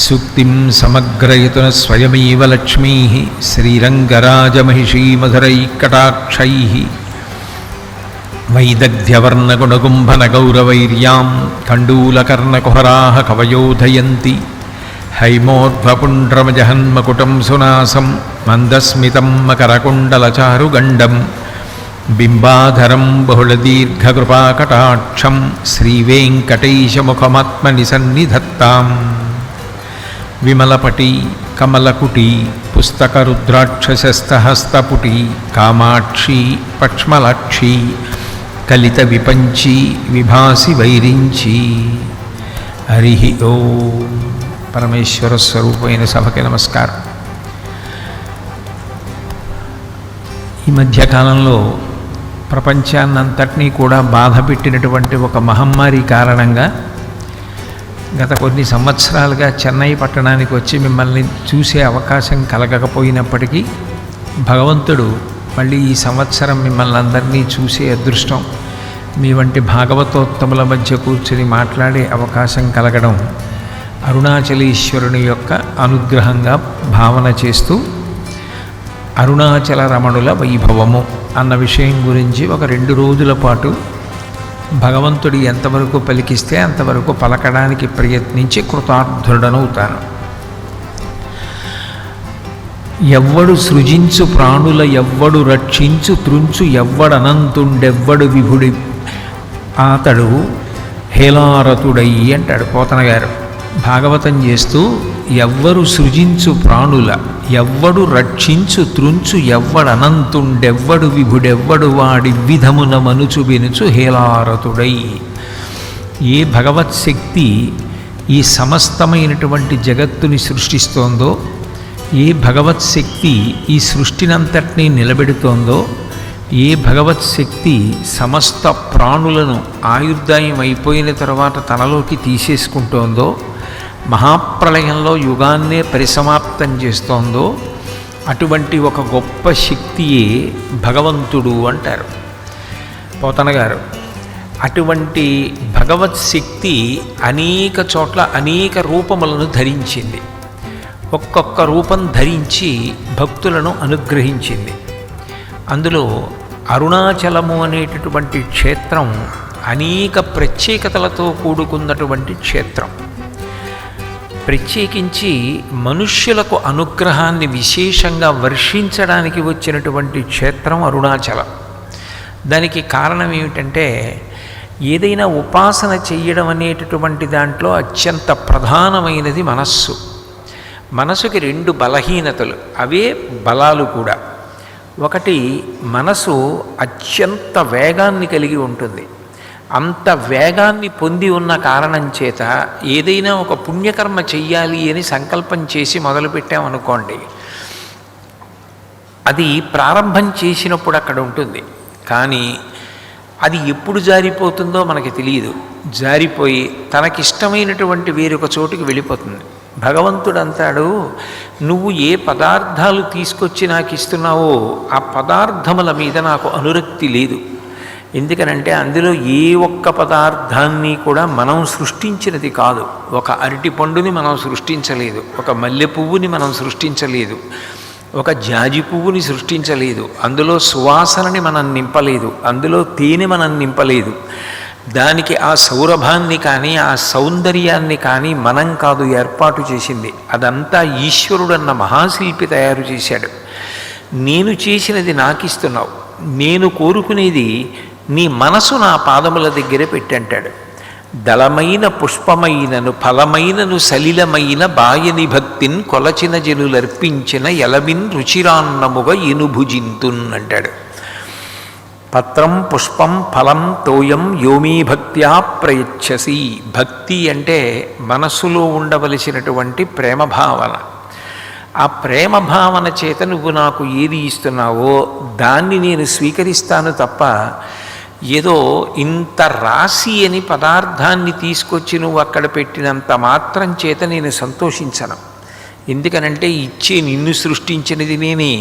సూక్తిం సమగ్రయతున స్వయమేవ లక్ష్మీ శ్రీరంగరాజమహిషీమధురైకటాక్షైః వైదగ్ధ్యవర్ణగుణగుంభనగౌరవైర్యాం కండూలకర్ణకుహరాः కవయోధయంతి హైమోర్ధ్వపుండ్రమజహన్మకుటం సునాసం మందస్మితం మకరకుండలచారుగండం బింబాధరం బహుళదీర్ఘకృపాకటాక్షం శ్రీవేంకటేశముఖమాత్మని సన్నిధత్తాం. విమలపటి కమలకుటి పుస్తకరుద్రాక్షసస్తహస్తపుటి కామాక్షి పక్ష్మలాక్షి కలిత విపంచి విభాసి వైరించి. హరి ఓం. పరమేశ్వర స్వరూపమైన సభకి నమస్కారం. ఈ మధ్యకాలంలో ప్రపంచాన్నంతటినీ కూడా బాధ పెట్టినటువంటి ఒక మహమ్మారి కారణంగా గత కొన్ని సంవత్సరాలుగా చెన్నై పట్టణానికి వచ్చి మిమ్మల్ని చూసే అవకాశం కలగకపోయినప్పటికీ భగవంతుడు మళ్ళీ ఈ సంవత్సరం మిమ్మల్ని అందరినీ చూసే అదృష్టం, మీ వంటి భాగవతోత్తముల మధ్య కూర్చుని మాట్లాడే అవకాశం కలగడం అరుణాచలేశ్వరుని యొక్క అనుగ్రహంగా భావన చేస్తూ అరుణాచల రమణుల వైభవము అన్న విషయం గురించి ఒక 2 రోజుల పాటు భగవంతుడు ఎంతవరకు పలికిస్తే అంతవరకు పలకడానికి ప్రయత్నించి కృతార్థుడనవుతాను. ఎవ్వడు సృజించు ప్రాణుల ఎవ్వడు రక్షించు త్రుంచు ఎవ్వడనంతుండెవ్వడు విభుడి అతడు హేలారతుడై అంటాడు పోతన గారు భాగవతం చేస్తూ. ఎవ్వరు సృజించు ప్రాణుల ఎవ్వడు రక్షించు త్రుంచు ఎవ్వడనంతుండెవ్వడు విభుడెవ్వడు వాడి విధమున మనుచు వినుచు హేలారతుడై. ఏ భగవత్శక్తి ఈ సమస్తమైనటువంటి జగత్తుని సృష్టిస్తోందో, ఏ భగవత్శక్తి ఈ సృష్టినంతటినీ నిలబెడుతోందో, ఏ భగవత్శక్తి సమస్త ప్రాణులను ఆయుర్దాయం అయిపోయిన తర్వాత తనలోకి తీసేసుకుంటోందో, మహాప్రళయంలో యుగాన్నే పరిసమాప్తం చేస్తోందో, అటువంటి ఒక గొప్ప శక్తియే భగవంతుడు అంటారు పోతన గారు. అటువంటి భగవత్ శక్తి అనేక చోట్ల అనేక రూపములను ధరించింది. ఒక్కొక్క రూపం ధరించి భక్తులను అనుగ్రహించింది. అందులో అరుణాచలము అనేటటువంటి క్షేత్రం అనేక ప్రత్యేకతలతో కూడుకున్నటువంటి క్షేత్రం. ప్రత్యేకించి మనుష్యులకు అనుగ్రహాన్ని విశేషంగా వర్షించడానికి వచ్చినటువంటి క్షేత్రం అరుణాచలం. దానికి కారణం ఏమిటంటే, ఏదైనా ఉపాసన చెయ్యడం అనేటటువంటి దాంట్లో అత్యంత ప్రధానమైనది మనస్సు. మనసుకి 2 బలహీనతలు, అవే బలాలు కూడా. ఒకటి, మనసు అత్యంత వేగాన్ని కలిగి ఉంటుంది. అంత వేగాన్ని పొంది ఉన్న కారణం చేత ఏదైనా ఒక పుణ్యకర్మ చెయ్యాలి అని సంకల్పం చేసి మొదలుపెట్టామనుకోండి, అది ప్రారంభం చేసినప్పుడు అక్కడ ఉంటుంది, కానీ అది ఎప్పుడు జారిపోతుందో మనకి తెలియదు. జారిపోయి తనకిష్టమైనటువంటి వేరొక చోటుకి వెళ్ళిపోతుంది. భగవంతుడు అంటాడు, నువ్వు ఏ పదార్థాలు తీసుకొచ్చి నాకు ఇస్తున్నావో ఆ పదార్థముల మీద నాకు అనురక్తి లేదు. ఎందుకనంటే అందులో ఏ ఒక్క పదార్థాన్ని కూడా మనం సృష్టించినది కాదు. ఒక అరటి పండుని మనం సృష్టించలేదు, ఒక మల్లె పువ్వుని మనం సృష్టించలేదు, ఒక జాజి పువ్వుని సృష్టించలేదు, అందులో సువాసనని మనం నింపలేదు, అందులో తేనె మనం నింపలేదు. దానికి ఆ సౌరభాన్ని కానీ ఆ సౌందర్యాన్ని కానీ మనం కాదు ఏర్పాటు చేసింది. అదంతా ఈశ్వరుడన్న మహాశిల్పి తయారు చేశాడు. నేను చేసినది నాకు ఇస్తున్నావు, నేను కోరుకునేది నీ మనసు నా పాదముల దగ్గర పెట్టంటాడు. దళమైన పుష్పమైనను ఫలమైనను సలిలమైన బాయని భక్తిన్ కొలచిన జనులర్పించిన ఎలవిన్ రుచిరాన్నముగా ఎనుభుజింతున్ అంటాడు. పత్రం పుష్పం ఫలం తోయం యోమీ భక్త్యా ప్రయచ్చసి. భక్తి అంటే మనస్సులో ఉండవలసినటువంటి ప్రేమ భావన. ఆ ప్రేమ భావన చేత నువ్వు నాకు ఏది ఇస్తున్నావో దాన్ని నేను స్వీకరిస్తాను తప్ప ఏదో ఇంత రాసి అని పదార్థాన్ని తీసుకొచ్చి నువ్వు అక్కడ పెట్టినంత మాత్రం చేత నేను సంతోషించను. ఎందుకనంటే ఇచ్చే నిన్ను సృష్టించినది నేనే,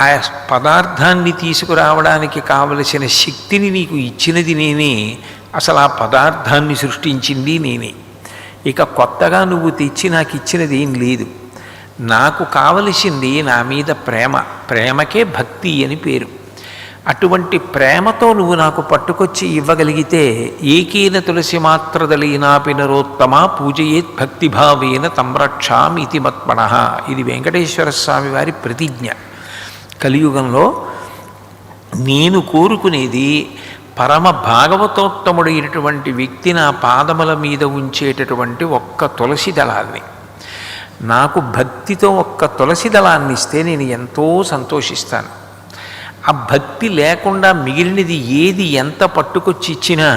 ఆ పదార్థాన్ని తీసుకురావడానికి కావలసిన శక్తిని నీకు ఇచ్చినది నేనే, అసలు ఆ పదార్థాన్ని సృష్టించింది నేనే. ఇక కొత్తగా నువ్వు తెచ్చి నాకు ఇచ్చినది ఏం లేదు. నాకు కావలసింది నా మీద ప్రేమ, ప్రేమకే భక్తి అని పేరు. అటువంటి ప్రేమతో నువ్వు నాకు పట్టుకొచ్చి ఇవ్వగలిగితే ఏకీన తులసి మాత్రదలీనాపి నరోత్తమ పూజయేత్ భక్తిభావేన తంరక్షామితి మత్మనః. ఇది వెంకటేశ్వర స్వామి వారి ప్రతిజ్ఞ. కలియుగంలో నేను కోరుకునేది పరమ భాగవతోత్తముడైనటువంటి వ్యక్తి నా పాదముల మీద ఉంచేటటువంటి ఒక్క తులసి దళాన్ని. నాకు భక్తితో ఒక్క తులసి దళాన్ని ఇస్తే నేను ఎంతో సంతోషిస్తాను. ఆ భక్తి లేకుండా మిగిలినది ఏది ఎంత పట్టుకొచ్చి ఇచ్చినా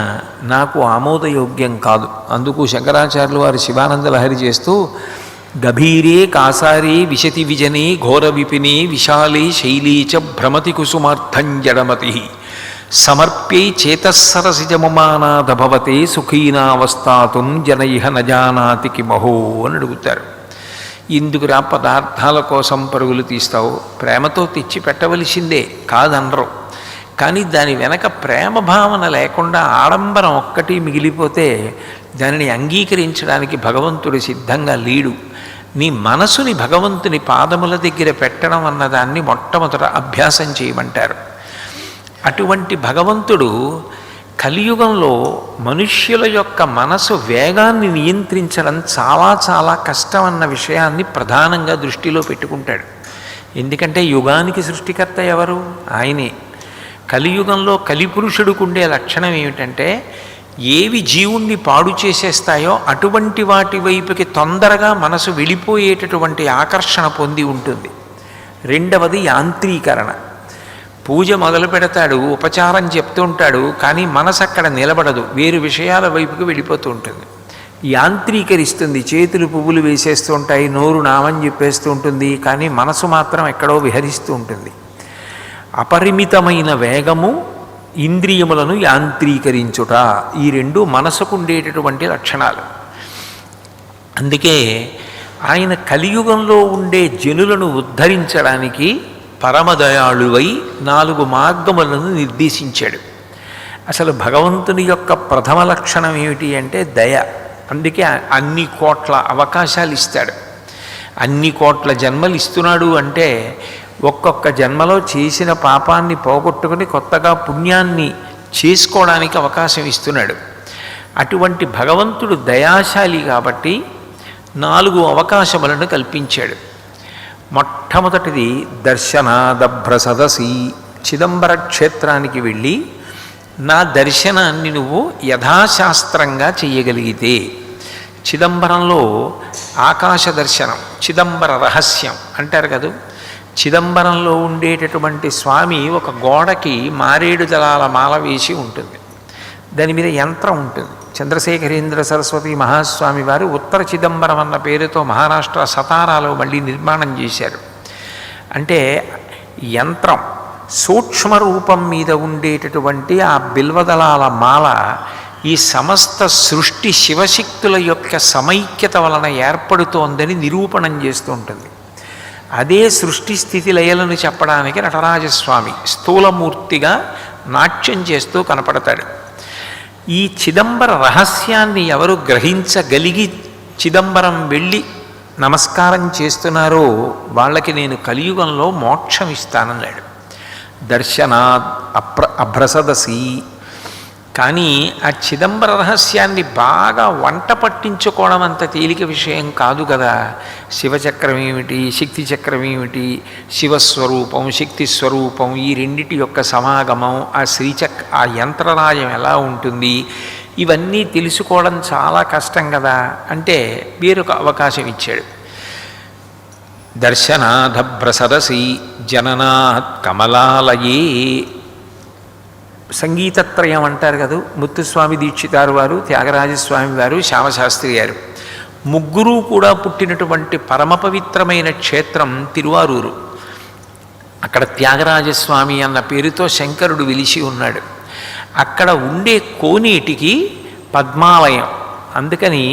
నాకు ఆమోదయోగ్యం కాదు. అందుకు శంకరాచార్యులు వారు శివానంద లహరి చేస్తూ గభీరే కాసారే విశతి విజనే ఘోర విపినే విశాలే శైలీచ భ్రమతి కుసుమార్థం జడమతి సమర్ప్యై చేతస్సరసిజమమానాథ భవతే సుఖీనావస్థాతుం జన ఇహ నజానాతి కిమహో అని అడుగుతారు. ఎందుకురా పదార్థాల కోసం పరుగులు తీస్తావు, ప్రేమతో తెచ్చి పెట్టవలసిందే కాదనరు. కానీ దాని వెనక ప్రేమ భావన లేకుండా ఆడంబరం ఒక్కటి మిగిలిపోతే దానిని అంగీకరించడానికి భగవంతుడు సిద్ధంగా లేడు. నీ మనసుని భగవంతుని పాదముల దగ్గర పెట్టడం అన్నదాన్ని మొట్టమొదట అభ్యాసం చేయమంటారు. అటువంటి భగవంతుడు కలియుగంలో మనుష్యుల యొక్క మనసు వేగాన్ని నియంత్రించడం చాలా చాలా కష్టం అన్న విషయాన్ని ప్రధానంగా దృష్టిలో పెట్టుకుంటాడు. ఎందుకంటే యుగానికి సృష్టికర్త ఎవరు? ఆయనే. కలియుగంలో కలిపురుషుడికి ఉండే లక్షణం ఏమిటంటే ఏవి జీవుణ్ణి పాడు చేసేస్తాయో అటువంటి వాటి వైపుకి తొందరగా మనసు వెళ్ళిపోయేటటువంటి ఆకర్షణ పొంది ఉంటుంది. రెండవది యాంత్రీకరణ. పూజ మొదలు పెడతాడు, ఉపచారం చెప్తూ ఉంటాడు, కానీ మనసు అక్కడ నిలబడదు, వేరు విషయాల వైపుకి వెళ్ళిపోతూ ఉంటుంది. యాంత్రీకరిస్తుంది. చేతులు పువ్వులు వేసేస్తూ ఉంటాయి, నోరు నామని చెప్పేస్తూ ఉంటుంది, కానీ మనసు మాత్రం ఎక్కడో విహరిస్తూ ఉంటుంది. అపరిమితమైన వేగము, ఇంద్రియములను యాంత్రీకరించుట, ఈ రెండు మనసుకు ఉండేటటువంటి లక్షణాలు. అందుకే ఆయన కలియుగంలో ఉండే జనులను ఉద్ధరించడానికి పరమదయాళువై 4 మార్గములను నిర్దేశించాడు. అసలు భగవంతుని యొక్క ప్రథమ లక్షణం ఏమిటి అంటే దయ. అందుకే అన్ని కోట్ల అవకాశాలు ఇస్తాడు. అన్ని కోట్ల జన్మలు ఇస్తున్నాడు అంటే ఒక్కొక్క జన్మలో చేసిన పాపాన్ని పోగొట్టుకుని కొత్తగా పుణ్యాన్ని చేసుకోవడానికి అవకాశం ఇస్తున్నాడు. అటువంటి భగవంతుడు దయాశాలి కాబట్టి 4 అవకాశములను కల్పించాడు. మొట్టమొదటిది దర్శనాదభ్ర సదసి. చిదంబర క్షేత్రానికి వెళ్ళి నా దర్శనాన్ని నువ్వు యథాశాస్త్రంగా చెయ్యగలిగితే, చిదంబరంలో ఆకాశ దర్శనం, చిదంబర రహస్యం అంటారు కదా. చిదంబరంలో ఉండేటటువంటి స్వామి ఒక గోడకి మారేడు దళాల మాల వేసి ఉంటుంది, దాని మీద యంత్రం ఉంటుంది. చంద్రశేఖరేంద్ర సరస్వతి మహాస్వామి వారు ఉత్తర చిదంబరం అన్న పేరుతో మహారాష్ట్ర సతారాలో మళ్ళీ నిర్మాణం చేశారు. అంటే యంత్రం సూక్ష్మ రూపం మీద ఉండేటటువంటి ఆ బిల్వదళాల మాల ఈ సమస్త సృష్టి శివశక్తుల యొక్క సమైక్యత వలన ఏర్పడుతోందని నిరూపణం చేస్తూ ఉంటుంది. అదే సృష్టి స్థితి లయలను చెప్పడానికి నటరాజస్వామి స్థూలమూర్తిగా నాట్యం చేస్తూ కనపడతాడు. ఈ చిదంబర రహస్యాన్ని ఎవరు గ్రహించగలిగి చిదంబరం వెళ్ళి నమస్కారం చేస్తున్నారో వాళ్ళకి నేను కలియుగంలో మోక్షం ఇస్తానన్నాడు. దర్శనాత్ అభ్రసదసి. కానీ ఆ చిదంబర రహస్యాన్ని బాగా వంట పట్టించుకోవడం అంత తేలిక విషయం కాదు కదా. శివచక్రం ఏమిటి, శక్తి చక్రం ఏమిటి, శివస్వరూపం శక్తి స్వరూపం, ఈ రెండిటి యొక్క సమాగమం, ఆ యంత్రరాజం ఎలా ఉంటుంది, ఇవన్నీ తెలుసుకోవడం చాలా కష్టం కదా. అంటే వేరొక అవకాశం ఇచ్చాడు. దర్శనాదభ్రసదసి జననాత్ కమలాలయే. సంగీతత్రయం అంటారు కదా. ముత్తుస్వామి దీక్షితారు వారు, త్యాగరాజస్వామి వారు, శ్యామశాస్త్రి గారు ముగ్గురు కూడా పుట్టినటువంటి పరమ పవిత్రమైన క్షేత్రం తిరువారూరు. అక్కడ త్యాగరాజస్వామి అన్న పేరుతో శంకరుడు వెలిసి ఉన్నాడు. అక్కడ ఉండే కోనేటికి పద్మాలయం. అందుకని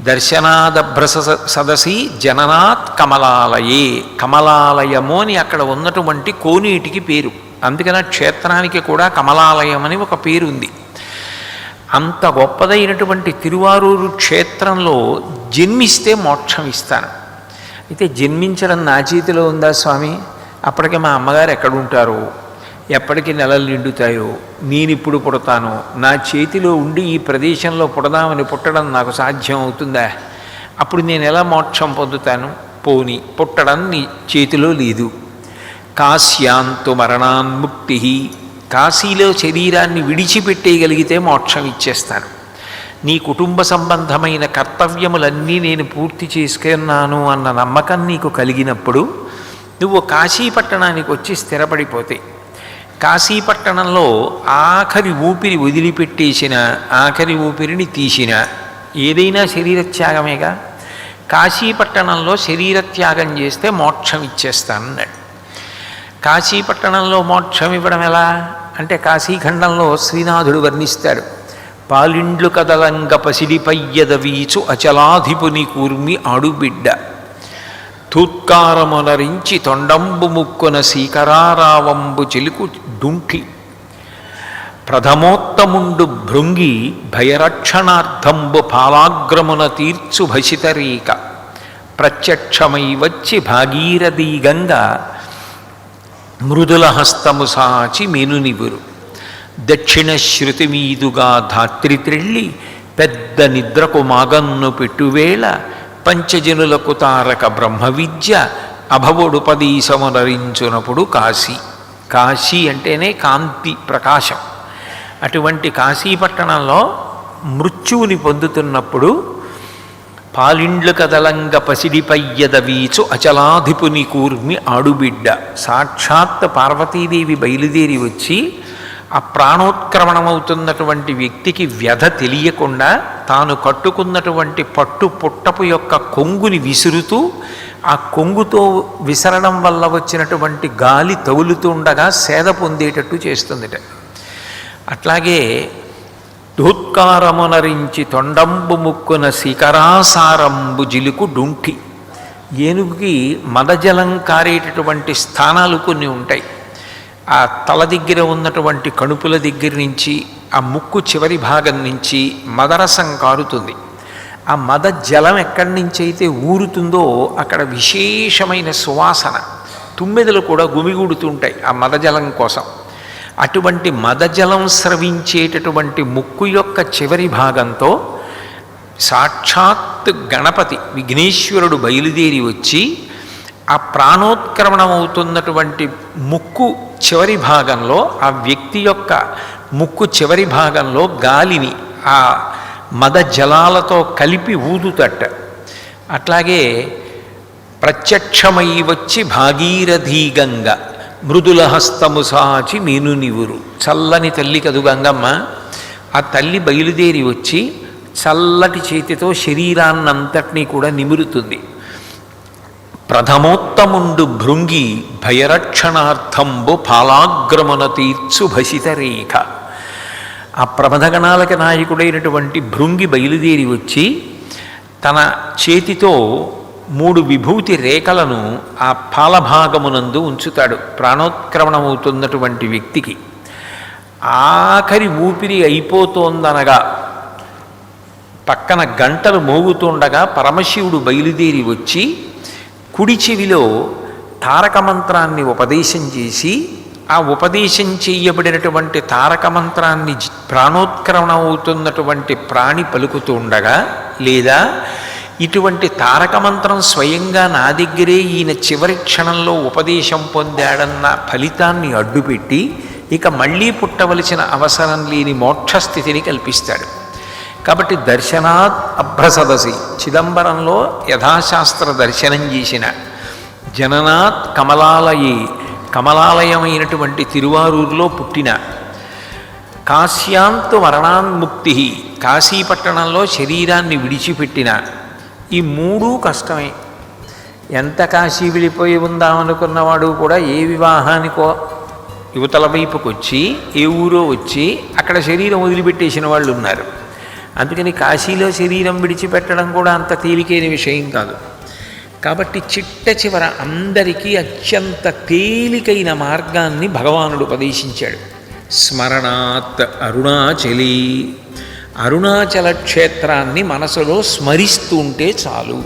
దర్శనాదభ్రస సదసి జననాత్ కమలాలయే, కమలాలయము అని అక్కడ ఉన్నటువంటి కోనేటికి పేరు. అందుకని క్షేత్రానికి కూడా కమలాలయం అని ఒక పేరు ఉంది. అంత గొప్పదైనటువంటి తిరువారూరు క్షేత్రంలో జన్మిస్తే మోక్షం ఇస్తాను. అయితే జన్మించడం నా చేతిలో ఉందా స్వామి? అప్పటికే మా అమ్మగారు ఎక్కడుంటారో, ఎప్పటికీ నెలలు నిండుతాయో, నేను ఇప్పుడు పుడతానో, నా చేతిలో ఉండి ఈ ప్రదేశంలో పుడదామని పుట్టడం నాకు సాధ్యం అవుతుందా? అప్పుడు నేను ఎలా మోక్షం పొందుతాను? పోని పుట్టడం నీ చేతిలో లేదు. కాశ్యాంతు మరణాన్ముక్తి, కాశీలో శరీరాన్ని విడిచిపెట్టేయగలిగితే మోక్షం ఇచ్చేస్తాను. నీ కుటుంబ సంబంధమైన కర్తవ్యములన్నీ నేను పూర్తి చేసుకున్నాను అన్న నమ్మకం నీకు కలిగినప్పుడు నువ్వు కాశీపట్టణానికి వచ్చి స్థిరపడిపోతే, కాశీపట్టణంలో ఆఖరి ఊపిరి వదిలిపెట్టేసిన, ఆఖరి ఊపిరిని తీసిన ఏదైనా శరీరత్యాగమేగా. కాశీపట్టణంలో శరీరత్యాగం చేస్తే మోక్షం ఇచ్చేస్తానన్నాడు. కాశీపట్టణంలో మోక్షం ఇవ్వడం ఎలా అంటే, కాశీఖండంలో శ్రీనాథుడు వర్ణిస్తాడు. పాలిండ్లు కదలంగ పసిడిపయ్యద వీచు అచలాధిపుని కూర్మి ఆడుబిడ్డ, తూత్కారమునరించి తొండంబు ముక్కున సీకరారావంబు చెలుకు డుంఠి, ప్రథమోత్తముండు భృంగి భయరక్షణార్థంబు పాలాగ్రమున తీర్చు భసితరీక, ప్రత్యక్షమై వచ్చి భాగీరథీ గంగ మృదుల హస్తము సాచి మెనునివురు, దక్షిణ శృతి మీదుగా ధాత్రి త్రెళ్ళి పెద్ద నిద్రకు మాగన్ను పెట్టువేళ, పంచజనులకు తారక బ్రహ్మ విద్య అభవుడుపదీశమునరించునప్పుడు కాశీ. కాశీ అంటేనే కాంతి, ప్రకాశం. అటువంటి కాశీపట్టణంలో మృత్యువుని పొందుతున్నప్పుడు పాలిండ్లు కదలంగ పసిడిపయ్యద వీచు అచలాధిపుని కూర్మి ఆడుబిడ్డ, సాక్షాత్ పార్వతీదేవి బయలుదేరి వచ్చి ఆ ప్రాణోత్క్రమణమవుతున్నటువంటి వ్యక్తికి వ్యధ తెలియకుండా తాను కట్టుకున్నటువంటి పట్టు పుట్టపు యొక్క కొంగుని విసురుతూ, ఆ కొంగుతో విసరడం వల్ల వచ్చినటువంటి గాలి తగులుతుండగా సేద పొందేటట్టు చేస్తుందిట. అట్లాగే ధూత్కారమునరించి తొండంబు ముక్కున శిఖరాసారంబు జిలుకు డుంఠి, ఏనుగుకి మదజలం కారేటటువంటి స్థానాలు కొన్ని ఉంటాయి. ఆ తల దగ్గర ఉన్నటువంటి కణుపుల దగ్గర నుంచి ఆ ముక్కు చివరి భాగం నుంచి మదరసం కారుతుంది. ఆ మద జలం ఎక్కడి నుంచి అయితే ఊరుతుందో అక్కడ విశేషమైన సువాసన, తుమ్మెదలు కూడా గుమిగూడుతుంటాయి ఆ మదజలం కోసం. అటువంటి మదజలం స్రవించేటటువంటి ముక్కు యొక్క చివరి భాగంతో సాక్షాత్ గణపతి విఘ్నేశ్వరుడు బయలుదేరి వచ్చి ఆ ప్రాణోత్క్రమణమవుతున్నటువంటి ముక్కు చివరి భాగంలో, ఆ వ్యక్తి యొక్క ముక్కు చివరి భాగంలో గాలిని ఆ మద జలాలతో కలిపి ఊదుతట. అట్లాగే ప్రత్యక్షమై వచ్చి భాగీరథీ గంగ మృదుల హస్తము సాచి మేనునివురు, చల్లని తల్లి కదు గంగమ్మ. ఆ తల్లి బయలుదేరి వచ్చి చల్లటి చేతితో శరీరాన్నంతటినీ కూడా నిమురుతుంది. ప్రథమోత్తముండు భృంగి భయరక్షణార్థంబు పాలాగ్రమున తీర్చు భసితరేఖ, ఆ ప్రమథగణాలకి నాయకుడైనటువంటి భృంగి బయలుదేరి వచ్చి తన చేతితో 3 విభూతి రేఖలను ఆ పాలభాగమునందు ఉంచుతాడు ప్రాణోత్క్రమణమవుతున్నటువంటి వ్యక్తికి. ఆఖరి ఊపిరి అయిపోతోందనగా పక్కన గంటలు మోగుతుండగా పరమశివుడు బయలుదేరి వచ్చి కుడి చెవిలో తారక మంత్రాన్ని ఉపదేశం చేసి, ఆ ఉపదేశం చేయబడినటువంటి తారక మంత్రాన్ని ప్రాణోత్క్రమణమవుతున్నటువంటి ప్రాణి పలుకుతూ ఉండగా, లేదా ఇటువంటి తారక మంత్రం స్వయంగా నా దగ్గరే ఈయన చివరి క్షణంలో ఉపదేశం పొందాడన్న ఫలితాన్ని అడ్డుపెట్టి ఇక మళ్ళీ పుట్టవలసిన అవసరం లేని మోక్షస్థితిని కల్పిస్తాడు. కాబట్టి దర్శనాత్ అభ్రసదసి, చిదంబరంలో యథాశాస్త్ర దర్శనం చేసిన, జననాత్ కమలాలయే, కమలాలయమైనటువంటి తిరువారూరులో పుట్టిన, కాశ్యాంతు మరణాన్ముక్తి, కాశీపట్టణంలో శరీరాన్ని విడిచిపెట్టిన, ఈ 3 కష్టమే. ఎంత కాశీ విడిపోయి ఉందామనుకున్నవాడు కూడా ఏ వివాహానికో యువతల వైపుకి వచ్చి ఏ ఊరో వచ్చి అక్కడ శరీరం వదిలిపెట్టేసిన వాళ్ళు ఉన్నారు. అందుకని కాశీలో శరీరం విడిచిపెట్టడం కూడా అంత తేలికైన విషయం కాదు. కాబట్టి చిట్ట చివర అందరికీ అత్యంత తేలికైన మార్గాన్ని భగవానుడు ఉపదేశించాడు. స్మరణాత్ అరుణాచలి, అరుణాచల క్షేత్రాన్ని మనసులో స్మరిస్తూ ఉంటే చాలు.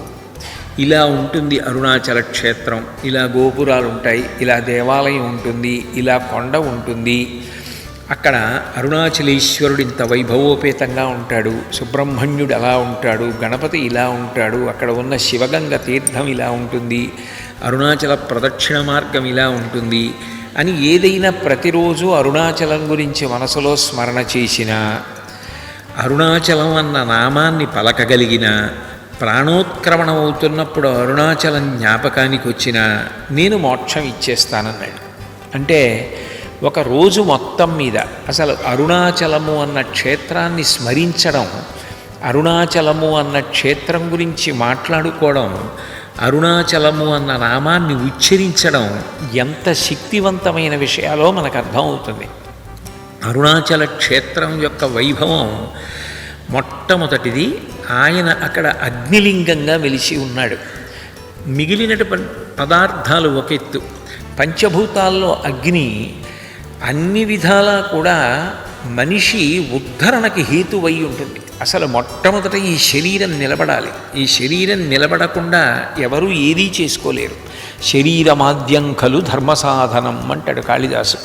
ఇలా ఉంటుంది అరుణాచల క్షేత్రం, ఇలా గోపురాలు ఉంటాయి, ఇలా దేవాలయం ఉంటుంది, ఇలా కొండ ఉంటుంది. అక్కడ అరుణాచలేశ్వరుడు ఇంత వైభవోపేతంగా ఉంటాడు, సుబ్రహ్మణ్యుడు అలా ఉంటాడు, గణపతి ఇలా ఉంటాడు, అక్కడ ఉన్న శివగంగ తీర్థం ఇలా ఉంటుంది, అరుణాచల ప్రదక్షిణ మార్గం ఇలా ఉంటుంది అని ఏదైనా ప్రతిరోజు అరుణాచలం గురించి మనసులో స్మరణ చేసినా, అరుణాచలం అన్న నామాన్ని పలకగలిగిన, ప్రాణోత్క్రమణం అవుతున్నప్పుడు అరుణాచలం జ్ఞాపకానికి వచ్చినా నేను మోక్షం ఇచ్చేస్తానన్నాడు. అంటే ఒక రోజు మొత్తం మీద అసలు అరుణాచలము అన్న క్షేత్రాన్ని స్మరించడం, అరుణాచలము అన్న క్షేత్రం గురించి మాట్లాడుకోవడం, అరుణాచలము అన్న నామాన్ని ఉచ్చరించడం ఎంత శక్తివంతమైన విషయాలో మనకు అర్థమవుతుంది. అరుణాచల క్షేత్రం యొక్క వైభవం మొట్టమొదటిది, ఆయన అక్కడ అగ్నిలింగంగా వెలిసి ఉన్నాడు. మిగిలినటువంటి పదార్థాలు ఒక ఎత్తు, పంచభూతాల్లో అగ్ని అన్ని విధాలా కూడా మనిషి ఉద్ధరణకి హేతువై ఉంటుంది. అసలు మొట్టమొదట ఈ శరీరం నిలబడాలి. ఈ శరీరం నిలబడకుండా ఎవరూ ఏదీ చేసుకోలేరు. శరీరమాద్యం ఖలు ధర్మసాధనం అంటాడు కాళిదాసు.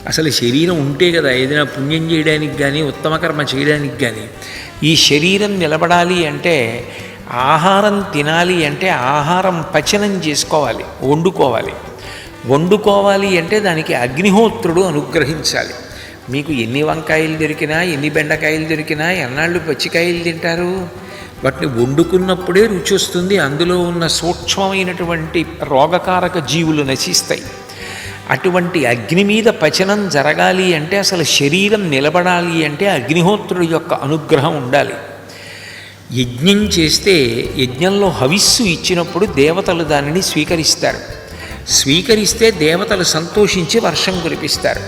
అసలు శరీరం ఉంటే కదా ఏదైనా పుణ్యం చేయడానికి కానీ ఉత్తమ కర్మ చేయడానికి కానీ. ఈ శరీరం నిలబడాలి అంటే, ఆహారం తినాలి అంటే ఆహారం పచనం చేసుకోవాలి, వండుకోవాలి అంటే దానికి అగ్నిహోత్రుడు అనుగ్రహించాలి. మీకు ఎన్ని వంకాయలు దొరికినా, ఎన్ని బెండకాయలు దొరికినా ఎన్నాళ్ళు పచ్చికాయలు తింటారు? వాటిని వండుకున్నప్పుడే రుచి వస్తుంది. అందులో ఉన్న సూక్ష్మమైనటువంటి రోగకారక జీవులు నశిస్తాయి. అటువంటి అగ్ని మీద పచనం జరగాలి అంటే, అసలు శరీరం నిలబడాలి అంటే అగ్నిహోత్రుడి యొక్క అనుగ్రహం ఉండాలి. యజ్ఞం చేస్తే యజ్ఞంలో హవిస్సు ఇచ్చినప్పుడు దేవతలు దానిని స్వీకరిస్తే దేవతలు సంతోషించి వర్షం కురిపిస్తారు.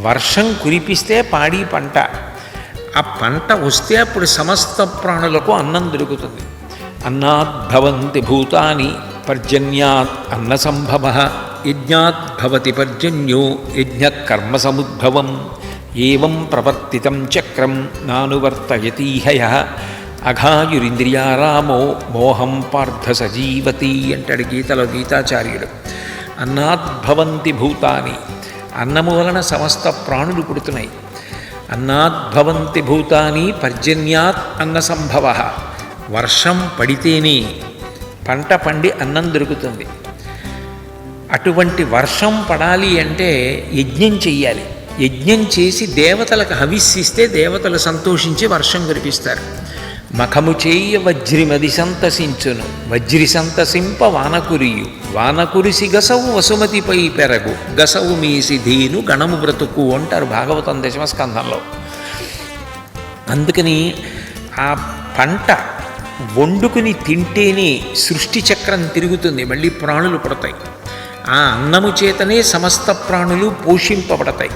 వర్షం కురిపిస్తే పాడి పంట, ఆ పంట వస్తే అప్పుడు సమస్త ప్రాణులకు అన్నం దొరుకుతుంది. అన్నాద్భవంతి భూతాని పర్జన్యాత్ అన్న సంభవ, యజ్ఞాత్ భవతి పర్జన్యో యజ్ఞకర్మ సముద్భవం, ఏవం ప్రవర్తితం చక్రం నానువర్తయతీహయ, అఘాయురింద్రియారామో మోహం పార్థ సజీవతి అంటాడు గీతలో గీతాచార్యుడు. అన్నాద్భవంతి భూతాని, అన్నము వలన సమస్త ప్రాణులు పుడుతున్నాయి. అన్నాద్భవంతి భూతాని పర్జన్యాత్ అన్న సంభవ, వర్షం పడితేనే పంట పండి అన్నం దొరుకుతుంది. అటువంటి వర్షం పడాలి అంటే యజ్ఞం చెయ్యాలి. యజ్ఞం చేసి దేవతలకు హవిస్సిస్తే దేవతలు సంతోషించి వర్షం కురిపిస్తారు. మఖము చేయ వజ్రిమది సంతసించును, వజ్రి సంతసింప వానకురియు, వానకురిసి గసవు వసుమతిపై పెరగు, గసవు మీసి ధీను గణము బ్రతుకు అంటారు భాగవతం దశమస్కంధంలో. అందుకని ఆ పంట వండుకుని తింటేనే సృష్టి చక్రం తిరుగుతుంది, మళ్ళీ ప్రాణులు పుడతాయి. ఆ అన్నము చేతనే సమస్త ప్రాణులు పోషింపబడతాయి.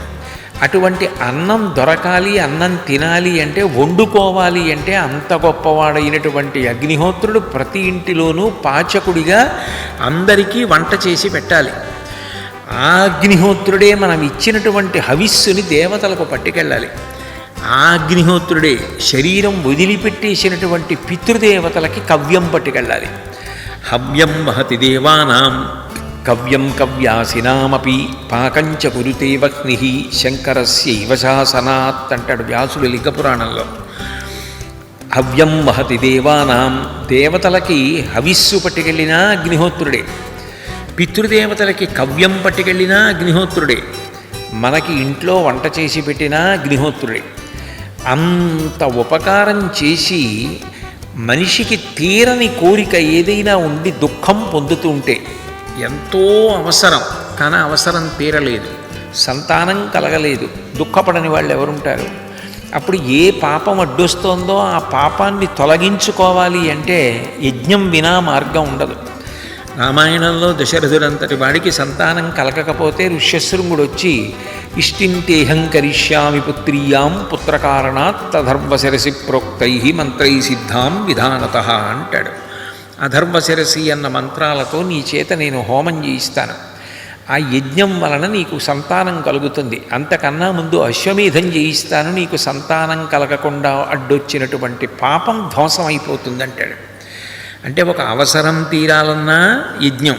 అటువంటి అన్నం దొరకాలి, అన్నం తినాలి అంటే, వండుకోవాలి అంటే అంత గొప్పవాడైనటువంటి అగ్నిహోత్రుడు ప్రతి ఇంటిలోనూ పాచకుడిగా అందరికీ వంట చేసి పెట్టాలి. ఆ అగ్నిహోత్రుడే మనం ఇచ్చినటువంటి హవిస్సుని దేవతలకు పట్టుకెళ్ళాలి. ఆ అగ్నిహోత్రుడే శరీరం వదిలిపెట్టేసినటువంటి పితృదేవతలకి కవ్యం పట్టుకెళ్ళాలి. హవ్యం వహతి దేవానాం కవ్యం కవ్యాసినామపి పాకంచ కురుతే వహ్ని శంకరస్యైవ శాసనాత్ అంటాడు వ్యాసుడు లింగపురాణంలో. హవ్యం వహతి దేవానాం, దేవతలకి హవిస్సు పట్టుకెళ్ళినా అగ్నిహోత్రుడే, పితృదేవతలకి కవ్యం పట్టుకెళ్ళినా అగ్నిహోత్రుడే, మనకి ఇంట్లో వంట చేసి పెట్టినా అగ్నిహోత్రుడే. అంత ఉపకారం చేసి మనిషికి తీరని కోరిక ఏదైనా ఉండి దుఃఖం పొందుతూ ఉంటే, ఎంతో అవసరం కానీ అవసరం తీరలేదు, సంతానం కలగలేదు, దుఃఖపడని వాళ్ళు ఎవరుంటారు? అప్పుడు ఏ పాపం అడ్డొస్తోందో ఆ పాపాన్ని తొలగించుకోవాలి అంటే యజ్ఞం వినా మార్గం ఉండదు. రామాయణంలో దశరథుడంతటి వాడికి సంతానం కలగకపోతే ఋష్యశృంగుడు వచ్చి ఇష్టింతేహం కరిష్యామి పుత్రీయాం పుత్రకారణాత్ తధర్వశిరసి ప్రోక్తై మంత్రై సిద్ధాం విధానత అంటాడు. అధర్వశిరసి అన్న మంత్రాలతో నీ చేత నేను హోమం చేయిస్తాను. ఆ యజ్ఞం వలన నీకు సంతానం కలుగుతుంది. అంతకన్నా ముందు అశ్వమేధం చేయిస్తాను, నీకు సంతానం కలగకుండా అడ్డొచ్చినటువంటి పాపం ధ్వంసం అయిపోతుంది అంటాడు. అంటే ఒక అవసరం తీరాలన్నా యజ్ఞం,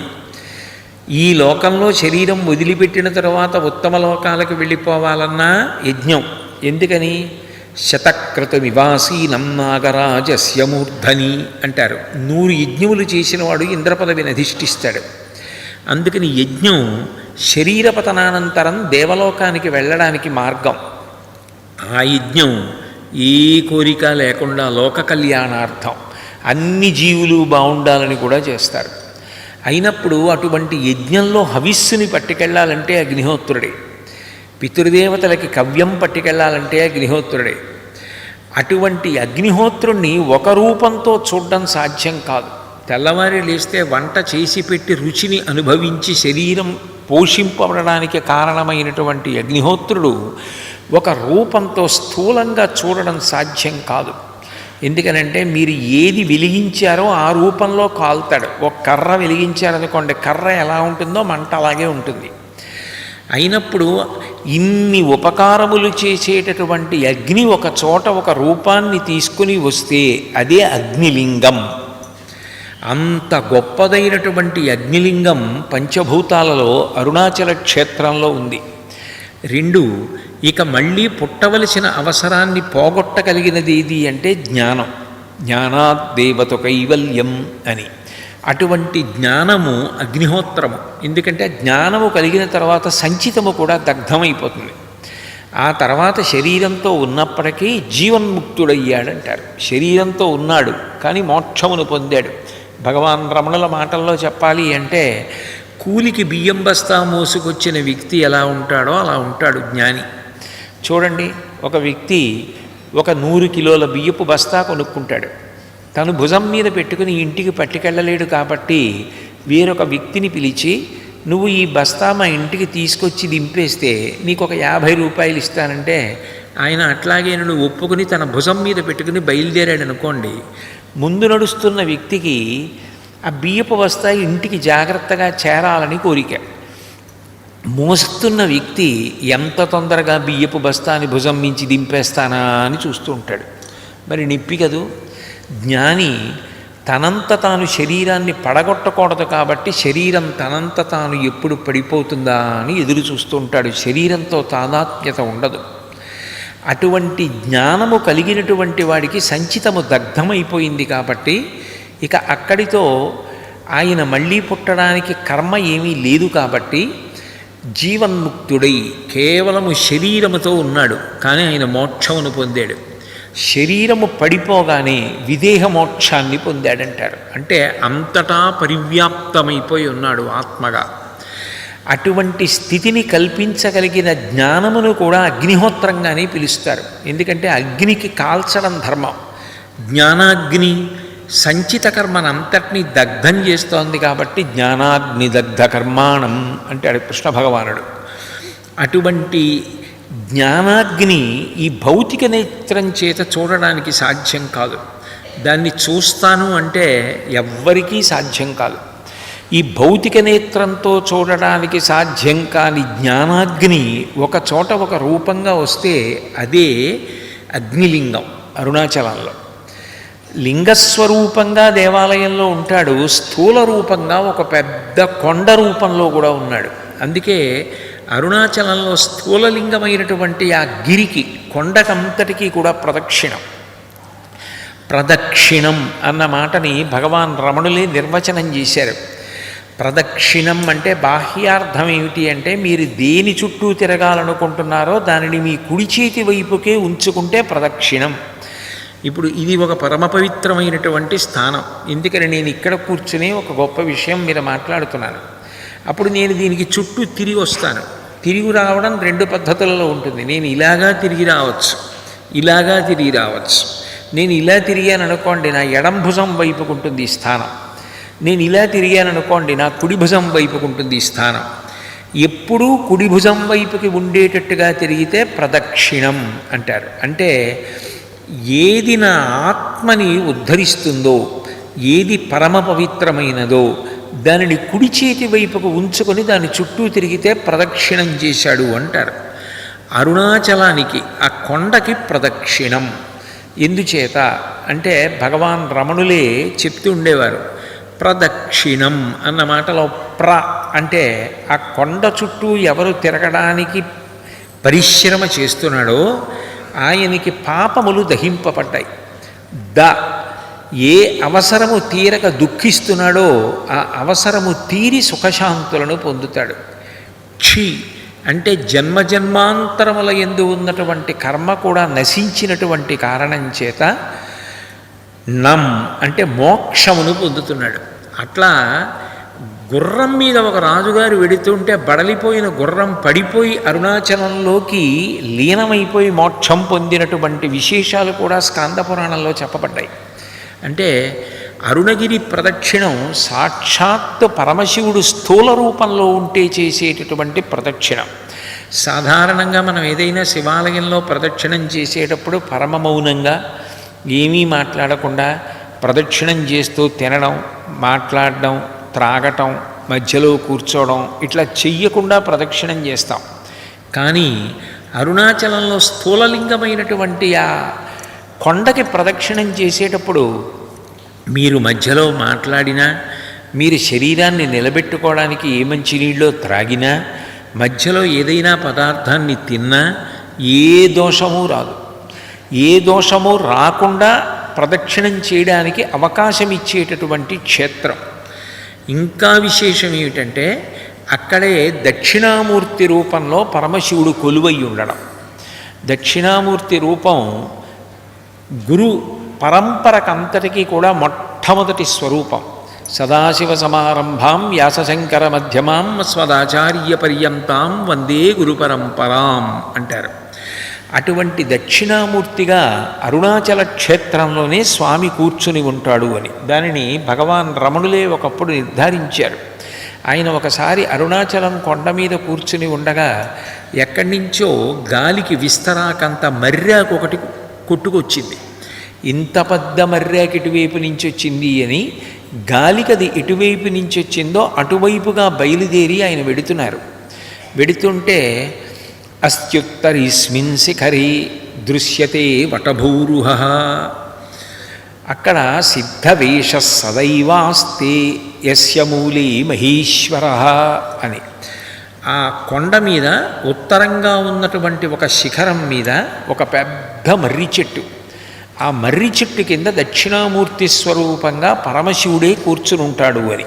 ఈ లోకంలో శరీరం వదిలిపెట్టిన తర్వాత ఉత్తమ లోకాలకు వెళ్ళిపోవాలన్నా యజ్ఞం. ఎందుకని? శతక్రతు నివాసీనం నాగరాజస్య మూర్ధని అంటారు. 100 యజ్ఞములు చేసిన వాడు ఇంద్రపదవిని అధిష్ఠిస్తాడు. అందుకని యజ్ఞం శరీర పతనానంతరం దేవలోకానికి వెళ్ళడానికి మార్గం. ఆ యజ్ఞం ఏ కోరిక లేకుండా లోక కళ్యాణార్థం అన్ని జీవులు బాగుండాలని కూడా చేస్తారు. అయినప్పుడు అటువంటి యజ్ఞంలో హవిస్సుని పట్టుకెళ్ళాలంటే అగ్నిహోత్రుడే, పితృదేవతలకి కవ్యం పట్టుకెళ్ళాలంటే అగ్నిహోత్రుడే. అటువంటి అగ్నిహోత్రుణ్ణి ఒక రూపంతో చూడడం సాధ్యం కాదు. తెల్లవారి లేస్తే వంట చేసి పెట్టి రుచిని అనుభవించి శరీరం పోషింపబడడానికి కారణమైనటువంటి అగ్నిహోత్రుడు ఒక రూపంతో స్థూలంగా చూడడం సాధ్యం కాదు. ఎందుకనంటే మీరు ఏది వెలిగించారో ఆ రూపంలో కాల్తాడు. ఒక కర్ర వెలిగించారనుకోండి, కర్ర ఎలా ఉంటుందో మంట అలాగే ఉంటుంది. అయినప్పుడు ఇన్ని ఉపకారములు చేసేటటువంటి అగ్ని ఒక చోట ఒక రూపాన్ని తీసుకుని వస్తే అదే అగ్నిలింగం. అంత గొప్పదైనటువంటి అగ్నిలింగం పంచభూతాలలో అరుణాచల క్షేత్రంలో ఉంది. 2, ఇక మళ్ళీ పుట్టవలసిన అవసరాన్ని పోగొట్టగలిగినది ఏది అంటే జ్ఞానం. జ్ఞానాద్ దేవత కైవల్యం అని. అటువంటి జ్ఞానము అగ్నిహోత్రము. ఎందుకంటే జ్ఞానము కలిగిన తర్వాత సంచితము కూడా దగ్ధమైపోతుంది. ఆ తర్వాత శరీరంతో ఉన్నప్పటికీ జీవన్ముక్తుడయ్యాడంటారు. శరీరంతో ఉన్నాడు కానీ మోక్షమును పొందాడు. భగవాన్ రమణుల మాటల్లో చెప్పాలి అంటే కూలికి బియ్యం బస్తా మోసుకొచ్చిన వ్యక్తి ఎలా ఉంటాడో అలా ఉంటాడు జ్ఞాని. చూడండి, ఒక వ్యక్తి ఒక 100 కిలోల బియ్యపు బస్తా కొనుక్కుంటాడు. తను భుజం మీద పెట్టుకుని ఇంటికి పట్టుకెళ్ళలేడు కాబట్టి వేరొక వ్యక్తిని పిలిచి, నువ్వు ఈ బస్తా మా ఇంటికి తీసుకొచ్చి దింపేస్తే నీకు ఒక 50 రూపాయలు ఇస్తానంటే ఆయన అట్లాగే నన్ను ఒప్పుకుని తన భుజం మీద పెట్టుకుని బయలుదేరాడు అనుకోండి. ముందు నడుస్తున్న వ్యక్తికి ఆ బియ్యపు బస్తా ఇంటికి జాగ్రత్తగా చేరాలని కోరిక. మోస్తున్న వ్యక్తి ఎంత తొందరగా బియ్యపు బస్తాని భుజం మించి దింపేస్తానా అని చూస్తూ ఉంటాడు. మరి నిప్పి కదూ. జ్ఞాని తనంత తాను శరీరాన్ని పడగొట్టకూడదు కాబట్టి శరీరం తనంత తాను ఎప్పుడు పడిపోతుందా అని ఎదురు చూస్తూ ఉంటాడు. శరీరంతో తాదాత్మ్యత ఉండదు. అటువంటి జ్ఞానము కలిగినటువంటి వాడికి సంచితము దగ్ధమైపోయింది కాబట్టి ఇక అక్కడితో ఆయన మళ్ళీ పుట్టడానికి కర్మ ఏమీ లేదు కాబట్టి జీవన్ముక్తుడై కేవలము శరీరముతో ఉన్నాడు. కానీ ఆయన మోక్షమును పొందాడు. శరీరము పడిపోగానే విదేహ మోక్షాన్ని పొందాడంటారు. అంటే అంతటా పరివ్యాప్తమైపోయి ఉన్నాడు ఆత్మగా. అటువంటి స్థితిని కల్పించగలిగిన జ్ఞానమును కూడా అగ్నిహోత్రంగానే పిలుస్తారు. ఎందుకంటే అగ్నికి కాల్చడం ధర్మం. జ్ఞానాగ్ని సంచిత కర్మనంతటినీ దగ్ధం చేస్తోంది కాబట్టి జ్ఞానాగ్ని దగ్ధ కర్మాణం అంటాడు కృష్ణ భగవానుడు. అటువంటి జ్ఞానాగ్ని ఈ భౌతిక నేత్రం చేత చూడడానికి సాధ్యం కాదు. దాన్ని చూస్తాను అంటే ఎవ్వరికీ సాధ్యం కాదు. ఈ భౌతిక నేత్రంతో చూడడానికి సాధ్యం కాని జ్ఞానాగ్ని ఒక చోట ఒక రూపంగా వస్తే అదే అగ్నిలింగం. అరుణాచలంలో లింగస్వరూపంగా దేవాలయంలో ఉంటాడు, స్థూల రూపంగా ఒక పెద్ద కొండ రూపంలో కూడా ఉన్నాడు. అందుకే అరుణాచలంలో స్థూలలింగమైనటువంటి ఆ గిరికి కొండకంతటికీ కూడా ప్రదక్షిణం అన్న మాటని భగవాన్ రమణులే నిర్వచనం చేశారు. ప్రదక్షిణం అంటే బాహ్యార్థం ఏమిటి అంటే మీరు దేని చుట్టూ తిరగాలనుకుంటున్నారో దానిని మీ కుడి చేతి వైపుకే ఉంచుకుంటే ప్రదక్షిణం. ఇప్పుడు ఇది ఒక పరమ పవిత్రమైనటువంటి స్థానం. ఎందుకని నేను ఇక్కడ కూర్చుని ఒక గొప్ప విషయం మీరు మాట్లాడుతున్నాను. అప్పుడు నేను దీనికి చుట్టూ తిరిగి వస్తాను. తిరిగి రావడం 2 పద్ధతులలో ఉంటుంది. నేను ఇలాగా తిరిగి రావచ్చు, ఇలాగా తిరిగి రావచ్చు. నేను ఇలా తిరిగాను అనుకోండి, నా ఎడం భుజం వైపుకుంటుంది ఈ స్థానం. నేను ఇలా తిరిగాను అనుకోండి, నా కుడి భుజం వైపుకుంటుంది ఈ స్థానం. ఎప్పుడూ కుడి భుజం వైపుకి ఉండేటట్టుగా తిరిగితే ప్రదక్షిణం అంటారు. అంటే ఏది నా ఆత్మని ఉద్ధరిస్తుందో, ఏది పరమ పవిత్రమైనదో దానిని కుడి చేతి వైపుకు ఉంచుకొని దాని చుట్టూ తిరిగితే ప్రదక్షిణం చేశాడు అంటారు. అరుణాచలానికి ఆ కొండకి ప్రదక్షిణం ఎందుచేత అంటే భగవాన్ రమణులే చెప్తూ ఉండేవారు. ప్రదక్షిణం అన్న మాటలో అంటే ఆ కొండ చుట్టూ ఎవరు తిరగడానికి పరిశ్రమ చేస్తున్నాడో ఆయనకి పాపములు దహింపబడ్డాయి. ఏ అవసరము తీరక దుఃఖిస్తున్నాడో ఆ అవసరము తీరి సుఖశాంతులను పొందుతాడు. అంటే జన్మజన్మాంతరముల యందు ఉన్నటువంటి కర్మ కూడా నశించినటువంటి కారణం చేత అంటే మోక్షమును పొందుతున్నాడు. అట్లా గుర్రం మీద ఒక రాజుగారు వెడుతుంటే బడలిపోయిన గుర్రం పడిపోయి అరుణాచలంలోకి లీనమైపోయి మోక్షం పొందినటువంటి విశేషాలు కూడా స్కాంద పురాణంలో చెప్పబడ్డాయి. అంటే అరుణగిరి ప్రదక్షిణం సాక్షాత్తు పరమశివుడు స్థూల రూపంలో ఉంటే చేసేటటువంటి ప్రదక్షిణం. సాధారణంగా మనం ఏదైనా శివాలయంలో ప్రదక్షిణం చేసేటప్పుడు పరమ మౌనంగా ఏమీ మాట్లాడకుండా ప్రదక్షిణం చేస్తూ తినడం, మాట్లాడడం, త్రాగటం, మధ్యలో కూర్చోవడం ఇట్లా చెయ్యకుండా ప్రదక్షిణం చేస్తాం. కానీ అరుణాచలంలో స్థూలలింగమైనటువంటి ఆ కొండకి ప్రదక్షిణం చేసేటప్పుడు మీరు మధ్యలో మాట్లాడినా, మీరు శరీరాన్ని నిలబెట్టుకోవడానికి ఏ మంచినీళ్ళో త్రాగినా, మధ్యలో ఏదైనా పదార్థాన్ని తిన్నా ఏ దోషము రాదు. ఏ దోషము రాకుండా ప్రదక్షిణం చేయడానికి అవకాశం ఇచ్చేటటువంటి క్షేత్రం. ఇంకా విశేషం ఏమిటంటే అక్కడే దక్షిణామూర్తి రూపంలో పరమశివుడు కొలువై ఉండడం. దక్షిణామూర్తి రూపం గురు పరంపరకంతటికీ కూడా మొట్టమొదటి స్వరూపం. సదాశివ సమారంభాం వ్యాసశంకర మధ్యమాం స్వదాచార్య పర్యంతాం వందే గురు పరంపరాం అంటారు. అటువంటి దక్షిణామూర్తిగా అరుణాచల క్షేత్రంలోనే స్వామి కూర్చుని ఉంటాడు అని దానిని భగవాన్ రమణులే ఒకప్పుడు నిర్ధారించారు. ఆయన ఒకసారి అరుణాచలం కొండ మీద కూర్చుని ఉండగా ఎక్కడి నుంచో గాలికి విస్తరాకంత మర్యాకు ఒకటి కొట్టుకొచ్చింది. ఇంత పెద్ద మర్యాకి ఇటువైపు నుంచి వచ్చింది అని గాలికి అది ఎటువైపు నుంచి వచ్చిందో అటువైపుగా బయలుదేరి ఆయన వెడుతుంటే అస్త్యుత్తరీస్మిన్ శిఖరి దృశ్యతే వటభూరుహ. అక్కడ సిద్ధవేష సదైవాస్తే యస్య మూలే మహేశ్వర అని ఆ కొండ మీద ఉత్తరంగా ఉన్నటువంటి ఒక శిఖరం మీద ఒక పెద్ద మర్రి చెట్టు. ఆ మర్రి చెట్టు కింద దక్షిణామూర్తి స్వరూపంగా పరమశివుడే కూర్చుని ఉంటాడు అని.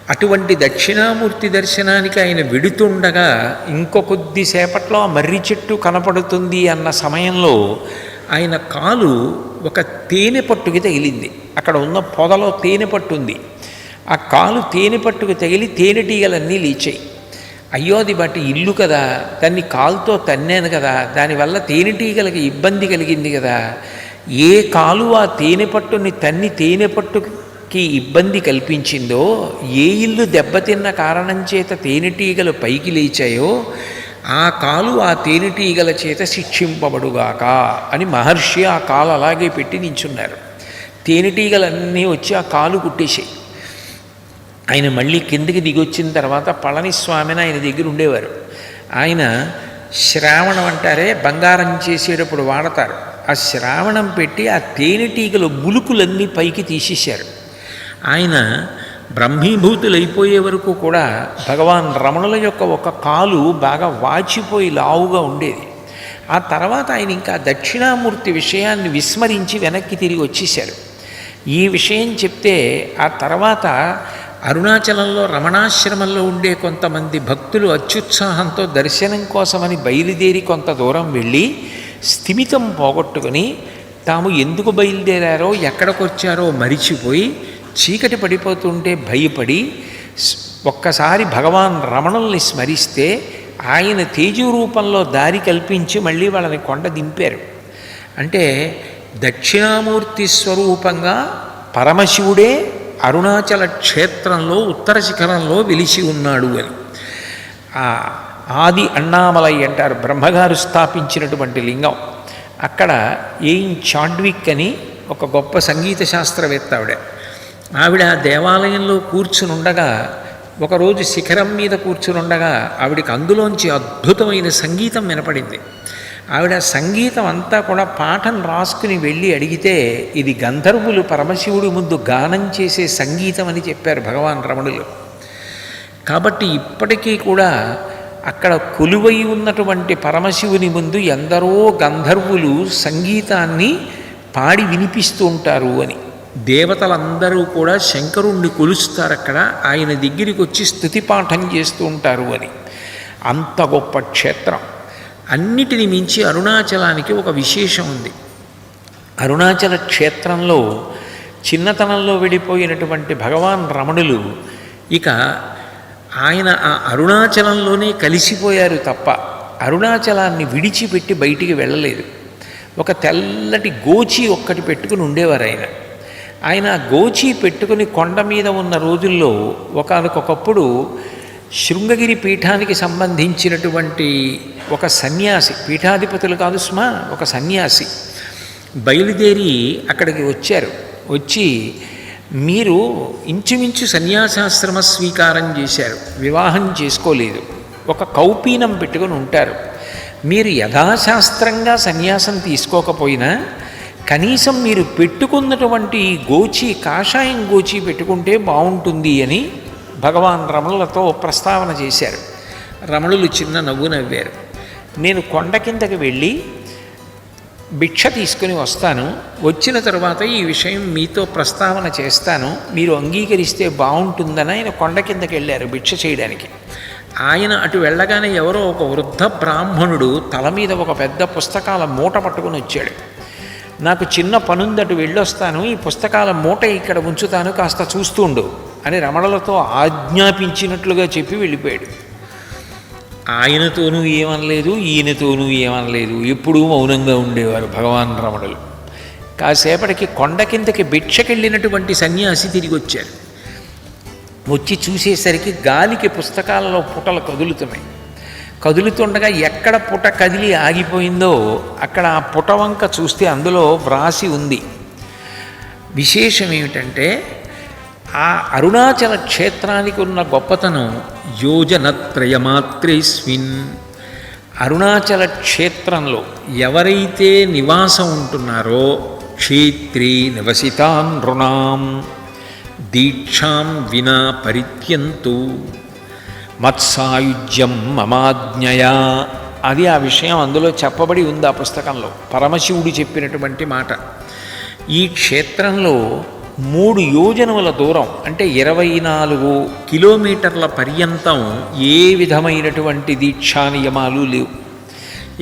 అటువంటి దక్షిణామూర్తి దర్శనానికి ఆయన వెడుతుండగా ఇంకో కొద్దిసేపట్లో ఆ మర్రి చెట్టు కనపడుతుంది అన్న సమయంలో ఆయన కాలు ఒక తేనె పట్టుకి తగిలింది. అక్కడ ఉన్న పొదలో తేనె పట్టు ఉంది. ఆ కాలు తేనె పట్టుకు తగిలి తేనెటీగలన్నీ లేచాయి. అయ్యో అది బట్టి ఇల్లు కదా, దాన్ని కాలుతో తన్నాను కదా, దానివల్ల తేనెటీగలకి ఇబ్బంది కలిగింది కదా. ఏ కాలు ఆ తేనె పట్టుని తన్ని తేనె పట్టుకి ఇబ్బంది కల్పించిందో, ఏ ఇల్లు దెబ్బతిన్న కారణం చేత తేనెటీగలు పైకి లేచాయో ఆ కాలు ఆ తేనెటీగల చేత శిక్షింపబడుగాక అని మహర్షి ఆ కాలు అలాగే పెట్టి నించున్నారు. తేనెటీగలన్నీ వచ్చి ఆ కాలు కుట్టేశాయి. ఆయన మళ్ళీ కిందికి దిగొచ్చిన తర్వాత పళనిస్వామిని ఆయన దగ్గర ఉండేవారు. ఆయన శ్రావణం అంటారే, బంగారం చేసేటప్పుడు వాడతారు. ఆ శ్రావణం పెట్టి ఆ తేనెటీగల బులుకులన్నీ పైకి తీసేశారు. ఆయన బ్రహ్మీభూతులైపోయే వరకు కూడా భగవాన్ రమణుల యొక్క ఒక కాలు బాగా వాచిపోయి లావుగా ఉండేది. ఆ తర్వాత ఆయన ఇంకా దక్షిణామూర్తి విషయాన్ని విస్మరించి వెనక్కి తిరిగి వచ్చేశారు. ఈ విషయం చెప్తే ఆ తర్వాత అరుణాచలంలో రమణాశ్రమంలో ఉండే కొంతమంది భక్తులు అత్యుత్సాహంతో దర్శనం కోసమని బయలుదేరి కొంత దూరం వెళ్ళి స్థిమితం పోగొట్టుకుని తాము ఎందుకు బయలుదేరారో ఎక్కడికొచ్చారో మరిచిపోయి చీకటి పడిపోతుంటే భయపడి ఒక్కసారి భగవాన్ రమణుల్ని స్మరిస్తే ఆయన తేజు రూపంలో దారి కల్పించి మళ్ళీ వాళ్ళని కొండ దింపారు. అంటే దక్షిణామూర్తి స్వరూపంగా పరమశివుడే అరుణాచల క్షేత్రంలో ఉత్తర శిఖరంలో వెలిసి ఉన్నాడు అని. ఆది అన్నామలై అంటారు, బ్రహ్మగారు స్థాపించినటువంటి లింగం. అక్కడ ఎయిన్ చాడ్విక్ అని ఒక గొప్ప సంగీత శాస్త్రవేత్త ఆవిడ. ఆవిడ దేవాలయంలో కూర్చునుండగా, ఒకరోజు శిఖరం మీద కూర్చునుండగా ఆవిడికి అందులోంచి అద్భుతమైన సంగీతం వినపడింది. ఆవిడ సంగీతం అంతా కూడా పాఠం రాసుకుని వెళ్ళి అడిగితే, ఇది గంధర్వులు పరమశివుడి ముందు గానం చేసే సంగీతం అని చెప్పారు భగవాన్ రమణులు. కాబట్టి ఇప్పటికీ కూడా అక్కడ కొలువై ఉన్నటువంటి పరమశివుని ముందు ఎందరో గంధర్వులు సంగీతాన్ని పాడి వినిపిస్తూ ఉంటారు అని. దేవతలందరూ కూడా శంకరుణ్ణి కొలుస్తారు అక్కడ, ఆయన దగ్గరికి వచ్చి స్తుతి పాఠం చేస్తూ ఉంటారు అని. అంత గొప్ప క్షేత్రం. అన్నిటిని మించి అరుణాచలానికి ఒక విశేషం ఉంది. అరుణాచల క్షేత్రంలో చిన్నతనంలో వెళ్ళిపోయినటువంటి భగవాన్ రమణులు ఇక ఆయన ఆ అరుణాచలంలోనే కలిసిపోయారు తప్ప అరుణాచలాన్ని విడిచిపెట్టి బయటికి వెళ్ళలేదు. ఒక తెల్లటి గోచి ఒక్కటి పెట్టుకుని ఉండేవారు ఆయన. ఆయన గోచి పెట్టుకుని కొండ మీద ఉన్న రోజుల్లో ఒకనకొకప్పుడు శృంగగిరి పీఠానికి సంబంధించినటువంటి ఒక సన్యాసి, పీఠాధిపతులు కాదు సుమా, ఒక సన్యాసి బయలుదేరి అక్కడికి వచ్చారు. వచ్చి, మీరు ఇంచుమించు సన్యాసాశ్రమ స్వీకారం చేశారు, వివాహం చేసుకోలేదు, ఒక కౌపీనం పెట్టుకుని ఉంటారు. మీరు యథాశాస్త్రంగా సన్యాసం తీసుకోకపోయినా కనీసం మీరు పెట్టుకున్నటువంటి గోచి, కాషాయం గోచి పెట్టుకుంటే బాగుంటుంది అని భగవాన్ రమణులతో ప్రస్తావన చేశారు. రమణులు చిన్న నవ్వు నవ్వారు. నేను కొండ కిందకి వెళ్ళి భిక్ష తీసుకుని వస్తాను, వచ్చిన తర్వాత ఈ విషయం మీతో ప్రస్తావన చేస్తాను, మీరు అంగీకరిస్తే బాగుంటుందని ఆయన కొండ కిందకి వెళ్ళారు భిక్ష చేయడానికి. ఆయన అటు వెళ్ళగానే ఎవరో ఒక వృద్ధ బ్రాహ్మణుడు తల మీద ఒక పెద్ద పుస్తకాల మూట పట్టుకుని వచ్చాడు. నాకు చిన్న పనుంది, అటు వెళ్ళొస్తాను, ఈ పుస్తకాల మూట ఇక్కడ ఉంచుతాను, కాస్త చూస్తుండు అని రమణులతో ఆజ్ఞాపించినట్లుగా చెప్పి వెళ్ళిపోయాడు. ఆయనతోనూ ఏమనలేదు, ఈయనతోనూ ఏమనలేదు, ఎప్పుడూ మౌనంగా ఉండేవారు భగవాన్ రమణులు. కాసేపటికి కొండ కిందకి భిక్షకెళ్ళినటువంటి సన్యాసి తిరిగి వచ్చారు. వచ్చి చూసేసరికి గాలికి పుస్తకాలలో పుటలు కదులుతున్నాయి. కదులుతుండగా ఎక్కడ పుట కదిలి ఆగిపోయిందో అక్కడ ఆ పుట వంక చూస్తే అందులో వ్రాసి ఉంది. విశేషం ఏమిటంటే, ఆ అరుణాచల క్షేత్రానికి ఉన్న గొప్పతనం యోజనత్రయమాత్రేస్మిన్. అరుణాచల క్షేత్రంలో ఎవరైతే నివాసం ఉంటున్నారో క్షేత్రే నివసితాన్ నృణాం దీక్షాం వినా పరిత్యంతు మత్సాయుజ్యం మమాజ్ఞయా. అది ఆ విషయం అందులో చెప్పబడి ఉంది ఆ పుస్తకంలో. పరమశివుడు చెప్పినటువంటి మాట. ఈ క్షేత్రంలో 3 యోజనముల దూరం అంటే 24 కిలోమీటర్ల పర్యంతం ఏ విధమైనటువంటి దీక్షా నియమాలు లేవు.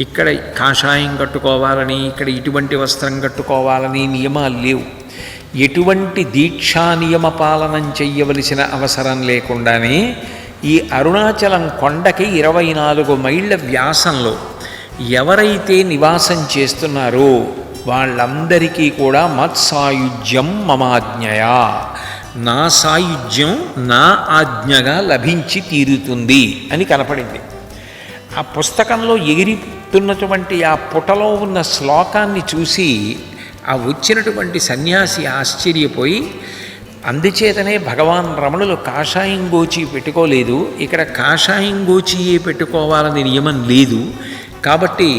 ఇక్కడ కాషాయం కట్టుకోవాలని, ఇక్కడ ఇటువంటి వస్త్రం కట్టుకోవాలని నియమాలు లేవు. ఎటువంటి దీక్షా నియమ పాలనం చెయ్యవలసిన అవసరం లేకుండానే ఈ అరుణాచలం కొండకి 24 మైళ్ళ వ్యాసంలో ఎవరైతే నివాసం చేస్తున్నారో వాళ్ళందరికీ కూడా మత్సాయుజ్యం మమాజ్ఞయా, నా సాయుజ్యం నా ఆజ్ఞగా లభించి తీరుతుంది అని కనపడింది. ఆ పుస్తకంలో ఎగిరితున్నటువంటి ఆ పుటలో ఉన్న శ్లోకాన్ని చూసి ఆ వచ్చినటువంటి సన్యాసి ఆశ్చర్యపోయి, అందుచేతనే భగవాన్ రమణులు కాషాయం గోచి పెట్టుకోలేదు, ఇక్కడ కాషాయం గోచియే పెట్టుకోవాలని నియమం లేదు, కాబట్టి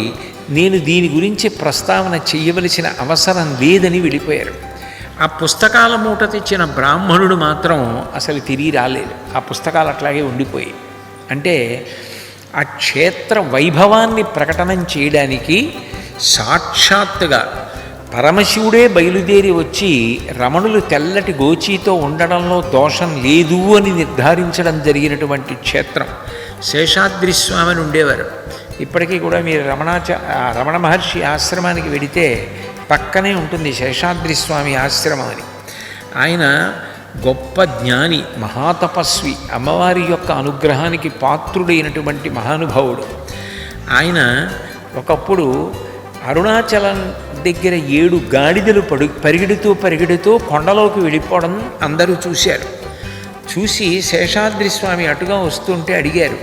నేను దీని గురించి ప్రస్తావన చేయవలసిన అవసరం లేదని వెళ్ళిపోయారు. ఆ పుస్తకాల మూట తెచ్చిన బ్రాహ్మణుడు మాత్రం అసలు తిరిగి రాలేదు. ఆ పుస్తకాలు అట్లాగే ఉండిపోయి. అంటే ఆ క్షేత్ర వైభవాన్ని ప్రకటనం చేయడానికి సాక్షాత్తుగా పరమశివుడే బయలుదేరి వచ్చి రమణులు తెల్లటి గోచీతో ఉండడంలో దోషం లేదు అని నిర్ధారించడం జరిగినటువంటి క్షేత్రం. శేషాద్రి స్వామిని ఉండేవారు. ఇప్పటికీ కూడా మీరు రమణ మహర్షి ఆశ్రమానికి వెడితే పక్కనే ఉంటుంది శేషాద్రి స్వామి ఆశ్రమం అని. ఆయన గొప్ప జ్ఞాని, మహాతపస్వి, అమ్మవారి యొక్క అనుగ్రహానికి పాత్రుడైనటువంటి మహానుభావుడు. ఆయన ఒకప్పుడు అరుణాచలం దగ్గర 7 గాడిదలు పరిగెడుతూ కొండలోకి వెళ్ళిపోవడం అందరూ చూశారు. చూసి శేషాద్రి స్వామి అటుగా వస్తుంటే అడిగారు,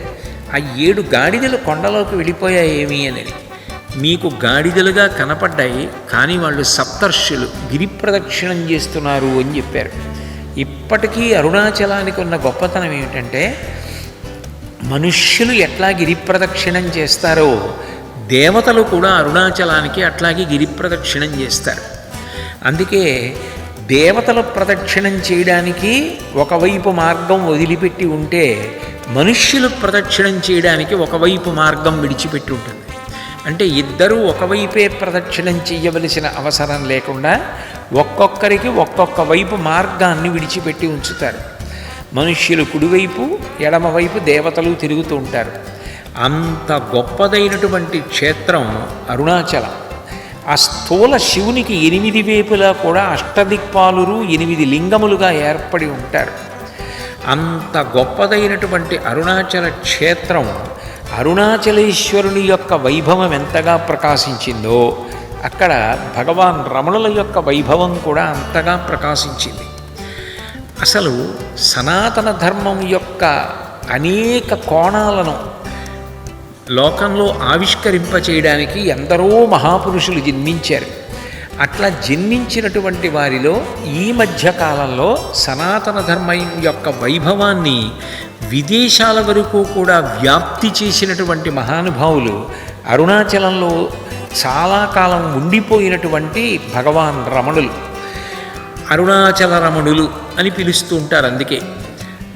ఆ 7 గాడిదలు కొండలోకి వెళ్ళిపోయాయేమి అని. మీకు గాడిదలుగా కనపడ్డాయి, కానీ వాళ్ళు సప్తర్షులు గిరి ప్రదక్షిణం చేస్తున్నారు అని చెప్పారు. ఇప్పటికీ అరుణాచలానికి ఉన్న గొప్పతనం ఏమిటంటే మనుష్యులు ఎట్లా గిరిప్రదక్షిణం చేస్తారో దేవతలు కూడా అరుణాచలానికి అట్లాగే గిరిప్రదక్షిణం చేస్తారు. అందుకే దేవతల ప్రదక్షిణం చేయడానికి ఒకవైపు మార్గం వదిలిపెట్టి ఉంటే మనుష్యులు ప్రదక్షిణం చేయడానికి ఒకవైపు మార్గం విడిచిపెట్టి ఉంటుంది. అంటే ఇద్దరూ ఒకవైపే ప్రదక్షిణం చేయవలసిన అవసరం లేకుండా ఒక్కొక్కరికి ఒక్కొక్క వైపు మార్గాన్ని విడిచిపెట్టి ఉంచుతారు. మనుష్యులు కుడివైపు, ఎడమవైపు దేవతలు తిరుగుతూ ఉంటారు. అంత గొప్పదైనటువంటి క్షేత్రం అరుణాచలం. ఆ స్థూల శివునికి 8 వైపులా కూడా అష్టదిక్పాలురు 8 లింగములుగా ఏర్పడి ఉంటారు. అంత గొప్పదైనటువంటి అరుణాచల క్షేత్రం అరుణాచలేశ్వరుని యొక్క వైభవం ఎంతగా ప్రకాశించిందో అక్కడ భగవాన్ రమణుల యొక్క వైభవం కూడా అంతగా ప్రకాశించింది. అసలు సనాతన ధర్మం యొక్క అనేక కోణాలను లోకంలో ఆవిష్కరింపచేయడానికి ఎందరో మహాపురుషులు జన్మించారు. అట్లా జన్మించినటువంటి వారిలో ఈ మధ్య కాలంలో సనాతన ధర్మం యొక్క వైభవాన్ని విదేశాల వరకు కూడా వ్యాప్తి చేసినటువంటి మహానుభావులు అరుణాచలంలో చాలా కాలం ఉండిపోయినటువంటి భగవాన్ రమణులు, అరుణాచల రమణులు అని పిలుస్తూ ఉంటారు. అందుకే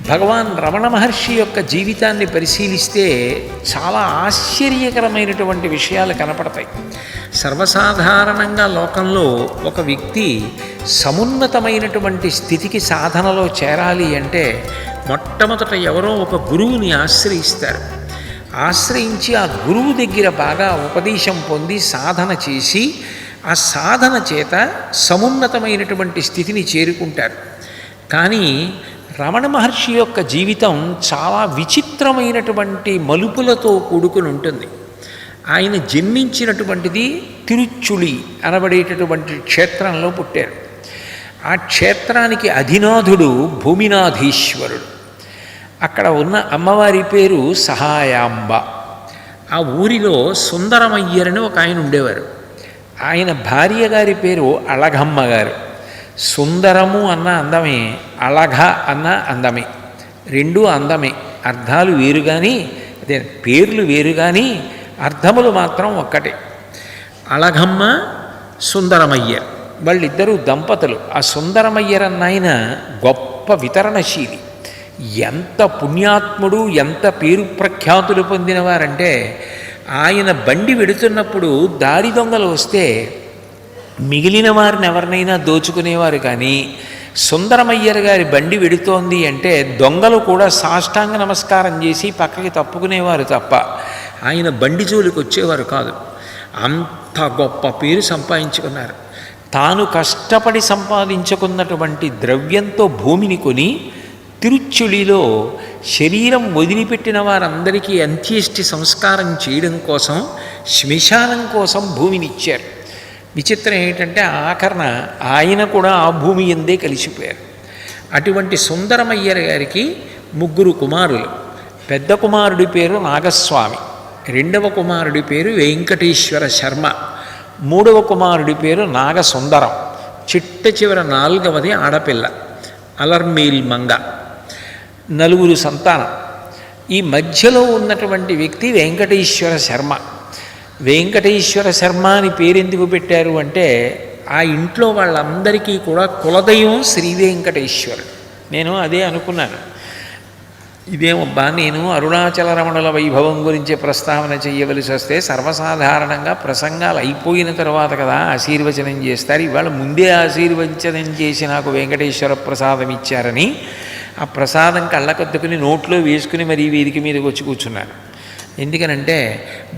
భగవాన్ రమణ మహర్షి యొక్క జీవితాన్ని పరిశీలిస్తే చాలా ఆశ్చర్యకరమైనటువంటి విషయాలు కనపడతాయి. సర్వసాధారణంగా లోకంలో ఒక వ్యక్తి సమున్నతమైనటువంటి స్థితికి సాధనలో చేరాలి అంటే మొట్టమొదట ఎవరో ఒక గురువుని ఆశ్రయిస్తారు. ఆశ్రయించి ఆ గురువు దగ్గర బాగా ఉపదేశం పొంది సాధన చేసి ఆ సాధన చేత సమున్నతమైనటువంటి స్థితిని చేరుకుంటారు. కానీ రమణ మహర్షి యొక్క జీవితం చాలా విచిత్రమైనటువంటి మలుపులతో కూడుకుని ఉంటుంది. ఆయన జన్మించినటువంటిది తిరుచుళి అనబడేటటువంటి క్షేత్రంలో పుట్టారు. ఆ క్షేత్రానికి అధినాథుడు భూమినాథీశ్వరుడు. అక్కడ ఉన్న అమ్మవారి పేరు సహాయాంబ. ఆ ఊరిలో సుందరమయ్యరని ఒక ఆయన ఉండేవారు. ఆయన భార్య గారి పేరు అళఘమ్మ గారు. సుందరము అన్న అందమే, అళఘ అన్న అందమే, రెండూ అందమే. అర్థాలు వేరు కానీ, అదే పేర్లు వేరు కానీ అర్థములు మాత్రం ఒక్కటే. అళఘమ్మ, సుందరమయ్య వాళ్ళిద్దరూ దంపతులు. ఆ సుందరమయ్యరన్న ఆయన గొప్ప వితరణశీలి. ఎంత పుణ్యాత్ముడు, ఎంత పేరు ప్రఖ్యాతులు పొందినవారంటే ఆయన బండి వెడుతున్నప్పుడు దారి దొంగలు వస్తే మిగిలిన వారిని ఎవరినైనా దోచుకునేవారు. కానీ సుందరమయ్యర్ గారి బండి వెడుతోంది అంటే దొంగలు కూడా సాష్టాంగ నమస్కారం చేసి పక్కకి తప్పుకునేవారు తప్ప ఆయన బండి జోలికి వచ్చేవారు కాదు. అంత గొప్ప పేరు సంపాదించుకున్నారు. తాను కష్టపడి సంపాదించుకున్నటువంటి ద్రవ్యంతో భూమిని కొని తిరుచుళిలో శరీరం వదిలిపెట్టిన వారందరికీ అంత్యేష్టి సంస్కారం చేయడం కోసం శ్మశానం కోసం భూమిని ఇచ్చారు. విచిత్రం ఏంటంటే ఆఖరణ ఆయన కూడా ఆ భూమి ఎందే కలిసిపోయారు. అటువంటి సుందరమయ్యర్ గారికి 3 కుమారులు. పెద్ద కుమారుడి పేరు నాగస్వామి, రెండవ కుమారుడి పేరు వెంకటేశ్వర శర్మ, మూడవ కుమారుడి పేరు నాగసుందరం, చిట్ట చివర 4వది ఆడపిల్ల అలర్మేల్ మంగ. 4 సంతానం. ఈ మధ్యలో ఉన్నటువంటి వ్యక్తి వెంకటేశ్వర శర్మ. వెంకటేశ్వర శర్మ అని పేరెందుకు పెట్టారు అంటే ఆ ఇంట్లో వాళ్ళందరికీ కూడా కులదైవం శ్రీ వెంకటేశ్వరుడు. నేను అదే అనుకున్నాను, ఇదేమబ్బా నేను అరుణాచల రమణుల వైభవం గురించి ప్రస్తావన చేయవలసి వస్తే సర్వసాధారణంగా ప్రసంగాలు అయిపోయిన తర్వాత కదా ఆశీర్వచనం చేస్తారు. ఇవాళ ముందే ఆశీర్వచనం చేసి నాకు వెంకటేశ్వర ప్రసాదం ఇచ్చారని ఆ ప్రసాదం కళ్ళకద్దుకుని నోట్లో వేసుకుని మరీ వేదిక మీదకి వచ్చి కూర్చున్నాను. ఎందుకనంటే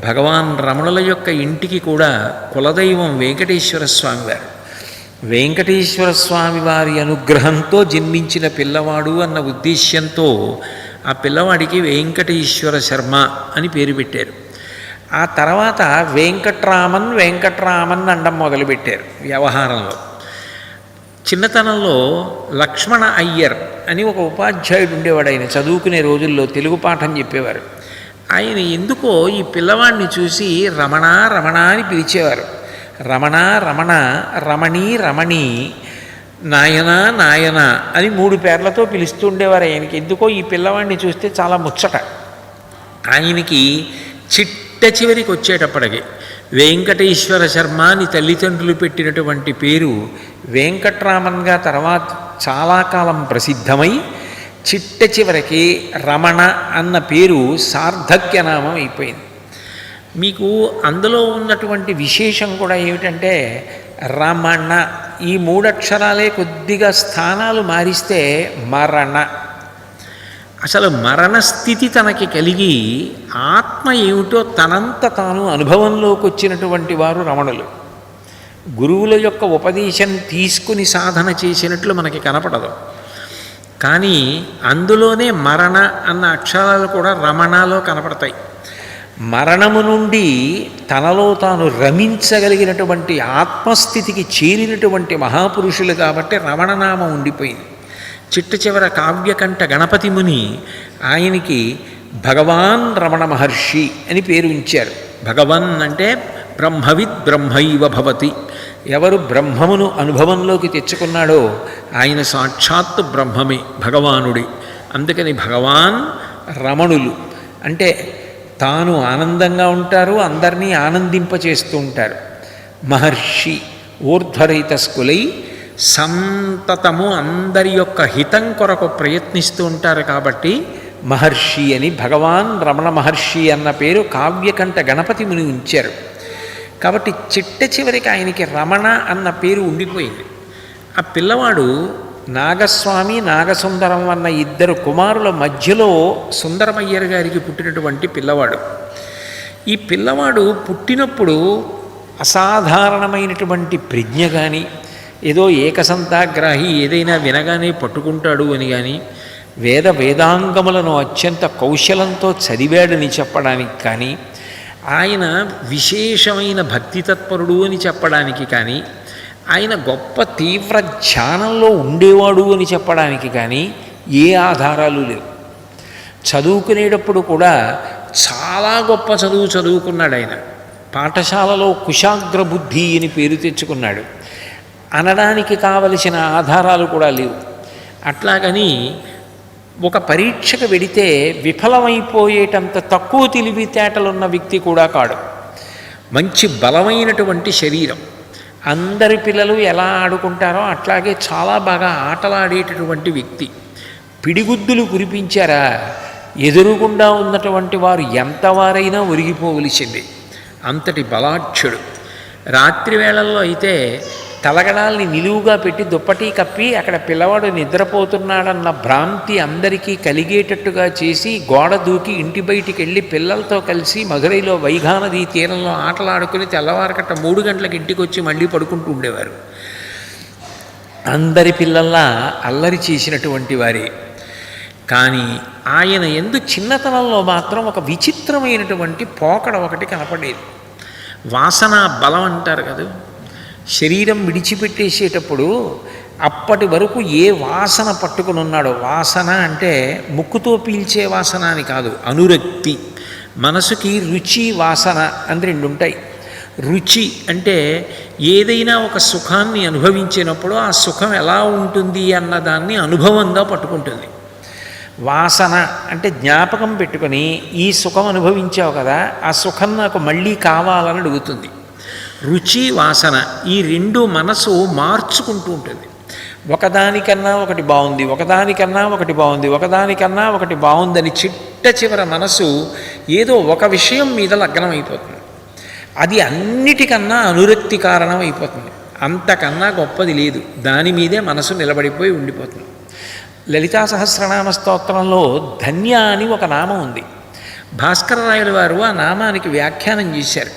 భగవాన్ రమణుల యొక్క ఇంటికి కూడా కులదైవం వెంకటేశ్వర స్వామి వారు. వెంకటేశ్వర స్వామి వారి అనుగ్రహంతో జన్మించిన పిల్లవాడు అన్న ఉద్దేశ్యంతో ఆ పిల్లవాడికి వెంకటేశ్వర శర్మ అని పేరు పెట్టారు. ఆ తర్వాత వెంకట్రామన్ వెంకట్రామన్ అండం మొదలుపెట్టారు వ్యవహారంలో. చిన్నతనంలో లక్ష్మణ అయ్యర్ అని ఒక ఉపాధ్యాయుడు ఉండేవాడు. ఆయన చదువుకునే రోజుల్లో తెలుగు పాఠం చెప్పేవారు. ఆయన ఎందుకో ఈ పిల్లవాడిని చూసి రమణ రమణ అని పిలిచేవారు. రమణ రమణ రమణి రమణి నాయనా నాయనా అని 3 పేర్లతో పిలుస్తూ ఉండేవారు ఆయనకి. ఎందుకో ఈ పిల్లవాడిని చూస్తే చాలా ముచ్చట. ఆయనకి చిట్ట చివరికి వచ్చేటప్పటికి వెంకటేశ్వర శర్మ అని తల్లిదండ్రులు పెట్టినటువంటి పేరు వెంకట్రామన్గా తర్వాత చాలా కాలం ప్రసిద్ధమై చిట్ట చివరికి రమణ అన్న పేరు సార్థక్యనామం అయిపోయింది. మీకు అందులో ఉన్నటువంటి విశేషం కూడా ఏమిటంటే రమణ ఈ 3 అక్షరాలే కొద్దిగా స్థానాలు మారిస్తే మరణ. అసలు మరణస్థితి తనకి కలిగి ఆత్మ ఏమిటో తనంత తాను అనుభవంలోకి వచ్చినటువంటి వారు రమణులు. గురువుల యొక్క ఉపదేశం తీసుకుని సాధన చేసినట్లు మనకి కనపడదు. కానీ అందులోనే మరణ అన్న అక్షరాలు కూడా రమణలో కనపడతాయి. మరణము నుండి తనలో తాను రమించగలిగినటువంటి ఆత్మస్థితికి చేరినటువంటి మహాపురుషులు కాబట్టి రమణనామం ఉండిపోయింది. చిట్ట చివర కావ్యకంఠ గణపతి ముని ఆయనకి భగవాన్ రమణ మహర్షి అని పేరు ఉంచారు. భగవన్ అంటే బ్రహ్మవిద్ బ్రహ్మైవ భవతి. ఎవరు బ్రహ్మమును అనుభవంలోకి తెచ్చుకున్నాడో ఆయన సాక్షాత్తు బ్రహ్మమే, భగవానుడి. అందుకని భగవాన్ రమణులు అంటే తాను ఆనందంగా ఉంటారు, అందరినీ ఆనందింపచేస్తూ ఉంటారు. మహర్షి ఊర్ధ్వరైతస్కులై సంతతము అందరి యొక్క హితం కొరకు ప్రయత్నిస్తూ ఉంటారు కాబట్టి మహర్షి అని భగవాన్ రమణ మహర్షి అన్న పేరు కావ్యకంఠ గణపతి ముని ఉంచారు. కాబట్టి చిట్ట చివరికి ఆయనకి రమణ అన్న పేరు ఉండిపోయింది. ఆ పిల్లవాడు నాగస్వామి నాగసుందరం అన్న 2 కుమారుల మధ్యలో సుందరమయ్యర్ గారికి పుట్టినటువంటి పిల్లవాడు. ఈ పిల్లవాడు పుట్టినప్పుడు అసాధారణమైనటువంటి ప్రజ్ఞ కానీ ఏదో ఏకసంతాగ్రాహి ఏదైనా వినగానే పట్టుకుంటాడు అని కానీ వేదాంగములను అత్యంత కౌశలంతో చదివాడని చెప్పడానికి కానీ ఆయన విశేషమైన భక్తితత్పరుడు అని చెప్పడానికి కానీ ఆయన గొప్ప తీవ్ర ధ్యానంలో ఉండేవాడు అని చెప్పడానికి కానీ ఏ ఆధారాలు లేవు. చదువుకునేటప్పుడు కూడా చాలా గొప్ప చదువుకున్నాడు ఆయన. పాఠశాలలో కుశాగ్ర బుద్ధి అని పేరు తెచ్చుకున్నాడు అనడానికి కావలసిన ఆధారాలు కూడా లేవు. అట్లాగని ఒక పరీక్షకు వెడితే విఫలమైపోయేటంత తక్కువ తెలివితేటలున్న వ్యక్తి కూడా కాడు. మంచి బలమైనటువంటి శరీరం. అందరి పిల్లలు ఎలా ఆడుకుంటారో అట్లాగే చాలా బాగా ఆటలాడేటటువంటి వ్యక్తి. పిడిగుద్దులు కురిపించారా ఎదురుగుండా ఉన్నటువంటి వారు ఎంతవారైనా ఒరిగిపోవలసింది. అంతటి బలాఢ్యుడు. రాత్రి వేళల్లో అయితే తలగడాల్ని నిలువుగా పెట్టి దుప్పటి కప్పి అక్కడ పిల్లవాడు నిద్రపోతున్నాడన్న భ్రాంతి అందరికీ కలిగేటట్టుగా చేసి గోడ దూకి ఇంటి బయటికి వెళ్ళి పిల్లలతో కలిసి మధురైలో వైఘానదీ తీరంలో ఆటలాడుకుని తెల్లవారకట్ట 3 గంటలకు ఇంటికి వచ్చి మళ్ళీ పడుకుంటూ ఉండేవారు. అందరి పిల్లల్లా అల్లరి చేసినటువంటి వారే. కానీ ఆయన యందు చిన్నతనంలో మాత్రం ఒక విచిత్రమైనటువంటి పోకడ ఒకటి కనపడేది. వాసన బలం అంటారు కదా. శరీరం విడిచిపెట్టేసేటప్పుడు అప్పటి వరకు ఏ వాసన పట్టుకుని ఉన్నాడో, వాసన అంటే ముక్కుతో పీల్చే వాసన అని కాదు, అనురక్తి. మనసుకి రుచి వాసన అని 2 ఉంటాయి. రుచి అంటే ఏదైనా ఒక సుఖాన్ని అనుభవించినప్పుడు ఆ సుఖం ఎలా ఉంటుంది అన్నదాన్ని అనుభవంగా పట్టుకుంటుంది. వాసన అంటే జ్ఞాపకం పెట్టుకొని ఈ సుఖం అనుభవించావు కదా, ఆ సుఖం నాకు మళ్ళీ కావాలని అడుగుతుంది. రుచి వాసన ఈ 2 మనసు మార్చుకుంటూ ఉంటుంది. ఒకదానికన్నా ఒకటి బాగుంది, ఒకదానికన్నా ఒకటి బాగుంది, ఒకదానికన్నా ఒకటి బాగుందని చిట్ట చివర మనసు ఏదో ఒక విషయం మీద లగ్నం అయిపోతుంది. అది అన్నిటికన్నా అనురక్తి కారణం అయిపోతుంది. అంతకన్నా గొప్పది లేదు. దాని మీదే మనసు నిలబడిపోయి ఉండిపోతుంది. లలితా సహస్రనామ స్తోత్రంలో ధన్య అని ఒక నామం ఉంది. భాస్కరరాయల వారు ఆ నామానికి వ్యాఖ్యానం చేశారు.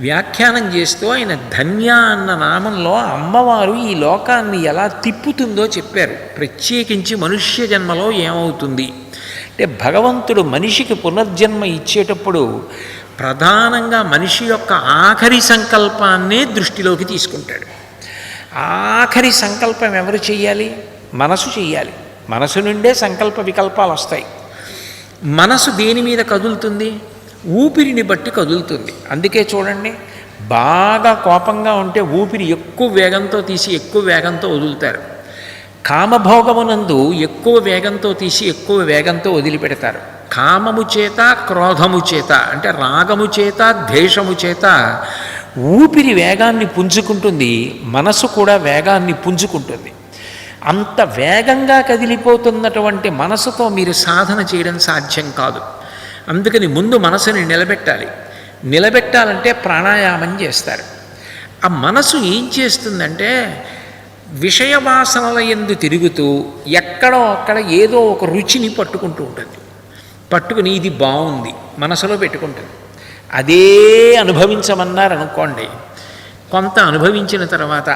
వ్యాఖ్యానం చేస్తూ ఆయన ధన్య అన్న నామంలో అమ్మవారు ఈ లోకాన్ని ఎలా తిప్పుతుందో చెప్పారు. ప్రత్యేకించి మనుష్య జన్మలో ఏమవుతుంది అంటే భగవంతుడు మనిషికి పునర్జన్మ ఇచ్చేటప్పుడు ప్రధానంగా మనిషి యొక్క ఆఖరి సంకల్పాన్నే దృష్టిలోకి తీసుకుంటాడు. ఆఖరి సంకల్పం ఎవరు చెయ్యాలి? మనసు చెయ్యాలి. మనసు నుండే సంకల్ప వికల్పాలు వస్తాయి. మనసు దేని మీద కదులుతుంది? ఊపిరిని బట్టి కదులుతుంది. అందుకే చూడండి, బాగా కోపంగా ఉంటే ఊపిరి ఎక్కువ వేగంతో తీసి ఎక్కువ వేగంతో వదులుతారు. కామభోగమునందు ఎక్కువ వేగంతో తీసి ఎక్కువ వేగంతో వదిలిపెడతారు. కామము చేత, క్రోధము చేత, అంటే రాగము చేత, ద్వేషము చేత ఊపిరి వేగాన్ని పుంజుకుంటుంది, మనసు కూడా వేగాన్ని పుంజుకుంటుంది. అంత వేగంగా కదిలిపోతున్నటువంటి మనసుతో మీరు సాధన చేయడం సాధ్యం కాదు. అందుకని ముందు మనసుని నిలబెట్టాలి. నిలబెట్టాలంటే ప్రాణాయామం చేస్తారు. ఆ మనసు ఏం చేస్తుందంటే విషయవాసనల యందు తిరుగుతూ ఎక్కడో అక్కడ ఏదో ఒక రుచిని పట్టుకుంటూ ఉంటుంది. పట్టుకుని ఇది బాగుంది మనసులో పెట్టుకుంటుంది. అదే అనుభవించమన్నారనుకోండి, కొంత అనుభవించిన తర్వాత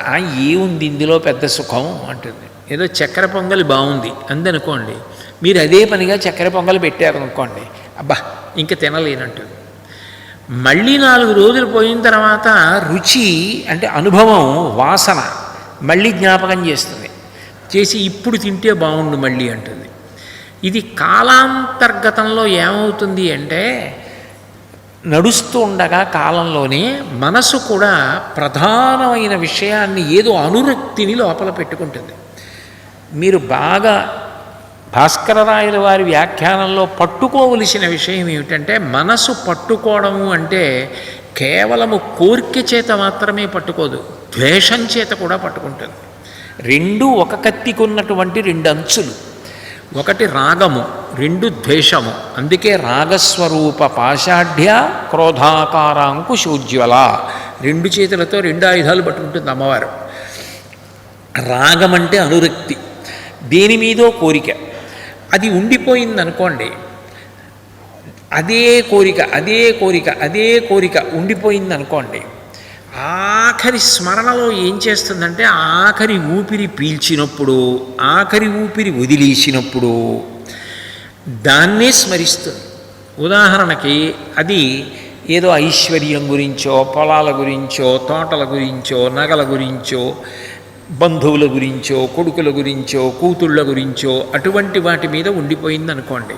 ఏముంది ఇందులో పెద్ద సుఖం అంటుంది. ఏదో చక్కెర పొంగలి బాగుంది అందనుకోండి, మీరు అదే పనిగా చక్కెర పొంగలి పెట్టారనుకోండి, అబ్బా ఇంక తినలేనంటుంది. మళ్ళీ 4 రోజులు పోయిన తర్వాత రుచి అంటే అనుభవం, వాసన మళ్ళీ జ్ఞాపకం చేస్తుంది. చేసి ఇప్పుడు తింటే బాగుండు మళ్ళీ అంటుంది. ఇది కాలాంతర్గతంలో ఏమవుతుంది అంటే నడుస్తూ ఉండగా కాలంలోనే మనసు కూడా ప్రధానమైన విషయాన్ని ఏదో అనురక్తిని లోపల పెట్టుకుంటుంది. మీరు బాగా భాస్కరరాయల వారి వ్యాఖ్యానంలో పట్టుకోవలసిన విషయం ఏమిటంటే, మనసు పట్టుకోవడము అంటే కేవలము కోరిక చేత మాత్రమే పట్టుకోదు, ద్వేషం చేత కూడా పట్టుకుంటుంది. రెండు ఒక కత్తికున్నటువంటి 2 అంచులు, ఒకటి రాగము, 2 ద్వేషము. అందుకే రాగస్వరూప పాషాఢ్య క్రోధాకారాంకుశోజ్వల, 2 చేతులతో 2 ఆయుధాలు పట్టుకుంటుంది అమ్మవారు. రాగం అంటే అనురక్తి, దేని మీదో కోరిక, అది ఉండిపోయిందనుకోండి, అదే కోరిక అదే కోరిక అదే కోరిక ఉండిపోయిందనుకోండి, ఆఖరి స్మరణలో ఏం చేస్తుందంటే ఆఖరి ఊపిరి పీల్చినప్పుడు, ఆఖరి ఊపిరి వదిలేసినప్పుడు దాన్నే స్మరిస్తుంది. ఉదాహరణకి అది ఏదో ఐశ్వర్యం గురించో, పొలాల గురించో, తోటల గురించో, నగల గురించో, బంధువుల గురించో, కొడుకుల గురించో, కూతుళ్ళ గురించో అటువంటి వాటి మీద ఉండిపోయిందనుకోండి.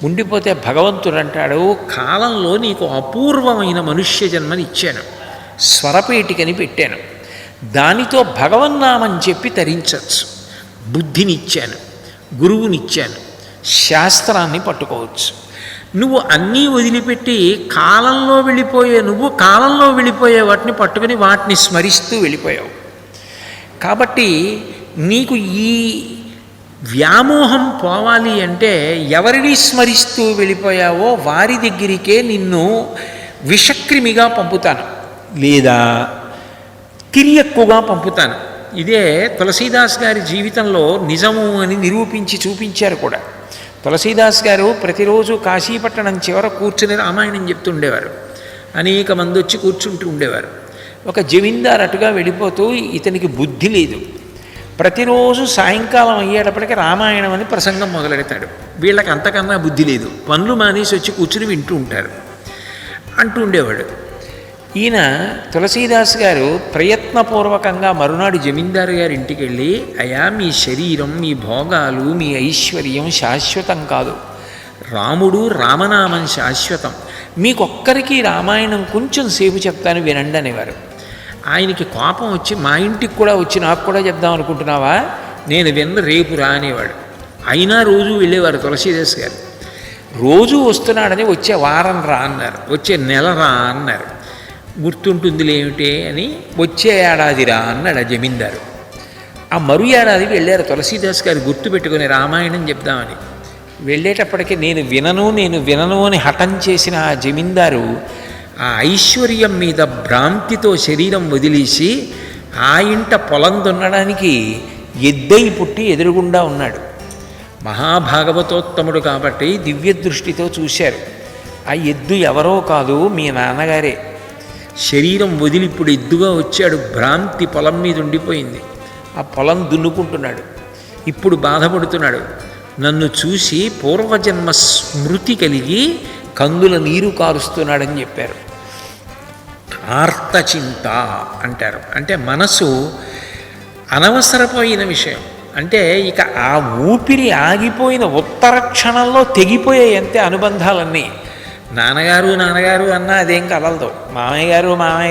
ఉండిపోతే భగవంతుడు అంటాడు, కాలంలో నీకు అపూర్వమైన మనుష్య జన్మని ఇచ్చాను, స్వరపేటికని పెట్టాను, దానితో భగవన్నామని చెప్పి తరించవచ్చు, బుద్ధినిచ్చాను, గురువునిచ్చాను, శాస్త్రాన్ని పట్టుకోవచ్చు. నువ్వు అన్నీ వదిలిపెట్టి కాలంలో వెళ్ళిపోయే వాటిని పట్టుకుని వాటిని స్మరిస్తూ వెళ్ళిపోయావు. కాబట్టి నీకు ఈ వ్యామోహం పోవాలి అంటే ఎవరిని స్మరిస్తూ వెళ్ళిపోయావో వారి దగ్గరికే నిన్ను విషక్రిమిగా పంపుతాను, లేదా తిరియక్కుగా పంపుతాను. ఇదే తులసీదాస్ గారి జీవితంలో నిజము అని నిరూపించి చూపించారు కూడా. తులసీదాస్ గారు ప్రతిరోజు కాశీపట్టణం చివర కూర్చుని రామాయణం చెప్తుండేవారు. అనేక మంది వచ్చి కూర్చుంటూ ఉండేవారు. ఒక జమీందారు అటుగా వెళ్ళిపోతూ, ఇతనికి బుద్ధి లేదు, ప్రతిరోజు సాయంకాలం అయ్యేటప్పటికి రామాయణం అని ప్రసంగం మొదలెడతాడు. వీళ్ళకి అంతకన్నా బుద్ధి లేదు, పనులు మానేసి వచ్చి కూర్చుని వింటూ ఉంటారు అంటూ ఉండేవాడు. ఈయన తులసీదాస్ గారు ప్రయత్నపూర్వకంగా మరునాడు జమీందారు గారి ఇంటికి వెళ్ళి, అయ్యా మీ శరీరం, మీ భోగాలు, మీ ఐశ్వర్యం శాశ్వతం కాదు, రాముడు రామనామం శాశ్వతం, మీకొక్కరికి రామాయణం కొంచెం సేపు చెప్తాను వినండి అనేవారు. ఆయనకి కోపం వచ్చి, మా ఇంటికి కూడా వచ్చి నాకు కూడా చెప్దాం అనుకుంటున్నావా, నేను విన్న రేపు రా అనేవాడు. అయినా రోజు వెళ్ళేవారు తులసీదాస్ గారు. రోజు వస్తున్నాడని వచ్చే వారం రా అన్నారు, వచ్చే నెల రా అన్నారు. గుర్తుంటుందిలే ఏమిటి అని వచ్చే ఏడాది రా అన్నాడు ఆ జమీందారు. ఆ మరు ఏడాది వెళ్ళారు తులసీదాస్ గారు గుర్తుపెట్టుకుని రామాయణం చెప్దామని. వెళ్ళేటప్పటికీ నేను వినను అని హఠం చేసిన ఆ జమీందారు ఆ ఐశ్వర్యం మీద భ్రాంతితో శరీరం వదిలేసి ఆ ఇంట పొలం దున్నడానికి ఎద్దై పుట్టి ఎదురుగుండా ఉన్నాడు. మహాభాగవతోత్తముడు కాబట్టి దివ్య దృష్టితో చూశారు. ఆ ఎద్దు ఎవరో కాదు, మీ నాన్నగారే. శరీరం వదిలి ఇప్పుడు ఎద్దుగా వచ్చాడు, భ్రాంతి పొలం మీద ఉండిపోయింది, ఆ పొలం దున్నుకుంటున్నాడు. ఇప్పుడు బాధపడుతున్నాడు, నన్ను చూసి పూర్వజన్మ స్మృతి కలిగి కందుల నీరు కారుస్తున్నాడని చెప్పారు. ఆర్తచింత అంటారు, అంటే మనసు అనవసరపోయిన విషయం. అంటే ఇక ఆ ఊపిరి ఆగిపోయిన ఉత్తర క్షణంలో తెగిపోయాయి అంతే అనుబంధాలన్నీ. నాన్నగారు నాన్నగారు అన్నా అదేం కదలదు, మామయ్య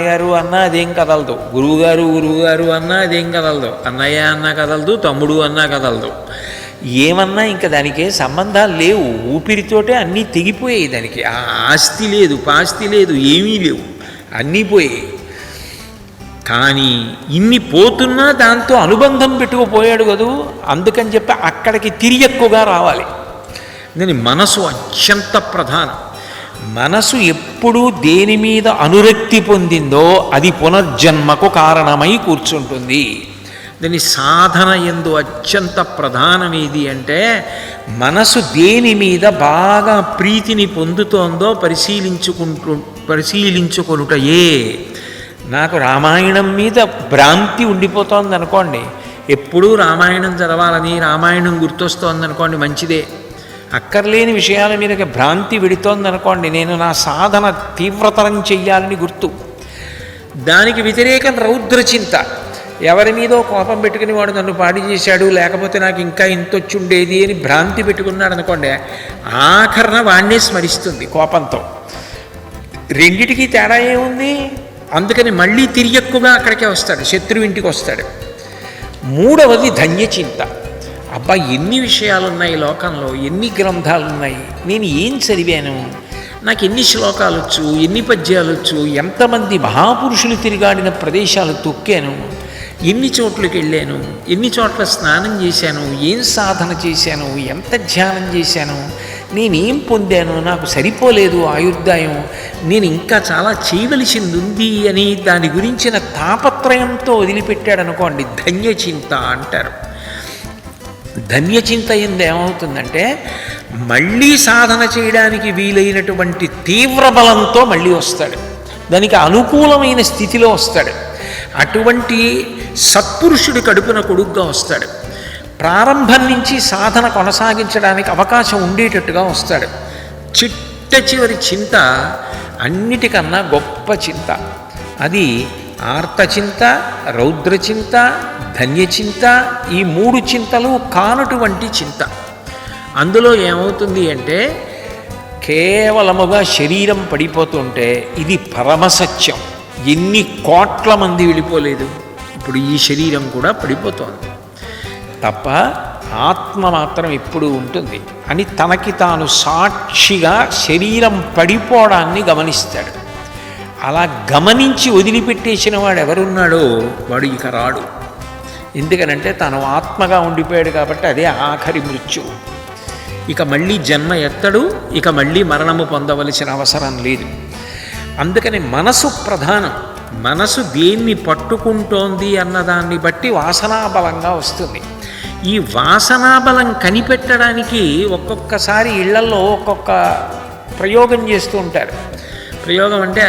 గారు అన్నా అదేం కదలదు, గురువుగారు అన్నా అదేం కదలదు, అన్నయ్య అన్నా కదలదు, తమ్ముడు అన్నా కదలదు. ఏమన్నా ఇంకా దానికే సంబంధాలు లేవు, ఊపిరితోటే అన్నీ తెగిపోయాయి. దానికి ఆ ఆస్తి లేదు, పాస్తి లేదు, ఏమీ లేవు, అన్నీ పోయాయి. కానీ ఇన్ని పోతున్నా దాంతో అనుబంధం పెట్టుకుపోయాడు కదూ. అందుకని చెప్పి అక్కడికి తిరిగి ఎక్కువగా రావాలి. దాని మనసు అత్యంత ప్రధానం. మనసు ఎప్పుడు దేని మీద అనురక్తి పొందిందో అది పునర్జన్మకు కారణమై కూర్చుంటుంది. దాని సాధన యందు అత్యంత ప్రధానమేది అంటే మనసు దేని మీద బాగా ప్రీతిని పొందుతోందో పరిశీలించుకొనుటయే. నాకు రామాయణం మీద భ్రాంతి ఉండిపోతోంది అనుకోండి, ఎప్పుడూ రామాయణం చదవాలని రామాయణం గుర్తొస్తోంది అనుకోండి, మంచిదే. అక్కర్లేని విషయాల మీద భ్రాంతి విడుతోందనుకోండి, నేను నా సాధన తీవ్రతరం చెయ్యాలని గుర్తు. దానికి వ్యతిరేకం రౌద్రచింత. ఎవరి మీదో కోపం పెట్టుకుని వాడు నన్ను పాడి చేశాడు, లేకపోతే నాకు ఇంకా ఇంతొచ్చి ఉండేది అని భ్రాంతి పెట్టుకున్నాడు అనుకోండి, ఆఖరణ వాణ్ణే స్మరిస్తుంది కోపంతో. రెండిటికీ తేడా ఏముంది? అందుకని మళ్ళీ తిరిగి ఎక్కువగా అక్కడికే వస్తాడు, శత్రువు ఇంటికి వస్తాడు. మూడవది ధన్యచింత. అబ్బా, ఎన్ని విషయాలున్నాయి లోకంలో, ఎన్ని గ్రంథాలున్నాయి, నేను ఏం చదివాను, నాకు ఎన్ని శ్లోకాలు వచ్చు, ఎన్ని పద్యాలు వచ్చు, ఎంతమంది మహాపురుషులు తిరిగాడిన ప్రదేశాలు తొక్కాను, ఎన్ని చోట్లకి వెళ్ళాను, ఎన్ని చోట్ల స్నానం చేశాను, ఏం సాధన చేశాను, ఎంత ధ్యానం చేశాను, నేనేం పొందాను, నాకు సరిపోలేదు ఆయుర్దాయం, నేను ఇంకా చాలా చేయవలసింది ఉంది అని దాని గురించిన తాపత్రయంతో వదిలిపెట్టాడు అనుకోండి, ధన్యచింత అంటారు. ధన్యచింత ఎందు ఏమవుతుందంటే మళ్ళీ సాధన చేయడానికి వీలైనటువంటి తీవ్ర బలంతో మళ్ళీ వస్తాడు, దానికి అనుకూలమైన స్థితిలో వస్తాడు. అటువంటి సత్పురుషుడి కడుపున కొడుగ్గా వస్తాడు. ప్రారంభం నుంచి సాధన కొనసాగించడానికి అవకాశం ఉండేటట్టుగా వస్తాడు. చిట్ట చివరి చింత అన్నిటికన్నా గొప్ప చింత. అది ఆర్తచింత, రౌద్రచింత, ధన్యచింత. ఈ మూడు చింతలు కానటువంటి చింత. అందులో ఏమవుతుంది అంటే కేవలముగా శరీరం పడిపోతుంటే ఇది పరమసత్యం. ఎన్ని కోట్ల మంది వెళ్ళిపోలేదు, ఇప్పుడు ఈ శరీరం కూడా పడిపోతోంది తప్ప ఆత్మ మాత్రం ఎప్పుడూ ఉంటుంది అని తనకి తాను సాక్షిగా శరీరం పడిపోవడాన్ని గమనిస్తాడు. అలా గమనించి వదిలిపెట్టేసిన వాడు ఎవరున్నాడో వాడు ఇక రాడు. ఎందుకనంటే తను ఆత్మగా ఉండిపోయాడు కాబట్టి అదే ఆఖరి మృత్యువు. ఇక మళ్ళీ జన్మ ఎత్తడు, ఇక మళ్ళీ మరణము పొందవలసిన అవసరం లేదు. అందుకని మనసు ప్రధానం. మనసు దేన్ని పట్టుకుంటోంది అన్నదాన్ని బట్టి వాసనాబలంగా వస్తుంది. ఈ వాసనాబలం కనిపెట్టడానికి ఒక్కొక్కసారి ఇళ్లల్లో ఒక్కొక్క ప్రయోగం చేస్తూ ఉంటారు. ప్రయోగం అంటే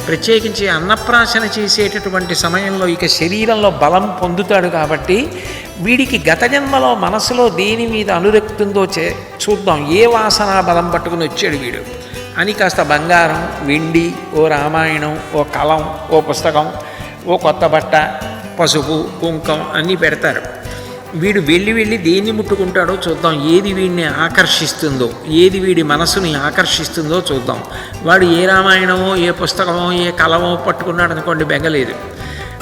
ప్రత్యేకించి అన్నప్రాశన చేసేటటువంటి సమయంలో ఇక శరీరంలో బలం పొందుతాడు కాబట్టి వీడికి గత జన్మలో మనసులో దేని మీద అనురక్తుందో చూద్దాం, ఏ వాసనా బలం పట్టుకుని వచ్చాడు వీడు అని కాస్త బంగారం, వెండి, ఓ రామాయణం, ఓ కలం, ఓ పుస్తకం, ఓ కొత్త బట్ట, పసుపు, కుంకం అన్నీ పెడతారు. వీడు వెళ్ళి దేన్ని ముట్టుకుంటాడో చూద్దాం, ఏది వీడిని ఆకర్షిస్తుందో, ఏది వీడి మనసుని ఆకర్షిస్తుందో చూద్దాం. వాడు ఏ రామాయణమో, ఏ పుస్తకమో, ఏ కలమో పట్టుకున్నాడు అనుకోండి, బెంగలేదు.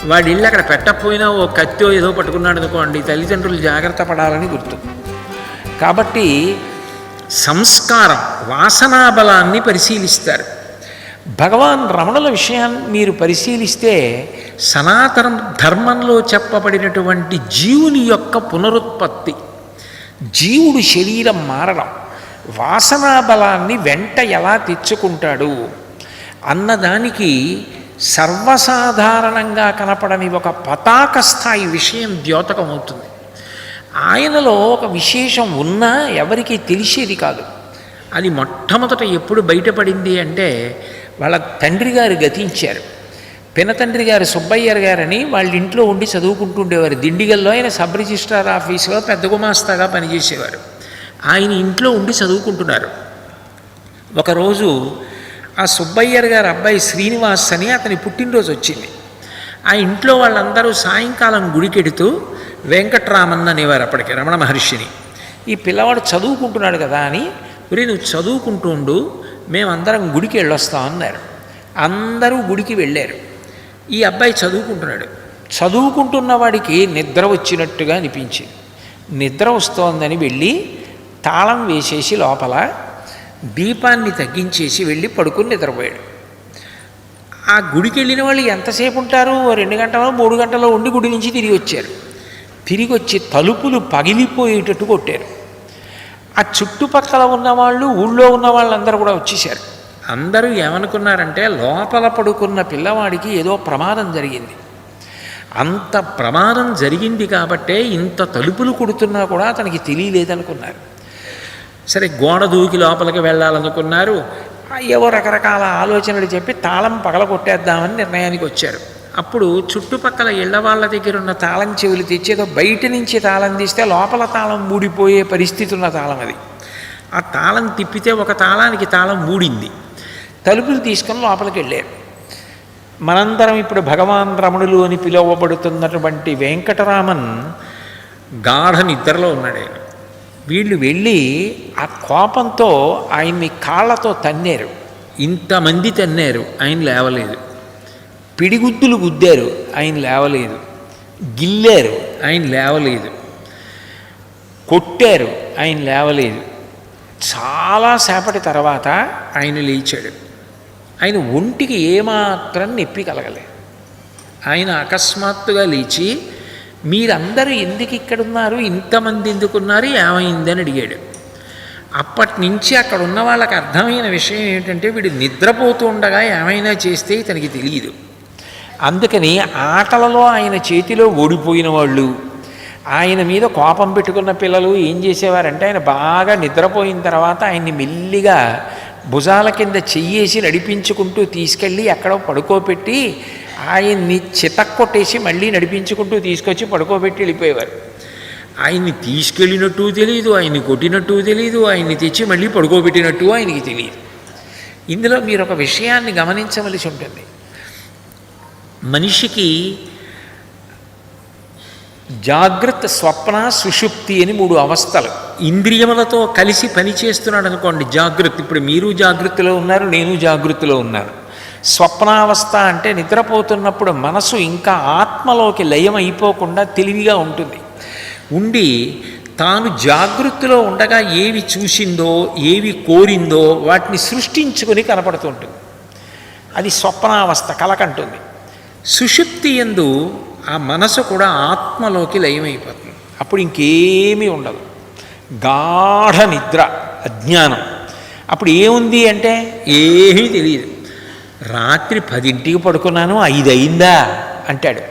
వాడి ఇల్లు అక్కడ పెట్టకపోయినా ఓ కత్తో ఏదో పట్టుకున్నాడు అనుకోండి, తల్లిదండ్రులు జాగ్రత్త పడాలని గుర్తు. కాబట్టి సంస్కారం, వాసనాబలాన్ని పరిశీలిస్తారు. భగవాన్ రమణుల విషయాన్ని మీరు పరిశీలిస్తే సనాతన ధర్మంలో చెప్పబడినటువంటి జీవుని యొక్క పునరుత్పత్తి, జీవుడు శరీరం మారడం, వాసనాబలాన్ని వెంట ఎలా తెచ్చుకుంటాడు అన్నదానికి సర్వసాధారణంగా కనపడని ఒక పతాక స్థాయి విషయం ద్యోతకమవుతుంది. ఆయనలో ఒక విశేషం ఉన్నా ఎవరికీ తెలిసేది కాదు. అది మొట్టమొదట ఎప్పుడు బయటపడింది అంటే వాళ్ళ తండ్రి గారు గతించారు. పినతండ్రి గారు సుబ్బయ్యర్ గారని వాళ్ళ ఇంట్లో ఉండి చదువుకుంటుండేవారు. దిండిగల్లో ఆయన సబ్ రిజిస్ట్రార్ ఆఫీసులో పెద్ద గుమాస్తాగా పనిచేసేవారు. ఆయన ఇంట్లో ఉండి చదువుకుంటున్నారు. ఒకరోజు ఆ సుబ్బయ్యర్ గారు అబ్బాయి శ్రీనివాస్ అని అతని పుట్టినరోజు వచ్చింది. ఆ ఇంట్లో వాళ్ళందరూ సాయంకాలం గుడికెడుతూ వెంకట్రామన్ అనేవారు అప్పటికి రమణ మహర్షిని. ఈ పిల్లవాడు చదువుకుంటున్నాడు కదా అని, ఒరే నువ్వు చదువుకుంటుండు, మేమందరం గుడికి వెళ్ళొస్తాం అన్నారు. అందరూ గుడికి వెళ్ళారు. ఈ అబ్బాయి చదువుకుంటున్నాడు. చదువుకుంటున్న వాడికి నిద్ర వచ్చినట్టుగా అనిపించింది. నిద్ర వస్తోందని వెళ్ళి తాళం వేసేసి లోపల దీపాన్ని తగ్గించేసి వెళ్ళి పడుకుని నిద్రపోయాడు. ఆ గుడికి వెళ్ళిన వాళ్ళు ఎంతసేపు ఉంటారు? 2 గంటలో 3 గంటలో ఉండి గుడి నుంచి తిరిగి వచ్చారు. తిరిగి వచ్చి తలుపులు పగిలిపోయేటట్టు కొట్టారు. ఆ చుట్టుపక్కల ఉన్నవాళ్ళు, ఊళ్ళో ఉన్న వాళ్ళందరూ కూడా వచ్చేసారు. అందరూ ఏమనుకున్నారంటే లోపల పడుకున్న పిల్లవాడికి ఏదో ప్రమాదం జరిగింది. అంత ప్రమాదం జరిగింది కాబట్టే ఇంత తలుపులు కొడుతున్నా కూడా అతనికి తెలియలేదనుకున్నారు. సరే, గోడ దూకి లోపలికి వెళ్ళాలనుకున్నారు. ఏవో రకరకాల ఆలోచనలు చెప్పి తాళం పగలగొట్టేద్దామని నిర్ణయానికి వచ్చారు. అప్పుడు చుట్టుపక్కల ఇళ్ల వాళ్ళ దగ్గర ఉన్న తాళం చెవులు తెచ్చి ఏదో బయట నుంచి తాళం తీస్తే లోపల తాళం మూడిపోయే పరిస్థితి ఉన్న తాళం అది. ఆ తాళం తిప్పితే ఒక తాళానికి తాళం మూడింది. తలుపులు తీసుకొని లోపలికి వెళ్ళారు. మనందరం ఇప్పుడు భగవాన్ రమణులు అని పిలువబడుతున్నటువంటి వెంకటరామన్ గాఢ నిద్రలో ఉన్నాడు. ఆయన వీళ్ళు వెళ్ళి ఆ కోపంతో ఆయన్ని కాళ్ళతో తన్నారు. ఇంతమంది తన్నారు, ఆయన లేవలేదు. పిడిగుద్దులు గుద్దారు, ఆయన లేవలేదు. గిల్లారు, ఆయన లేవలేదు. కొట్టారు, ఆయన లేవలేదు. చాలాసేపటి తర్వాత ఆయన లేచాడు. ఆయన ఒంటికి ఏమాత్రం నొప్పి కలగలేదు. ఆయన అకస్మాత్తుగా లేచి, మీరందరూ ఎందుకు ఇక్కడున్నారు, ఇంతమంది ఎందుకున్నారు, ఏమైందని అడిగాడు. అప్పటి నుంచి అక్కడ ఉన్న వాళ్ళకి అర్థమైన విషయం ఏంటంటే వీడు నిద్రపోతూ ఉండగా ఏమైనా చేస్తే ఇతనికి తెలియదు. అందుకని ఆటలలో ఆయన చేతిలో ఓడిపోయిన వాళ్ళు, ఆయన మీద కోపం పెట్టుకున్న పిల్లలు ఏం చేసేవారంటే ఆయన బాగా నిద్రపోయిన తర్వాత ఆయన్ని మెల్లిగా భుజాల కింద చెయ్యేసి నడిపించుకుంటూ తీసుకెళ్ళి ఎక్కడో పడుకోబెట్టి ఆయన్ని చితక్కొట్టేసి మళ్ళీ నడిపించుకుంటూ తీసుకొచ్చి పడుకోబెట్టి వెళ్ళిపోయేవారు. ఆయన్ని తీసుకెళ్ళినట్టు తెలియదు, ఆయన్ని కొట్టినట్టు తెలియదు, ఆయన్ని తెచ్చి మళ్ళీ పడుకోబెట్టినట్టు ఆయనకి తెలియదు. ఇందులో మీరు ఒక విషయాన్ని గమనించవలసి ఉంటుంది. మనిషికి జాగ్రత్త, స్వప్న, సుషుప్తి అని 3 అవస్థలు. ఇంద్రియములతో కలిసి పనిచేస్తున్నాడు అనుకోండి జాగ్రత్త. ఇప్పుడు మీరు జాగ్రత్తలో ఉన్నారు, నేను జాగ్రత్తలో ఉన్నాను. స్వప్నావస్థ అంటే నిద్రపోతున్నప్పుడు మనసు ఇంకా ఆత్మలోకి లయం అయిపోకుండా తెలివిగా ఉంటుంది. ఉండి తాను జాగృతిలో ఉండగా ఏవి చూసిందో, ఏవి కోరిందో వాటిని సృష్టించుకొని కనపడుతుంటుంది. అది స్వప్నావస్థ, కలకంటుంది. సుషుప్తి యందు ఆ మనసు కూడా ఆత్మలోకి లయమైపోతుంది. అప్పుడు ఇంకేమీ ఉండదు, గాఢ నిద్ర, అజ్ఞానం. అప్పుడు ఏముంది అంటే ఏమీ తెలియదు. రాత్రి 10ంటికి పడుకున్నాను, 5 అయిందా అంటాడు.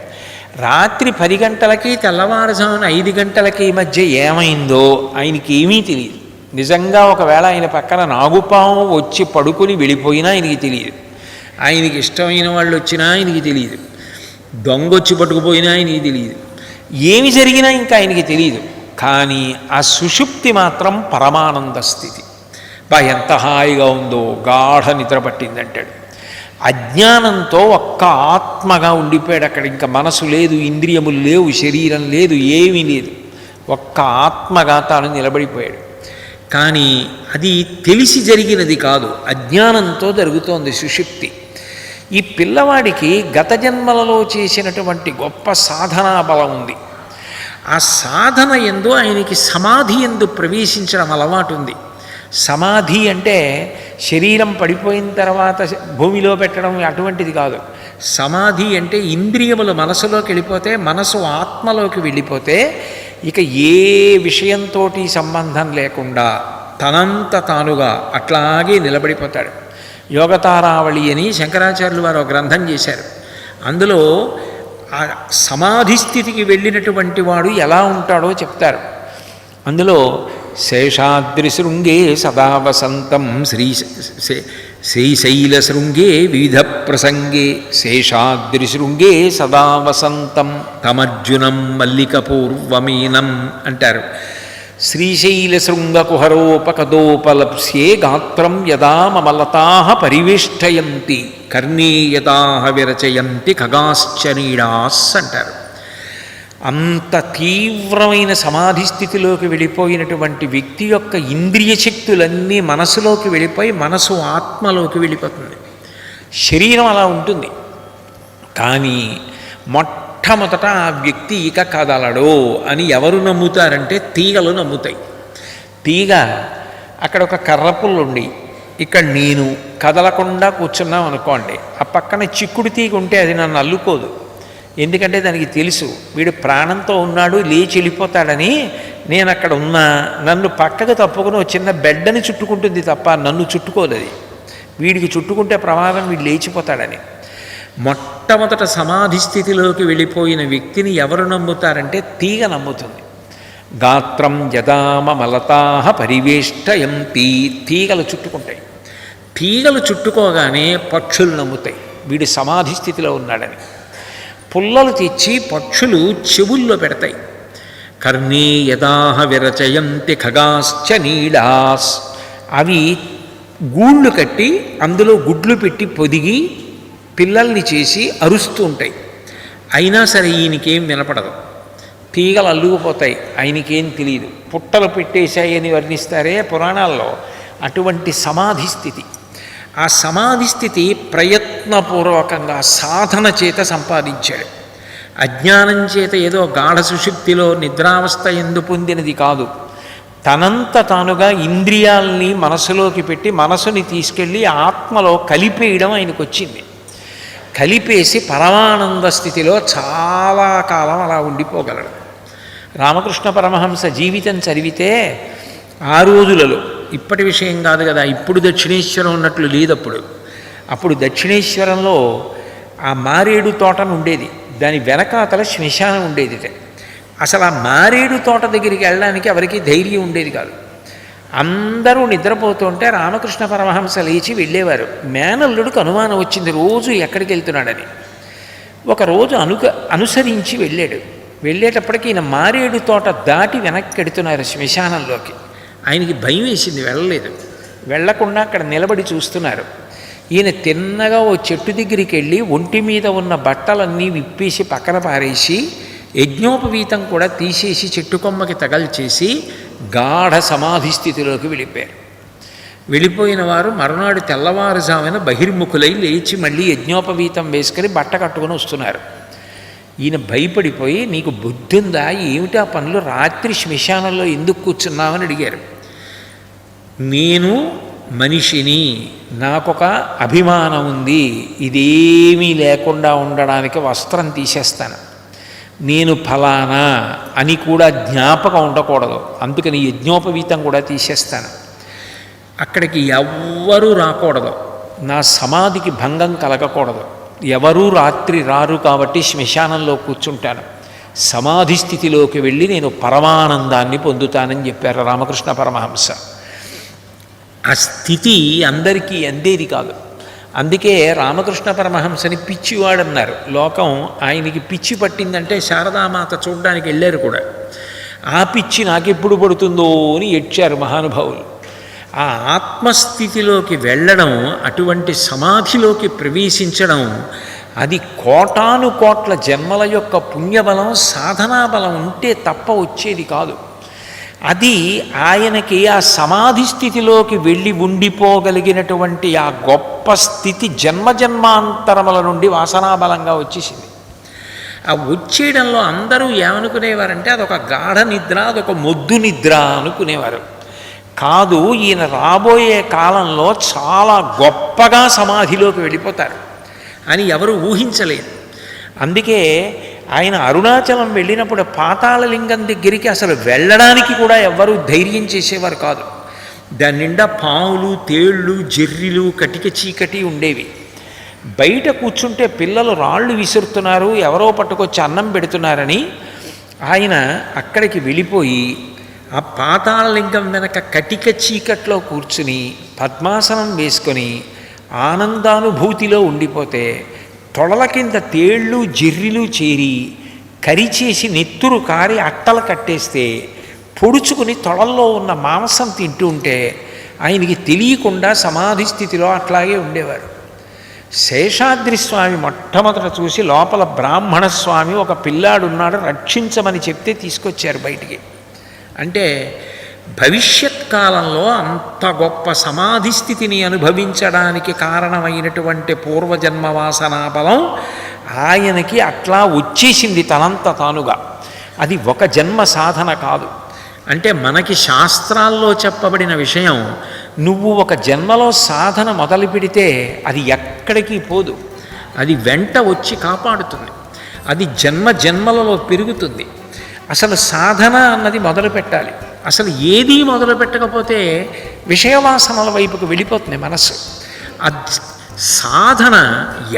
రాత్రి 10 గంటలకి తెల్లవారుజామున 5 గంటలకి మధ్య ఏమైందో ఆయనకి ఏమీ తెలియదు. నిజంగా ఒకవేళ ఆయన పక్కన నాగుపాము వచ్చి పడుకుని వెళ్ళిపోయినా ఆయనకి తెలియదు. ఆయనకి ఇష్టమైన వాళ్ళు వచ్చినా ఆయనకి తెలియదు. దొంగొచ్చి పట్టుకుపోయినా ఆయనకి తెలియదు. ఏమి జరిగినా ఇంకా ఆయనకి తెలియదు. కానీ ఆ సుషుప్తి మాత్రం పరమానంద స్థితి. ఎంత హాయిగా ఉందో, గాఢ నిద్ర పట్టిందంటాడు. అజ్ఞానంతో ఒక్క ఆత్మగా ఉండిపోయాడు అక్కడ. ఇంకా మనసు లేదు, ఇంద్రియములు లేవు, శరీరం లేదు, ఏమీ లేదు. ఒక్క ఆత్మగా తాను నిలబడిపోయాడు. కానీ అది తెలిసి జరిగినది కాదు, అజ్ఞానంతో జరుగుతోంది సుషుప్తి. ఈ పిల్లవాడికి గత జన్మలలో చేసినటువంటి గొప్ప సాధనా బలం ఉంది. ఆ సాధన యందు ఆయనకి సమాధి యందు ప్రవేశించడం అలవాటు ఉంది. సమాధి అంటే శరీరం పడిపోయిన తర్వాత భూమిలో పెట్టడం అటువంటిది కాదు. సమాధి అంటే ఇంద్రియములు మనసులోకి వెళ్ళిపోతే, మనసు ఆత్మలోకి వెళ్ళిపోతే ఇక ఏ విషయంతో సంబంధం లేకుండా తనంత తానుగా అట్లాగే నిలబడిపోతాడు. యోగతారావళి అని శంకరాచార్యులు వారు ఒక గ్రంథం చేశారు. అందులో ఆ సమాధి స్థితికి వెళ్ళినటువంటి వాడు ఎలా ఉంటాడో చెప్తారు. అందులో శేషాద్రి శృంగే సదా వసంతం శ్రీశైల శృంగే వివిధ ప్రసంగే శేషాద్రి శృంగే సదా వసంతం తమర్జునం మల్లికపూర్వమీనం అంటారు. శ్రీశైల శృంగకుహరోపకదోపలప్స్యే గాత్రం యదా మమలతా పరివేష్టయంతి కర్ణే యదా విరచయంతి ఖగాశ్చ నీడాస్ అంటారు. అంత తీవ్రమైన సమాధి స్థితిలోకి వెళ్ళిపోయినటువంటి వ్యక్తి యొక్క ఇంద్రియ శక్తులన్నీ మనసులోకి వెళ్ళిపోయి మనసు ఆత్మలోకి వెళ్ళిపోతుంది. శరీరం అలా ఉంటుంది. కానీ మొట్టమొదట ఆ వ్యక్తి ఇక కదలడు అని ఎవరు నమ్ముతారంటే తీగలు నమ్ముతాయి. తీగ అక్కడ ఒక కర్రపుల్లు ఉండి ఇక్కడ నేను కదలకుండా కూర్చున్నాం అనుకోండి, ఆ పక్కన చిక్కుడు తీగ ఉంటే అది నన్ను అల్లుకోదు. ఎందుకంటే దానికి తెలుసు వీడు ప్రాణంతో ఉన్నాడు, లేచి వెళ్ళిపోతాడని. నేను అక్కడ ఉన్నా నన్ను పక్కకు తప్పుకుని చిన్న బెడ్డని చుట్టుకుంటుంది తప్ప నన్ను చుట్టుకోదు. అది వీడికి చుట్టుకుంటే ప్రమాదం, వీడు లేచిపోతాడని. మొట్టమొదట సమాధి స్థితిలోకి వెళ్ళిపోయిన వ్యక్తిని ఎవరు నమ్ముతారంటే తీగ నమ్ముతుంది. గాత్రం యదామలతాహ పరివేష్టయంతి, తీగలు చుట్టుకుంటాయి. తీగలు చుట్టుకోగానే పక్షులు నమ్ముతాయి వీడు సమాధి స్థితిలో ఉన్నాడని. పుల్లలు తెచ్చి పక్షులు చెవుల్లో పెడతాయి. కర్ణే యదాహ విరచయంతి ఖగాశ్చ నీడాస్, అవి గూళ్ళు కట్టి అందులో గుడ్లు పెట్టి పొదిగి పిల్లల్ని చేసి అరుస్తూ ఉంటాయి. అయినా సరే ఈయనకేం వినపడదు, తీగలు అల్లుకుపోతాయి, ఆయనకేం తెలియదు. పుట్టలు పెట్టేశాయని వర్ణిస్తారే పురాణాల్లో, అటువంటి సమాధి స్థితి. ఆ సమాధి స్థితి ప్రయత్నపూర్వకంగా సాధన చేత సంపాదించాడు. అజ్ఞానం చేత ఏదో గాఢ సుషుప్తిలో నిద్రావస్థ ఎందు పొందినది కాదు. తనంత తానుగా ఇంద్రియాల్ని మనసులోకి పెట్టి మనసుని తీసుకెళ్ళి ఆత్మలో కలిపేయడం ఆయనకు వచ్చింది. కలిపేసి పరమానంద స్థితిలో చాలా కాలం అలా ఉండిపోగలడు. రామకృష్ణ పరమహంస జీవితం చదివితే ఆ రోజులలో, ఇప్పటి విషయం కాదు కదా, ఇప్పుడు దక్షిణేశ్వరం ఉన్నట్లు లేదప్పుడు. అప్పుడు దక్షిణేశ్వరంలో ఆ మారేడు తోటను ఉండేది, దాని వెనకాతల శ్మశానం ఉండేది. అసలు ఆ మారేడు తోట దగ్గరికి వెళ్ళడానికి ఎవరికి ధైర్యం ఉండేది కాదు. అందరూ నిద్రపోతుంటే రామకృష్ణ పరమహంస లేచి వెళ్ళేవారు. మేనల్లుడికి అనుమానం వచ్చింది రోజు ఎక్కడికి వెళ్తున్నాడని. ఒకరోజు అనుసరించి వెళ్ళాడు. వెళ్ళేటప్పటికి ఈయన మారేడు తోట దాటి వెనక్కి వెడుతున్నారు శ్మశానంలోకి. ఆయనకి భయం వేసింది, వెళ్ళలేదు. వెళ్లకుండా అక్కడ నిలబడి చూస్తున్నారు. ఈయన తిన్నగా ఓ చెట్టు దగ్గరికి వెళ్ళి ఒంటి మీద ఉన్న బట్టలన్నీ విప్పేసి పక్కన పారేసి యజ్ఞోపవీతం కూడా తీసేసి చెట్టు కొమ్మకి తగల్చేసి గాఢ సమాధి స్థితిలోకి వెళ్ళిపోయారు. వెళ్ళిపోయిన వారు మరునాడు తెల్లవారుజామున బహిర్ముఖులై లేచి మళ్ళీ యజ్ఞోపవీతం వేసుకొని బట్ట కట్టుకొని వస్తున్నారు. ఈయన భయపడిపోయి, నీకు బుద్ధి ఉందా, ఏమిటా పనులు, రాత్రి శ్మశానంలో ఎందుకు కూర్చున్నామని అడిగారు. నేను మనిషిని, నాకొక అభిమానం ఉంది, ఇదేమీ లేకుండా ఉండడానికి వస్త్రం తీసేస్తాను, నేను ఫలానా అని కూడా జ్ఞాపకం ఉండకూడదు, అందుకని యజ్ఞోపవీతం కూడా తీసేస్తాను, అక్కడికి ఎవ్వరూ రాకూడదు, నా సమాధికి భంగం కలగకూడదు, ఎవరూ రాత్రి రారు కాబట్టి శ్మశానంలో కూర్చుంటాను, సమాధి స్థితిలోకి వెళ్ళి నేను పరమానందాన్ని పొందుతానని చెప్పారు రామకృష్ణ పరమహంస. ఆ స్థితి అందరికీ అందేది కాదు. అందుకే రామకృష్ణ పరమహంసని పిచ్చివాడన్నారు. లోకం ఆయనకి పిచ్చి పట్టిందంటే శారదామాత చూడడానికి వెళ్ళారు కూడా. ఆ పిచ్చి నాకెప్పుడు పడుతుందో అని ఏడ్చారు మహానుభావులు. ఆ ఆత్మస్థితిలోకి వెళ్ళడం, అటువంటి సమాధిలోకి ప్రవేశించడం, అది కోటాను కోట్ల జన్మల యొక్క పుణ్యబలం, సాధనా బలం ఉంటే తప్ప వచ్చేది కాదు. అది ఆయనకి ఆ సమాధి స్థితిలోకి వెళ్ళి ఉండిపోగలిగినటువంటి ఆ గొప్ప స్థితి జన్మజన్మాంతరముల నుండి వాసనాబలంగా వచ్చేసింది. ఆ వచ్చేయడంలో అందరూ ఏమనుకునేవారంటే అదొక గాఢ నిద్ర, అదొక మొద్దు నిద్ర అనుకునేవారు. కాదు, ఈయన రాబోయే కాలంలో చాలా గొప్పగా సమాధిలోకి వెళ్ళిపోతారు అని ఎవరు ఊహించలేదు. అందుకే ఆయన అరుణాచలం వెళ్ళినప్పుడు పాతాళలింగం దగ్గరికి అసలు వెళ్ళడానికి కూడా ఎవ్వరూ ధైర్యం చేసేవారు కాదు. దాని నిండా పాములు, తేళ్ళు, జెర్రిలు, కటిక చీకటి ఉండేవి. బయట కూర్చుంటే పిల్లలు రాళ్ళు విసురుతున్నారు, ఎవరో పట్టుకొచ్చి అన్నం పెడుతున్నారని ఆయన అక్కడికి వెళ్ళిపోయి ఆ పాతాళలింగం వెనక కటిక చీకట్లో కూర్చుని పద్మాసనం వేసుకొని ఆనందానుభూతిలో ఉండిపోతే తొడల కింద తేళ్ళు, జెర్రిలు చేరి కరిచేసి నెత్తురు కారి అట్టలు కట్టేస్తే పొడుచుకుని తొడల్లో ఉన్న మాంసం తింటూ ఉంటే ఆయనకి తెలియకుండా సమాధి స్థితిలో అట్లాగే ఉండేవారు. శేషాద్రి స్వామి మొట్టమొదట చూసి లోపల బ్రాహ్మణ స్వామి ఒక పిల్లాడున్నాడు రక్షించమని చెప్తే తీసుకొచ్చారు బయటికి. అంటే భవిష్యత్ కాలంలో అంత గొప్ప సమాధి స్థితిని అనుభవించడానికి కారణమైనటువంటి పూర్వజన్మ వాసనా బలం ఆయనకి అట్లా వచ్చేసింది తనంత తానుగా. అది ఒక జన్మ సాధన కాదు. అంటే మనకి శాస్త్రాల్లో చెప్పబడిన విషయం, నువ్వు ఒక జన్మలో సాధన మొదలు పెడితే అది ఎక్కడికి పోదు, అది వెంట వచ్చి కాపాడుతుంది, అది జన్మ జన్మలలో పెరుగుతుంది. అసలు సాధన అన్నది మొదలు పెట్టాలి. అసలు ఏదీ మొదలు పెట్టకపోతే విషయవాసనల వైపుకు వెళ్ళిపోతుంది మనస్సు. ఆ సాధన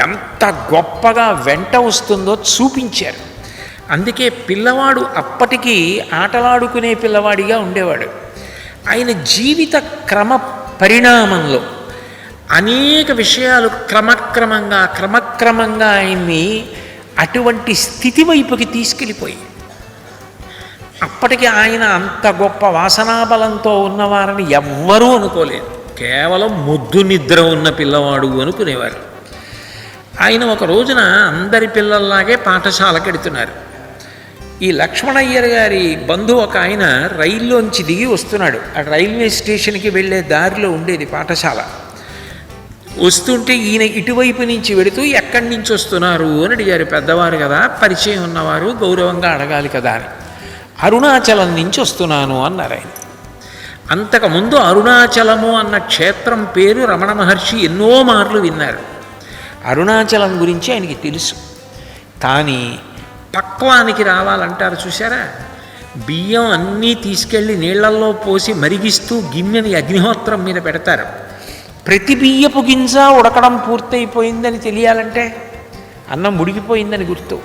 ఎంత గొప్పగా వెంట వస్తుందో చూపించారు. అందుకే పిల్లవాడు అప్పటికీ ఆటలాడుకునే పిల్లవాడిగా ఉండేవాడు. ఆయన జీవిత క్రమ పరిణామంలో అనేక విషయాలు క్రమక్రమంగా ఆయన్ని అటువంటి స్థితి వైపుకి తీసుకెళ్ళిపోయి, అప్పటికి ఆయన అంత గొప్ప వాసనాబలంతో ఉన్నవారని ఎవ్వరూ అనుకోలేదు. కేవలం మొద్దు నిద్ర ఉన్న పిల్లవాడు అనుకునేవారు. ఆయన ఒక రోజున అందరి పిల్లల్లాగే పాఠశాలకు వెడుతున్నారు. ఈ లక్ష్మణయ్యర్ గారి బంధువు ఒక ఆయన రైల్లోంచి దిగి వస్తున్నాడు. ఆ రైల్వే స్టేషన్కి వెళ్ళే దారిలో ఉండేది పాఠశాల. వస్తుంటే ఈయన ఇటువైపు నుంచి వెడుతూ ఎక్కడి నుంచి వస్తున్నారు అని అడిగారు. పెద్దవారు కదా, పరిచయం ఉన్నవారు, గౌరవంగా అడగాలి కదా అని. అరుణాచలం నుంచి వస్తున్నాను అన్నారు ఆయన. అంతకుముందు అరుణాచలము అన్న క్షేత్రం పేరు రమణ మహర్షి ఎన్నో మార్లు విన్నారు. అరుణాచలం గురించి ఆయనకి తెలుసు. కానీ పక్వానికి రావాలంటారు చూసారా, బియ్యం అన్నీ తీసుకెళ్ళి నీళ్లల్లో పోసి మరిగిస్తూ గిన్నెని అగ్నిహోత్రం మీద పెడతారు. ప్రతి బియ్యపు గింజ ఉడకడం పూర్తయిపోయిందని తెలియాలంటే అన్నం ఉడికిపోయిందని గుర్తు.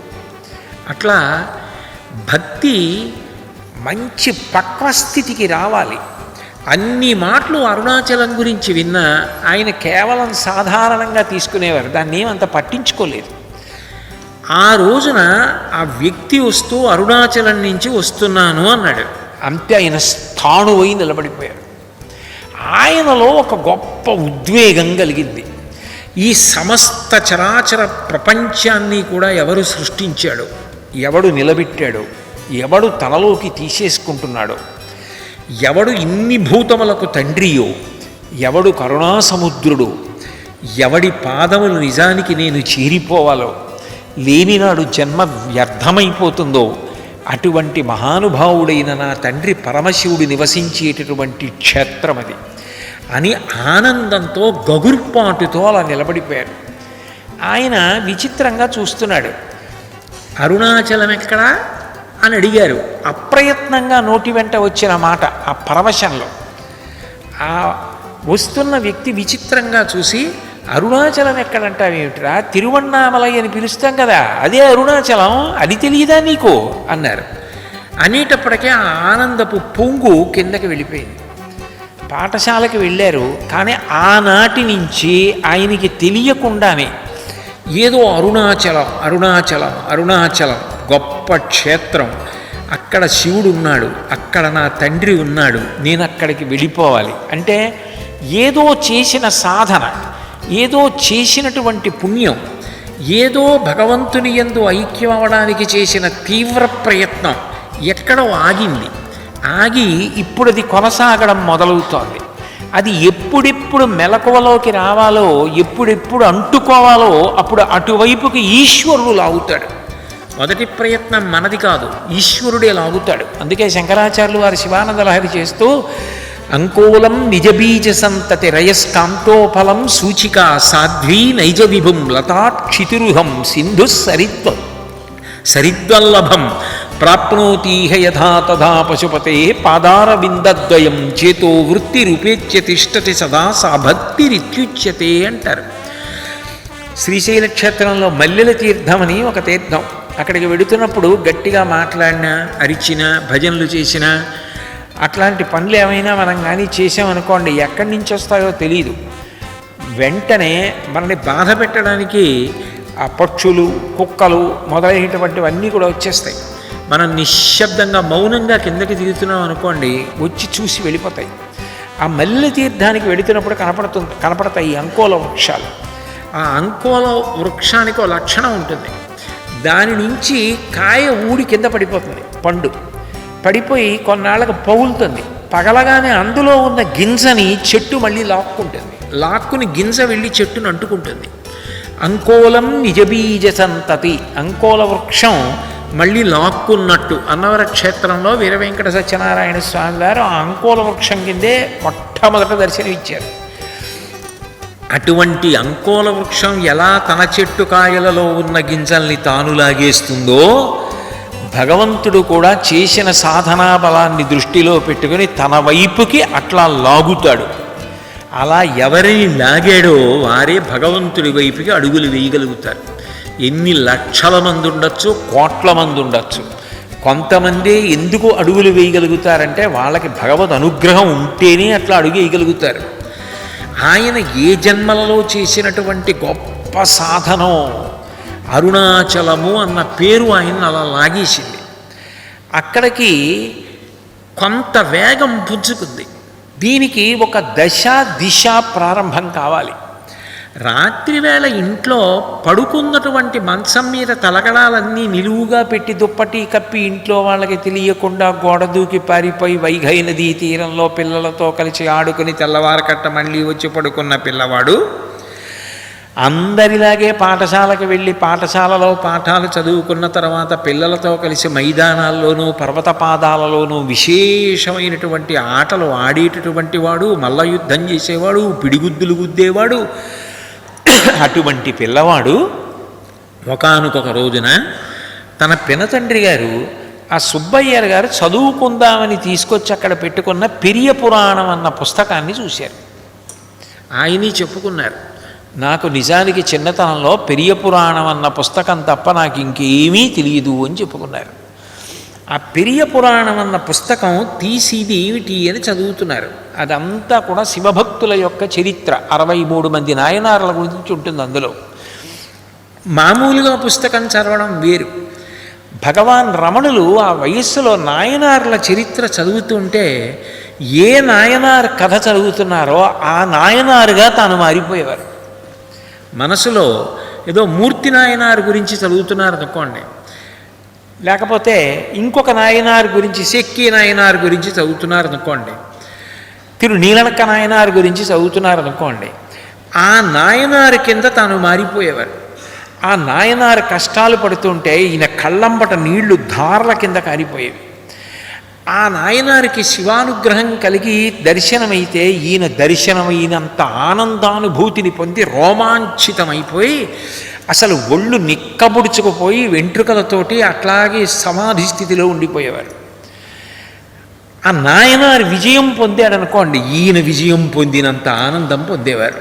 అట్లా భక్తి మంచి పక్వస్థితికి రావాలి. అన్ని మాటలు అరుణాచలం గురించి విన్నా ఆయన కేవలం సాధారణంగా తీసుకునేవారు, దాన్ని ఏమంత పట్టించుకోలేదు. ఆ రోజున ఆ వ్యక్తి వస్తూ అరుణాచలం నుంచి వస్తున్నాను అన్నాడు. అంతే, ఆయన స్థాణువై నిలబడిపోయారు. ఆయనలో ఒక గొప్ప ఉద్వేగం కలిగింది. ఈ సమస్త చరాచర ప్రపంచాన్ని కూడా ఎవరు సృష్టించాడో, ఎవడు నిలబెట్టాడో, ఎవడు తనలోకి తీసేసుకుంటున్నాడో, ఎవడు ఇన్ని భూతములకు తండ్రియో, ఎవడు కరుణాసముద్రుడు, ఎవడి పాదములు నిజానికి నేను చేరిపోవాలో, లేనినాడు జన్మ వ్యర్థమైపోతుందో అటువంటి మహానుభావుడైన నా తండ్రి పరమశివుడు నివసించేటటువంటి క్షేత్రం అది అని ఆనందంతో గగుర్పాటుతో అలా నిలబడిపోయారు. ఆయన విచిత్రంగా చూస్తున్నాడు. అరుణాచలం ఎక్కడా అని అడిగారు. అప్రయత్నంగా నోటి వెంట వచ్చిన మాట ఆ పరవశంలో. ఆ వస్తున్న వ్యక్తి విచిత్రంగా చూసి, అరుణాచలం ఎక్కడంటావేమిట్రా, తిరువణ్ణామలై అని పిలుస్తాం కదా, అదే అరుణాచలం, అది తెలియదా నీకు అన్నారు. అనేటప్పటికే ఆ ఆనందపు పొంగు కిందకి వెళ్ళిపోయింది. పాఠశాలకు వెళ్ళారు. కానీ ఆనాటి నుంచి ఆయనకి తెలియకుండానే ఏదో అరుణాచలం అరుణాచలం అరుణాచలం గొప్ప క్షేత్రం, అక్కడ శివుడు ఉన్నాడు, అక్కడ నా తండ్రి ఉన్నాడు, నేను అక్కడికి వెళ్ళిపోవాలి అంటే ఏదో చేసిన సాధన, ఏదో చేసినటువంటి పుణ్యం, ఏదో భగవంతుని యందు ఐక్యం అవ్వడానికి చేసిన తీవ్ర ప్రయత్నం ఎక్కడో ఆగింది. ఆగి ఇప్పుడు అది కొనసాగడం మొదలవుతోంది. అది ఎప్పుడెప్పుడు మెలకువలోకి రావాలో, ఎప్పుడెప్పుడు అంటుకోవాలో అప్పుడు అటువైపుకి ఈశ్వరుడు లాగుతాడు. మొదటి ప్రయత్నం మనది కాదు, ఈశ్వరుడే లాగుతాడు. అందుకే శంకరాచార్యులు వారి శివానంద లహరి చేస్తూ, అంకోలం నిజబీజ సంతతి రయస్కాంతోఫలం సూచిక సాధ్వీ నైజ విభుం లతాక్షితిరుహం సింధు సరిద్వల్లభం ప్రాప్నోతీహ యథా తథా పశుపతే పాదారవిందద్వయం చేతో వృత్తి రూపేచ్య తిష్టతి సదా సా భక్తిరిత్యుచ్యతే అంటారు. శ్రీశైల క్షేత్రంలో మల్లెల తీర్థమని ఒక తీర్థం. అక్కడికి వెడుతున్నప్పుడు గట్టిగా మాట్లాడినా, అరిచినా, భజనలు చేసినా, అట్లాంటి పనులు ఏమైనా మనం కానీ చేసామనుకోండి, ఎక్కడి నుంచి వస్తాయో తెలియదు. వెంటనే మనని బాధ పెట్టడానికి ఆ పక్షులు, కుక్కలు మొదలైనటువంటివన్నీ కూడా వచ్చేస్తాయి. మనం నిశ్శబ్దంగా మౌనంగా కిందకి దిగుతున్నాం అనుకోండి, వచ్చి చూసి వెళ్ళిపోతాయి. ఆ మల్లె తీర్థానికి వెళుతున్నప్పుడు కనపడతాయి అంకోల వృక్షాలు. ఆ ఆ అంకోల వృక్షానికి ఒక లక్షణం ఉంటుంది. దాని నుంచి కాయ ఊడి కింద పడిపోతుంది, పండు పడిపోయి కొన్నాళ్ళకు పగులుతుంది. పగలగానే అందులో ఉన్న గింజని చెట్టు మళ్ళీ లాక్కుంటుంది. లాక్కుని గింజ వెళ్ళి చెట్టును అంటుకుంటుంది. అంకోలం నిజబీజ సంతతి, అంకోల వృక్షం మళ్ళీ లాక్కున్నట్టు అన్నవర క్షేత్రంలో వీర వెంకట సత్యనారాయణ స్వామి వారు ఆ అంకోల వృక్షం కిందే మొట్టమొదట దర్శనమిచ్చారు. అటువంటి అంకోల వృక్షం ఎలా తన చెట్టు కాయలలో ఉన్న గింజల్ని తాను లాగేస్తుందో, భగవంతుడు కూడా చేసిన సాధనా బలాన్ని దృష్టిలో పెట్టుకుని తన వైపుకి అట్లా లాగుతాడు. అలా ఎవరిని లాగాడో వారే భగవంతుడి వైపుకి అడుగులు వేయగలుగుతారు. ఎన్ని లక్షల మంది ఉండొచ్చు, కోట్ల మంది ఉండొచ్చు, కొంతమంది ఎందుకు అడుగులు వేయగలుగుతారంటే వాళ్ళకి భగవద్ అనుగ్రహం ఉంటేనే అట్లా అడుగు వేయగలుగుతారు. ఆయన ఏ జన్మలలో చేసినటువంటి గొప్ప సాధనం అరుణాచలము అన్న పేరు ఆయన అలా లాగేసింది. అక్కడికి కొంత వేగం పుంజుకుంది. దీనికి ఒక దశ దిశ ప్రారంభం కావాలి. రాత్రివేళ ఇంట్లో పడుకున్నటువంటి మంచం మీద తలగడాలన్నీ నిలువుగా పెట్టి దుప్పటి కప్పి ఇంట్లో వాళ్ళకి తెలియకుండా గోడ దూకి పారిపోయి వైఘై నదీ తీరంలో పిల్లలతో కలిసి ఆడుకుని తెల్లవారకట్ట మళ్ళీ వచ్చి పడుకున్న పిల్లవాడు అందరిలాగే పాఠశాలకు వెళ్ళి పాఠశాలలో పాఠాలు చదువుకున్న తర్వాత పిల్లలతో కలిసి మైదానాల్లోనూ పర్వత పాదాలలోనూ విశేషమైనటువంటి ఆటలు ఆడేటటువంటి వాడు, మల్ల యుద్ధం చేసేవాడు, పిడిగుద్దులు గుద్దేవాడు. అటువంటి పిల్లవాడు ఒకానొక రోజున తన పినతండ్రి గారు ఆ సుబ్బయ్యర్ గారు చదువుకుందామని తీసుకొచ్చి అక్కడ పెట్టుకున్న పెరియ పురాణం అన్న పుస్తకాన్ని చూశారు. ఆయనే చెప్పుకున్నారు, నాకు నిజానికి చిన్నతనంలో పెరియ పురాణం అన్న పుస్తకం తప్ప నాకు ఇంకేమీ తెలియదు అని చెప్పుకున్నారు. ఆ పెరియ పురాణం అన్న పుస్తకం తీసిది ఏమిటి అని చదువుతున్నారు. అదంతా కూడా శివభక్తుల యొక్క చరిత్ర, 63 మంది నాయనార్ల గురించి ఉంటుంది అందులో. మామూలుగా పుస్తకం చదవడం వేరు. భగవాన్ రమణులు ఆ వయస్సులో నాయనార్ల చరిత్ర చదువుతుంటే ఏ నాయనార్ కథ చదువుతున్నారో ఆ నాయనారుగా తాను మారిపోయేవారు. మనసులో ఏదో మూర్తి నాయనార్ గురించి చదువుతున్నారు అనుకోండి, లేకపోతే ఇంకొక నాయనార్ గురించి సెక్కి నాయనార్ గురించి చదువుతున్నారు అనుకోండి, నీలనక్క నాయనార్ గురించి చదువుతున్నారు అనుకోండి, ఆ నాయనారు కింద తాను మారిపోయేవారు. ఆ నాయనారు కష్టాలు పడుతుంటే ఈయన కళ్ళంబట నీళ్లు ధారల కింద కారిపోయేవి. ఆ నాయనారికి శివానుగ్రహం కలిగి దర్శనమైతే ఈయన దర్శనమైనంత ఆనందానుభూతిని పొంది రోమాంచితమైపోయి అసలు ఒళ్ళు నిక్కబుడుచుకుపోయి వెంట్రుకలతోటి అట్లాగే సమాధి స్థితిలో ఉండిపోయేవారు. ఆ నాయనారు విజయం పొందాడనుకోండి, ఈయన విజయం పొందినంత ఆనందం పొందేవారు.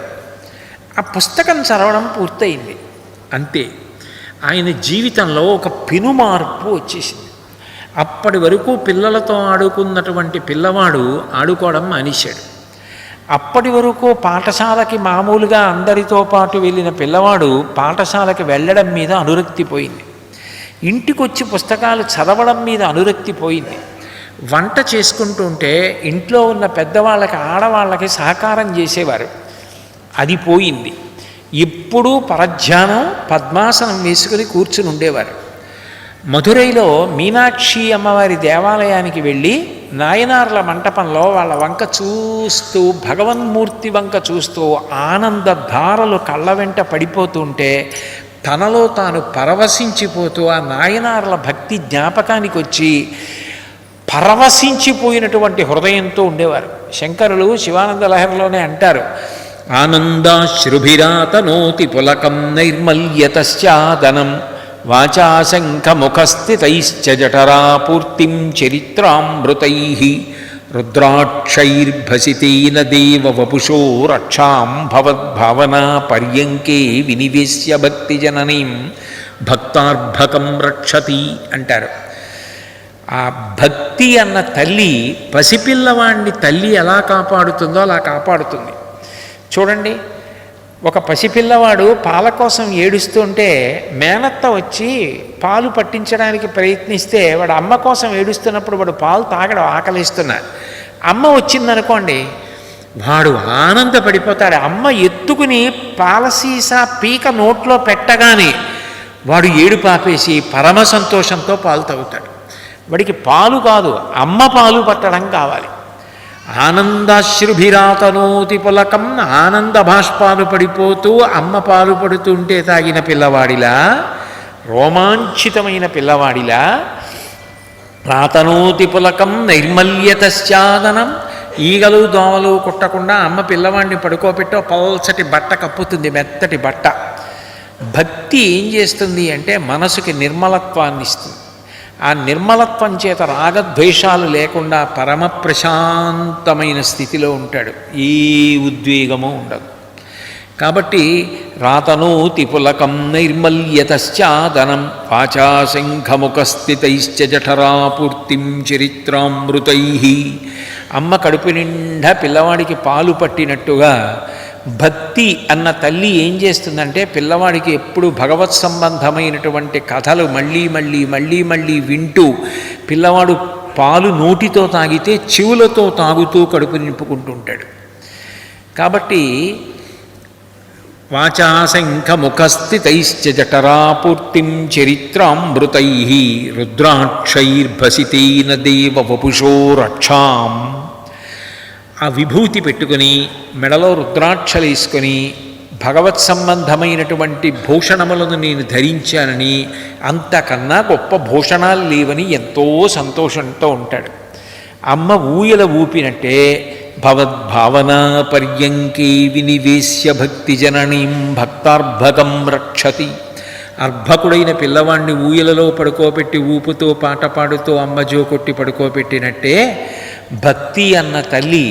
ఆ పుస్తకం చదవడం పూర్తయింది, అంతే. ఆయన జీవితంలో ఒక పెనుమార్పు వచ్చేసింది. అప్పటి వరకు పిల్లలతో ఆడుకున్నటువంటి పిల్లవాడు ఆడుకోవడం మానేశాడు. అప్పటి వరకు పాఠశాలకి మామూలుగా అందరితో పాటు వెళ్ళిన పిల్లవాడు పాఠశాలకి వెళ్ళడం మీద అనురక్తి పోయింది. ఇంటికొచ్చి పుస్తకాలు చదవడం మీద అనురక్తి పోయింది. వంట చేసుకుంటుంటే ఇంట్లో ఉన్న పెద్దవాళ్ళకి ఆడవాళ్ళకి సహకారం చేసేవారు, అది పోయింది. ఎప్పుడూ పరధ్యానం పద్మాసనం వేసుకుని కూర్చుని ఉండేవారు. మధురైలో మీనాక్షి అమ్మవారి దేవాలయానికి వెళ్ళి నాయనార్ల మంటపంలో వాళ్ళ వంక చూస్తూ, భగవన్మూర్తి వంక చూస్తూ ఆనందధారలు కళ్ళ వెంట పడిపోతుంటే తనలో తాను పరవశించిపోతూ ఆ నాయనార్ల భక్తి జ్ఞాపకానికి వచ్చి పరవశించిపోయినటువంటి హృదయంతో ఉండేవారు. శంకరులు శివానంద లహరిలోనే అంటారు, ఆనందాశ్రుభిరాతనోతి పులకం నైర్మల్యతశ్చాదనం వాచాశంఖముఖస్థితైశ్చ జఠరాపూర్తిం చరిత్రామృతైః రుద్రాక్షైర్భసితేన దేవ వపుషో రక్షాం భవద్భావనా పర్యంకే వినివేశ్య భక్తిజననీం భక్తార్భకం రక్షతి అంటారు. ఆ భక్తి అన్న తల్లి పసిపిల్లవాడిని తల్లి ఎలా కాపాడుతుందో అలా కాపాడుతుంది. చూడండి, ఒక పసిపిల్లవాడు పాల కోసం ఏడుస్తుంటే మేనత్త వచ్చి పాలు పట్టించడానికి ప్రయత్నిస్తే వాడు అమ్మ కోసం ఏడుస్తున్నప్పుడు వాడు పాలు తాగడం, ఆకలిస్తున్నాడు. అమ్మ వచ్చిందనుకోండి, వాడు ఆనందపడిపోతాడు. అమ్మ ఎత్తుకుని పాలసీసా పీక నోట్లో పెట్టగానే వాడు ఏడుపు ఆపేసి పరమ సంతోషంతో పాలు తాగుతాడు. వాడికి పాలు కాదు, అమ్మ పాలు పట్టడం కావాలి. ఆనందాశ్రుభిరాతనోతి పులకం, ఆనంద భాష్పాలు పడిపోతూ అమ్మ పాలు పడుతుంటే తాగిన పిల్లవాడిలా, రోమాంచితమైన పిల్లవాడిలా, రాతనోతి పులకం నైర్మల్యతశ్చాదనం, ఈగలు దోమలు కుట్టకుండా అమ్మ పిల్లవాడిని పడుకోబెట్టో పల్చటి బట్ట కప్పుతుంది, మెత్తటి బట్ట. భక్తి ఏం చేస్తుంది అంటే మనసుకి నిర్మలత్వాన్ని ఇస్తుంది. ఆ నిర్మలత్వం చేత రాగద్వేషాలు లేకుండా పరమ ప్రశాంతమైన స్థితిలో ఉంటాడు, ఏ ఉద్వేగము ఉండదు. కాబట్టి రాతనోతి పులకం నైర్మల్యతశ్చాదనం వాచాశంఖముఖస్థితైశ్చ జఠరాపూర్తిం చరిత్రామృతై. అమ్మ కడుపు నిండా పిల్లవాడికి పాలు పట్టినట్టుగా భక్తి అన్న తల్లి ఏం చేస్తుందంటే పిల్లవాడికి ఎప్పుడు భగవత్ సంబంధమైనటువంటి కథలు మళ్ళీ మళ్ళీ మళ్ళీ మళ్ళీ వింటూ, పిల్లవాడు పాలు నోటితో తాగితే చెవులతో తాగుతూ కడుపు నింపుకుంటుంటాడు. కాబట్టి వాచాశంఖముఖస్థితైశ్చ జఠరాపూర్తిం చరిత్రామృతై రుద్రాక్షైర్భసితేన దేవ వపుషో రక్షాం. ఆ విభూతి పెట్టుకుని మెడలో రుద్రాక్షలు వేసుకొని భగవత్ సంబంధమైనటువంటి భూషణములను నేను ధరించానని, అంతకన్నా గొప్ప భూషణాలు లేవని ఎంతో సంతోషంతో ఉంటాడు. అమ్మ ఊయల ఊపినట్టే భవద్భావనా పర్యంకే వినివేశ్య భక్తి జననీం భక్తార్భకం రక్షతి. అర్భకుడైన పిల్లవాణ్ణి ఊయలలో పడుకోబెట్టి ఊపుతో పాట పాడుతూ అమ్మ జోకొట్టి పడుకోబెట్టినట్టే భక్తి అన్న తల్లి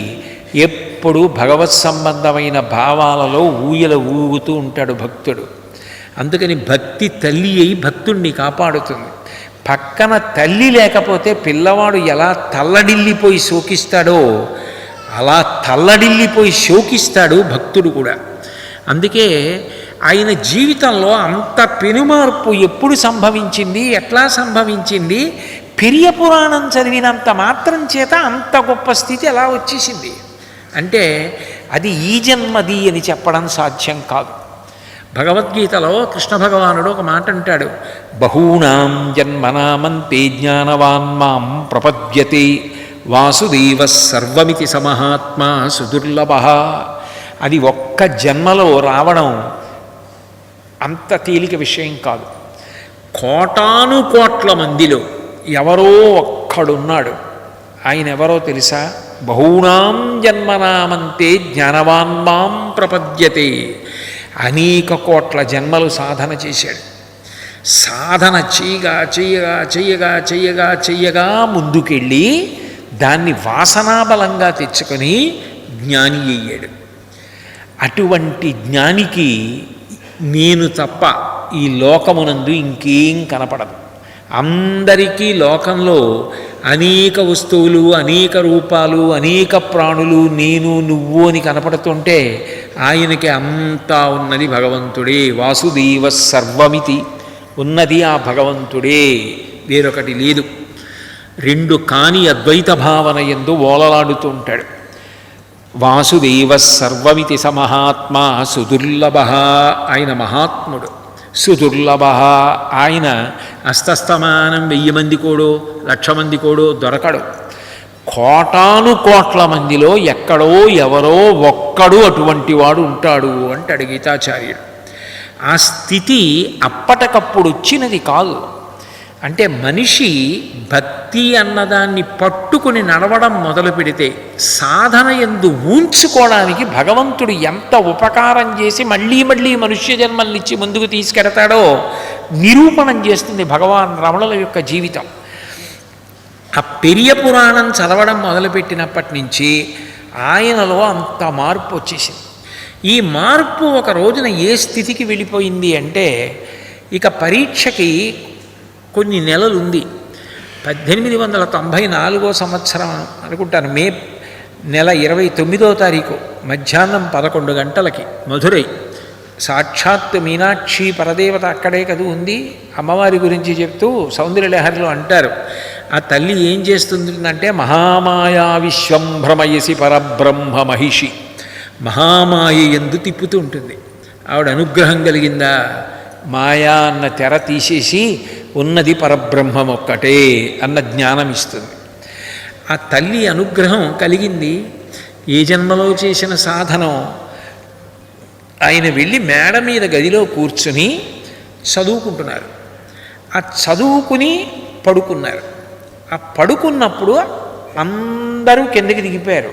ఎప్పుడు భగవత్ సంబంధమైన భావాలలో ఊయల ఊగుతూ ఉంటాడు భక్తుడు. అందుకని భక్తి తల్లి అయి భక్తుణ్ణి కాపాడుతుంది. పక్కన తల్లి లేకపోతే పిల్లవాడు ఎలా తల్లడిల్లిపోయి శోకిస్తాడో అలా తల్లడిల్లిపోయి శోకిస్తాడు భక్తుడు కూడా. అందుకే ఆయన జీవితంలో అంత పెనుమార్పు ఎప్పుడు సంభవించింది, ఎట్లా సంభవించింది, పెరియ పురాణం చదివినంత మాత్రం చేత అంత గొప్ప స్థితి ఎలా వచ్చేసింది అంటే అది ఈ జన్మది అని చెప్పడం సాధ్యం కాదు. భగవద్గీతలో కృష్ణ భగవానుడు ఒక మాట అంటాడు, బహూనాం జన్మనామంతే జ్ఞానవాన్ మాం ప్రపద్యతే వాసుదేవ సర్వమితి సమహాత్మా సుదుర్లభ. అది ఒక్క జన్మలో రావడం అంత తేలిక విషయం కాదు. కోటాను కోట్ల మందిలో ఎవరో ఒక్కడున్నాడు. ఆయన ఎవరో తెలుసా? బహూనాం జన్మనామంతే జ్ఞానవాన్ మాం ప్రపద్యతే. అనేక కోట్ల జన్మలు సాధన చేశాడు. సాధన చేయగా చెయ్యగా చెయ్యగా చెయ్యగా చెయ్యగా ముందుకెళ్ళి దాన్ని వాసనాబలంగా తెచ్చుకొని జ్ఞాని అయ్యాడు. అటువంటి జ్ఞానికి నేను తప్ప ఈ లోకమునందు ఇంకేం కనపడదు. అందరికీ లోకంలో అనేక వస్తువులు, అనేక రూపాలు, అనేక ప్రాణులు, నేను నువ్వు అని కనపడుతుంటే ఆయనకి అంతా ఉన్నది భగవంతుడే. వాసుదేవ సర్వమితి, ఉన్నది ఆ భగవంతుడే, వేరొకటి లేదు. రెండు కాని అద్వైత భావన యందు ఓలలాడుతూ ఉంటాడు. వాసుదేవ సర్వమితి సమహాత్మా సుదుర్లభ. ఆయన మహాత్ముడు, సుదుర్లభ. ఆయన అస్తస్తమానం 1000 మంది కోడో 1,00,000 మంది కోడో దొరకడు. కోటాను కోట్ల మందిలో ఎక్కడో ఎవరో ఒక్కడు అటువంటి వాడు ఉంటాడు అంటాడు గీతాచార్యుడు. ఆ స్థితి అప్పటికప్పుడు వచ్చినది కాదు. అంటే మనిషి భక్తి అన్నదాన్ని పట్టుకుని నడవడం మొదలు పెడితే సాధన యందు ఊంచుకోవడానికి భగవంతుడు ఎంత ఉపకారం చేసి మళ్ళీ మళ్ళీ మనుష్య జన్మల్నిచ్చి ముందుకు తీసుకెడతాడో నిరూపణం చేస్తుంది భగవాన్ రమణుల యొక్క జీవితం. ఆ పెరియ పురాణం చదవడం మొదలుపెట్టినప్పటి నుంచి ఆయనలో అంత మార్పు వచ్చేసింది. ఈ మార్పు ఒక రోజున ఏ స్థితికి వెళ్ళిపోయింది అంటే, ఇక పరీక్షకి కొన్ని నెలలు ఉంది. 1894 సంవత్సరం అనుకుంటాను, మే నెల 29వ తారీఖు మధ్యాహ్నం 11 గంటలకి మధురై సాక్షాత్ మీనాక్షి పరదేవత అక్కడే కదూ ఉంది. అమ్మవారి గురించి చెప్తూ సౌందర్యలహరిలో అంటారు, ఆ తల్లి ఏం చేస్తుందంటే మహామాయా విశ్వం భ్రమయసి పరబ్రహ్మ మహిషి, మహామాయ ఎందు తిప్పుతూ ఉంటుంది. ఆవిడ అనుగ్రహం కలిగిందా, మాయా అన్న తెర తీసేసి ఉన్నది పరబ్రహ్మం ఒక్కటే అన్న జ్ఞానం ఇస్తుంది. ఆ తల్లి అనుగ్రహం కలిగింది. ఏ జన్మలో చేసిన సాధనం. ఆయన వెళ్ళి మేడ మీద గదిలో కూర్చుని చదువుకుంటున్నారు. ఆ చదువుకుని పడుకున్నారు. ఆ పడుకున్నప్పుడు అందరూ కిందకి దిగిపోయారు,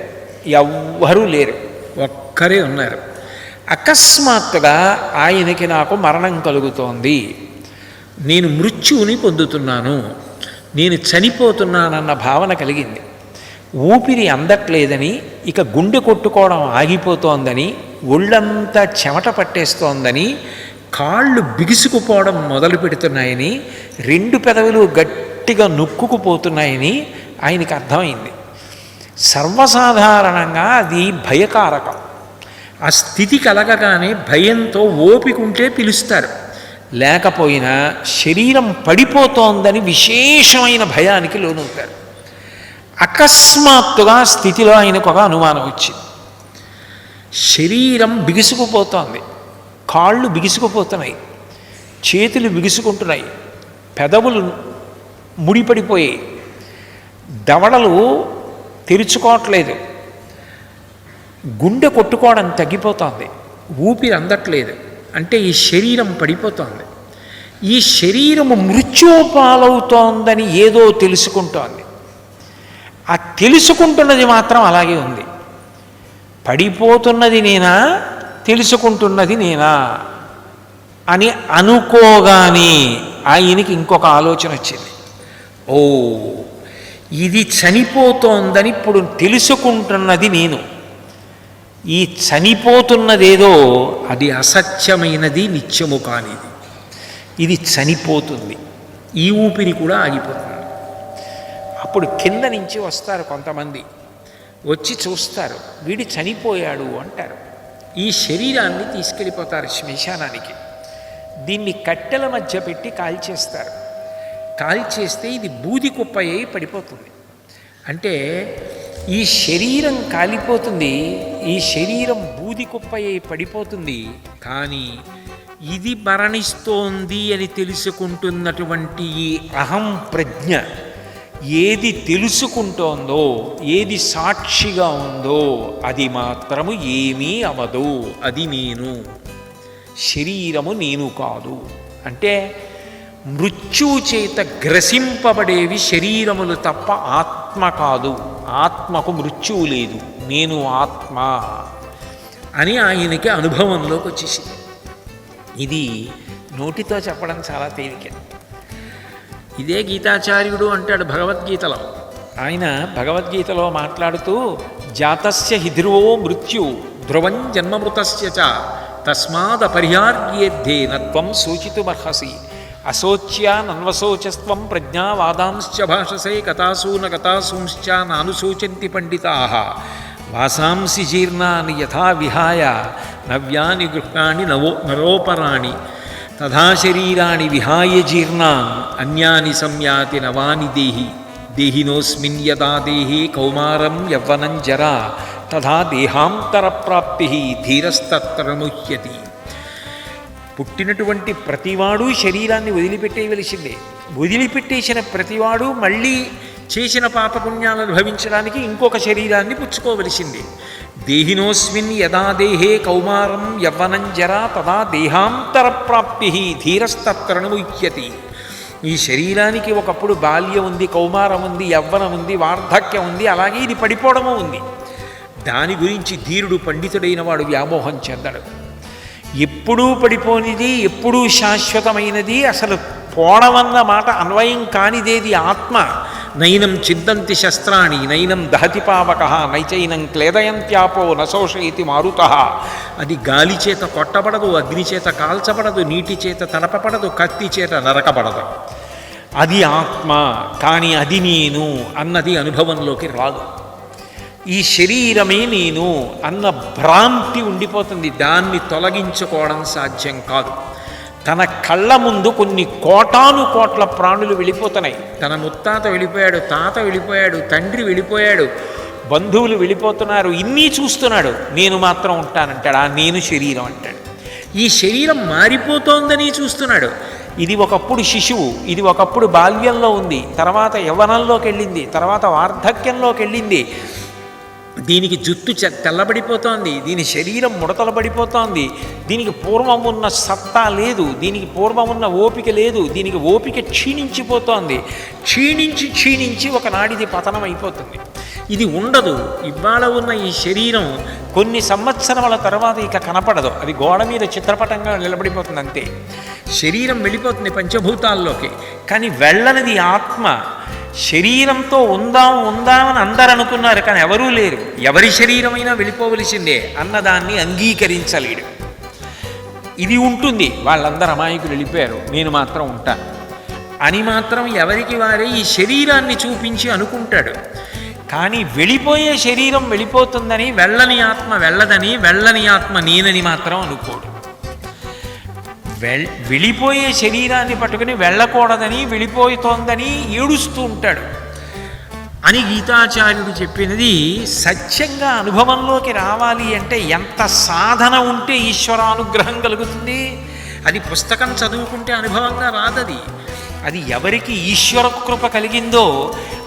ఎవ్వరూ లేరు, ఒక్కరే ఉన్నారు. అకస్మాత్తుగా ఆయనకి నాకు మరణం కలుగుతోంది, నేను మృత్యువుని పొందుతున్నాను, నేను చనిపోతున్నానన్న భావన కలిగింది. ఊపిరి అందట్లేదని, ఇక గుండె కొట్టుకోవడం ఆగిపోతోందని, ఒళ్ళంతా చెమట పట్టేస్తోందని, కాళ్ళు బిగుసుకుపోవడం మొదలు పెడుతున్నాయని, రెండు పెదవులు గట్టిగా నొక్కుకుపోతున్నాయని ఆయనకి అర్థమైంది. సర్వసాధారణంగా అది భయకారకం. ఆ స్థితి కలగగానే భయంతో ఓపికంటే పిలుస్తారు, లేకపోయినా శరీరం పడిపోతోందని విశేషమైన భయానికి లోనవుతారు. అకస్మాత్తుగా స్థితిలో ఆయనకు ఒక అనుమానం వచ్చింది. శరీరం బిగుసుకుపోతోంది, కాళ్ళు బిగుసుకుపోతున్నాయి, చేతులు బిగుసుకుంటున్నాయి, పెదవులు ముడిపడిపోయాయి, దవడలు తెరుచుకోవట్లేదు, గుండె కొట్టుకోవడం తగ్గిపోతోంది, ఊపిరి అందట్లేదు. అంటే ఈ శరీరం పడిపోతోంది. ఈ శరీరము మృత్యుపాలవుతోందని ఏదో తెలుసుకుంటోంది. ఆ తెలుసుకుంటున్నది మాత్రం అలాగే ఉంది. పడిపోతున్నది నేనా, తెలుసుకుంటున్నది నేనా అని అనుకోగానే ఆయనకి ఇంకొక ఆలోచన వచ్చింది. ఓ, ఇది చనిపోతోందని ఇప్పుడు తెలుసుకుంటున్నది నేను. ఈ చనిపోతున్నదేదో అది అసత్యమైనది, నిత్యము కానిది. ఇది చనిపోతుంది, ఈ ఊపిరి కూడా ఆగిపోతుంది. అప్పుడు కింద నుంచి వస్తారు కొంతమంది, వచ్చి చూస్తారు, వీడి చనిపోయాడు అంటారు. ఈ శరీరాన్ని తీసుకెళ్ళిపోతారు శ్మశానానికి. దీన్ని కట్టెల మధ్య పెట్టి కాల్చేస్తారు. కాల్చేస్తే ఇది బూది కుప్ప అయి పడిపోతుంది. అంటే ఈ శరీరం కాలిపోతుంది, ఈ శరీరం బూది కుప్ప అయి పడిపోతుంది. కానీ ఇది మరణిస్తోంది అని తెలుసుకుంటున్నటువంటి ఈ అహం ప్రజ్ఞ ఏది తెలుసుకుంటోందో, ఏది సాక్షిగా ఉందో అది మాత్రము ఏమీ అవదు. అది నేను, శరీరము నేను కాదు. అంటే మృత్యువు చేత గ్రసింపబడేవి శరీరములు తప్ప ఆత్మ కాదు. ఆత్మకు మృత్యువు లేదు, నేను ఆత్మ అని ఆయనకి అనుభవంలోకి వచ్చేసింది. ఇది నోటితో చెప్పడం చాలా తేలిక. ఇదే గీతాచార్యుడు అంటాడు భగవద్గీతలో. ఆయన భగవద్గీతలో మాట్లాడుతూ జాతస్య హి ధ్రువో మృత్యు ధ్రువం జన్మమృతస్య చ తస్మాదపర్యార్యేద్ధే నత్వం శోచితుమర్హసి అశోచ్యానన్వశోచస్త్వం ప్రజ్ఞావాదాంశ్చ భాషసే గతాసూన గతాసూంశ్చ నానుశోచంతి పండితాః వాసాంసి జీర్ణాని యథా విహాయ నవ్యాని గృహాణి నరోపరాణి తథా శరీరాణి విహాయ జీర్ణాన్ అన్యాని సంయాతి నవాని దేహి దేహినోస్మిన్ యదా దేహే కౌమారం యవ్వనం జరా తథా దేహాంతర ప్రాప్తి ధీరస్తత్ర ముహ్యతి. పుట్టినటువంటి ప్రతివాడు శరీరాన్ని వదిలిపెట్టేయవలసిందే. వదిలిపెట్టేసిన ప్రతివాడు మళ్ళీ చేసిన పాపపుణ్యాలను భవించడానికి ఇంకొక శరీరాన్ని పుచ్చుకోవలసిందే. దేహినోస్మిన్ యదా దేహే కౌమారం యవ్వనం జరా తదా దేహాంతర ప్రాప్తి ధీరస్తత్ర ముహ్యతి. ఈ శరీరానికి ఒకప్పుడు బాల్యం ఉంది, కౌమారం ఉంది, యవ్వనం ఉంది, వార్ధక్యం ఉంది, అలాగే ఇది పడిపోవడము ఉంది. దాని గురించి ధీరుడు పండితుడైన వాడు వ్యామోహం చెందడు. ఎప్పుడూ పడిపోనిది, ఎప్పుడూ శాశ్వతమైనది, అసలు పోవడమన్న మాట అన్వయం కానిదేది ఆత్మ. నైనం చిందంతి శస్త్రాణి నైనం దహతి పావక నైచైనం క్లేదయంత్యాపో నశోషయతి మారుతః. అది గాలి చేత కొట్టబడదు, అగ్ని చేత కాల్చబడదు, నీటి చేత తడపబడదు, కత్తి చేత నరకబడదు. అది ఆత్మ. కానీ అది నేను అన్నది అనుభవంలోకి రాదు. ఈ శరీరమే నేను అన్న భ్రాంతి ఉండిపోతుంది. దాన్ని తొలగించుకోవడం సాధ్యం కాదు. తన కళ్ళ ముందు కొన్ని కోటాను కోట్ల ప్రాణులు వెళ్ళిపోతున్నాయి. తన ముత్తాత వెళ్ళిపోయాడు, తాత వెళ్ళిపోయాడు, తండ్రి వెళ్ళిపోయాడు, బంధువులు వెళ్ళిపోతున్నారు, ఇన్ని చూస్తున్నాడు. నేను మాత్రం ఉంటానంటాడు. ఆ నేను శరీరం అంటాడు. ఈ శరీరం మారిపోతోందని చూస్తున్నాడు. ఇది ఒకప్పుడు శిశువు, ఇది ఒకప్పుడు బాల్యంలో ఉంది, తర్వాత యవ్వనంలోకి వెళ్ళింది, తర్వాత వార్ధక్యంలోకి వెళ్ళింది. దీనికి జుట్టు తెల్లబడిపోతోంది, దీని శరీరం ముడతలు పడిపోతోంది, దీనికి పూర్వం ఉన్న సత్తా లేదు, దీనికి పూర్వం ఉన్న ఓపిక లేదు, దీనికి ఓపిక క్షీణించిపోతోంది. క్షీణించి ఒకనాడిది పతనం అయిపోతుంది. ఇది ఉండదు. ఇవాళ ఉన్న ఈ శరీరం కొన్ని సంవత్సరాల తర్వాత ఇక కనపడదు. అది గోడ మీద చిత్రపటంగా నిలబడిపోతుంది అంతే. శరీరం వెళ్ళిపోతుంది పంచభూతాల్లోకి. కానీ వెళ్ళనిది ఆత్మ. శరీరంతో ఉందామని అందరు అనుకున్నారు, కానీ ఎవరూ లేరు. ఎవరి శరీరమైనా వెళ్ళిపోవలసిందే అన్నదాన్ని అంగీకరించలేడు. ఇది ఉంటుంది. వాళ్ళందరూ అమాయకులు వెళ్ళిపోయారు, నేను మాత్రం ఉంటాను అని మాత్రం ఎవరికి వారే ఈ శరీరాన్ని చూపించి అనుకుంటాడు. కానీ వెళ్ళిపోయే శరీరం వెళ్ళిపోతుందని, వెళ్ళని ఆత్మ వెళ్ళదని, వెళ్ళని ఆత్మ నేనని మాత్రం అనుకోడు. వెళ్ళిపోయే శరీరాన్ని పట్టుకుని వెళ్ళకూడదని, వెళ్ళిపోతోందని ఏడుస్తూ ఉంటాడు అని గీతాచార్యుడు చెప్పినది సత్యంగా అనుభవంలోకి రావాలి అంటే ఎంత సాధన ఉంటే ఈశ్వరానుగ్రహం కలుగుతుంది. అది పుస్తకం చదువుకుంటే అనుభవంగా రాదది. అది ఎవరికి ఈశ్వర కృప కలిగిందో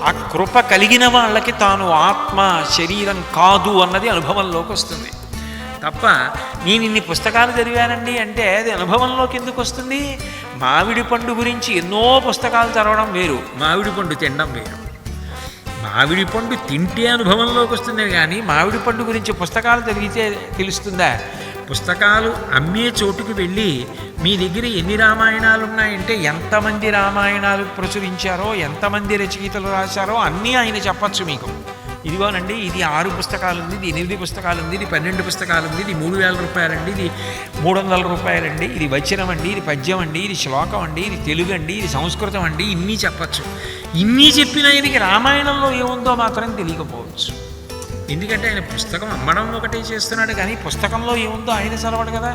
ఆ కృప కలిగిన వాళ్ళకి తాను ఆత్మ శరీరం కాదు అన్నది అనుభవంలోకి వస్తుంది తప్ప, నేను ఇన్ని పుస్తకాలు చదివానండి అంటే అది అనుభవంలోకి ఎందుకు వస్తుంది? మామిడి పండు గురించి ఎన్నో పుస్తకాలు చదవడం వేరు, మామిడి పండు తినడం వేరు. మామిడి పండు తింటే అనుభవంలోకి వస్తుంది కానీ మామిడి పండు గురించి పుస్తకాలు చదివితే తెలుస్తుందా? పుస్తకాలు అమ్మే చోటుకు వెళ్ళి మీ దగ్గర ఎన్ని రామాయణాలు ఉన్నాయంటే ఎంతమంది రామాయణాలు ప్రచురించారో, ఎంతమంది రచయితలు రాశారో అన్నీ ఆయన చెప్పచ్చు మీకు. ఇదిగోనండి, ఇది 6 పుస్తకాలు ఉంది, ఇది 8 పుస్తకాలు ఉంది, ఇది 12 పుస్తకాలు ఉంది, ఇది 3000 రూపాయలండి, ఇది 300 రూపాయలండి, ఇది వచనం అండి, ఇది పద్యం అండి, ఇది శ్లోకం అండి, ఇది తెలుగు అండి, ఇది సంస్కృతం అండి, ఇన్ని చెప్పచ్చు. ఇన్ని చెప్పిన ఆయనకి రామాయణంలో ఏముందో మాత్రం తెలియకపోవచ్చు. ఎందుకంటే ఆయన పుస్తకం అమ్మడం ఒకటే చేస్తున్నాడు, కానీ పుస్తకంలో ఏముందో ఆయన చదవడు కదా.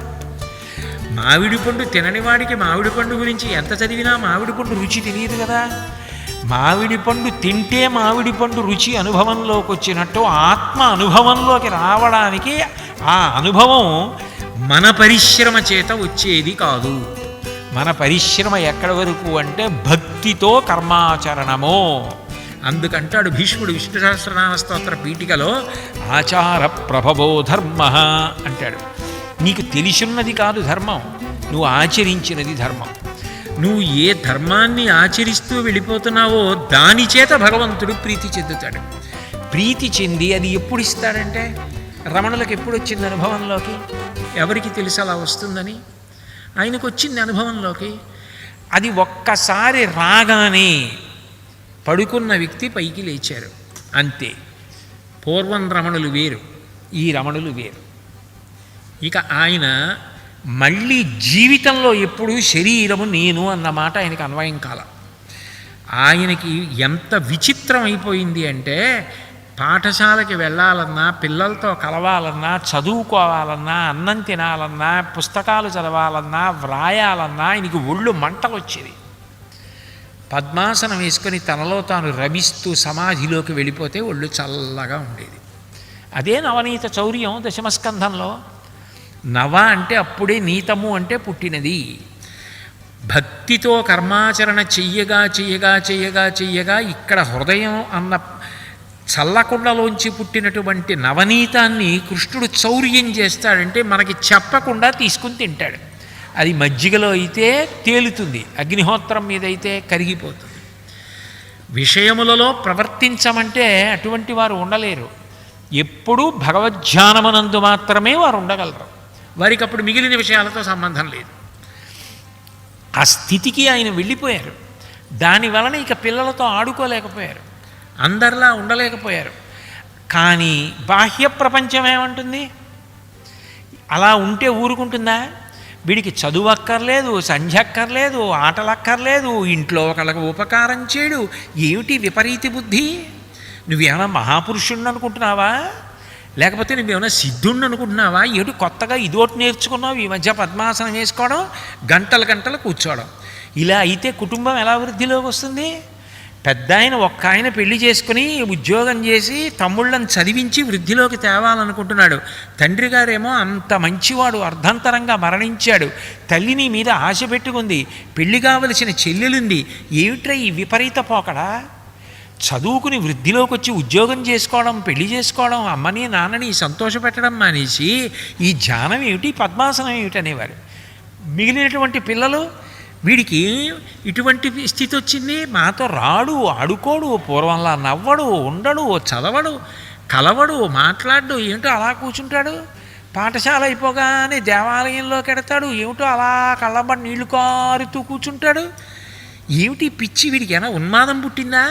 మామిడి పండు తినని వాడికి మామిడి పండు గురించి ఎంత చదివినా మామిడి పండు రుచి తెలియదు కదా. మామిడి పండు తింటే మామిడి పండు రుచి అనుభవంలోకి వచ్చినట్టు ఆత్మ అనుభవంలోకి రావడానికి ఆ అనుభవం మన పరిశ్రమ చేత వచ్చేది కాదు. మన పరిశ్రమ ఎక్కడి వరకు అంటే భక్తితో కర్మాచరణమో. అందుకంటాడు భీష్ముడు విష్ణు సహస్రనామ స్తోత్ర పీఠికలో ఆచార ప్రభవో ధర్మ అంటాడు. నీకు తెలిసున్నది కాదు ధర్మం, నువ్వు ఆచరించినది ధర్మం. నువ్వు ఏ ధర్మాన్ని ఆచరిస్తూ వెళ్ళిపోతున్నావో దాని చేత భగవంతుడు ప్రీతి చెందుతాడు. ప్రీతి చెంది అది ఎప్పుడు ఇస్తాడంటే, రమణులకు ఎప్పుడు వచ్చింది అనుభవంలోకి? ఎవరికి తెలుసు అలా వస్తుందని? ఆయనకు వచ్చింది అనుభవంలోకి. అది ఒక్కసారి రాగానే పడుకున్న వ్యక్తి పైకి లేచారు అంతే. పూర్వం రమణులు వేరు, ఈ రమణులు వేరు. ఇక ఆయన మళ్ళీ జీవితంలో ఎప్పుడూ శరీరము నేను అన్నమాట ఆయనకి అన్వయం కాల. ఆయనకి ఎంత విచిత్రం అయిపోయింది అంటే, పాఠశాలకి వెళ్ళాలన్నా, పిల్లలతో కలవాలన్నా, చదువుకోవాలన్నా, అన్నం తినాలన్నా, పుస్తకాలు చదవాలన్నా, వ్రాయాలన్నా ఆయనకి ఒళ్ళు మంటలు వచ్చేది. పద్మాసనం వేసుకొని తనలో తాను రమిస్తూ సమాధిలోకి వెళ్ళిపోతే ఒళ్ళు చల్లగా ఉండేది. అదే నవనీత చౌర్యం దశమస్కంధంలో. నవ అంటే అప్పుడే, నీతము అంటే పుట్టినది. భక్తితో కర్మాచరణ చెయ్యగా చెయ్యగా చెయ్యగా చెయ్యగా ఇక్కడ హృదయం అన్న చల్లకుండలోంచి పుట్టినటువంటి నవనీతాన్ని కృష్ణుడు చౌర్యం చేస్తాడంటే మనకి చెప్పకుండా తీసుకుని తింటాడు. అది మజ్జిగలో అయితే తేలుతుంది, అగ్నిహోత్రం మీద అయితే కరిగిపోతుంది. విషయములలో ప్రవర్తించమంటే అటువంటి వారు ఉండలేరు. ఎప్పుడూ భగవద్ధ్యానమునందు మాత్రమే వారు ఉండగలరు. వారికి అప్పుడు మిగిలిన విషయాలతో సంబంధం లేదు. ఆ స్థితికి ఆయన వెళ్ళిపోయారు. దానివలన ఇక పిల్లలతో ఆడుకోలేకపోయారు, అందరిలా ఉండలేకపోయారు. కానీ బాహ్య ప్రపంచం ఏమంటుంది? అలా ఉంటే ఊరుకుంటుందా? వీడికి చదువు అక్కర్లేదు, సంధ్య అక్కర్లేదు, ఆటలు అక్కర్లేదు, ఇంట్లో ఒకళ్ళకి ఉపకారం చేయడు. ఏమిటి విపరీత బుద్ధి? నువ్వేమైనా మహాపురుషుణ్ణి అనుకుంటున్నావా, లేకపోతే నువ్వేమైనా సిద్ధుణ్ణి అనుకుంటున్నావా, ఏడు కొత్తగా ఇదోటి నేర్చుకున్నావు ఈ మధ్య పద్మాసనం వేసుకోవడం, గంటలు గంటలు కూర్చోవడం. ఇలా అయితే కుటుంబం ఎలా వృద్ధిలోకి వస్తుంది? పెద్ద ఆయన ఒక్క ఆయన పెళ్లి చేసుకుని ఉద్యోగం చేసి తమ్ముళ్ళని చదివించి వృద్ధిలోకి తేవాలనుకుంటున్నాడు. తండ్రి గారేమో అంత మంచివాడు, అర్ధంతరంగా మరణించాడు. తల్లిని మీద ఆశ పెట్టుకుంది, పెళ్లి కావలసిన చెల్లెలుంది. ఏమిట్రా ఈ విపరీత పోకడా? చదువుకుని వృద్ధిలోకి వచ్చి ఉద్యోగం చేసుకోవడం, పెళ్లి చేసుకోవడం, అమ్మని నాన్నని సంతోషపెట్టడం మానేసి ఈ ధ్యానం ఏమిటి, పద్మాసనం ఏమిటి అనేవారు. మిగిలినటువంటి పిల్లలు, వీడికి ఇటువంటి స్థితి వచ్చింది, మాతో రాడు, ఆడుకోడు, పూర్వంలా నవ్వడు, ఉండడు, చదవడు, కలవడు, మాట్లాడు, ఏమిటో అలా కూర్చుంటాడు. పాఠశాల అయిపోగానే దేవాలయంలోకి ఎడతాడు, ఏమిటో అలా కళ్ళబడి నీళ్లు కారుతూ కూర్చుంటాడు. ఏమిటి పిచ్చి, వీడికి ఏమైనా ఉన్మాదం పుట్టిందా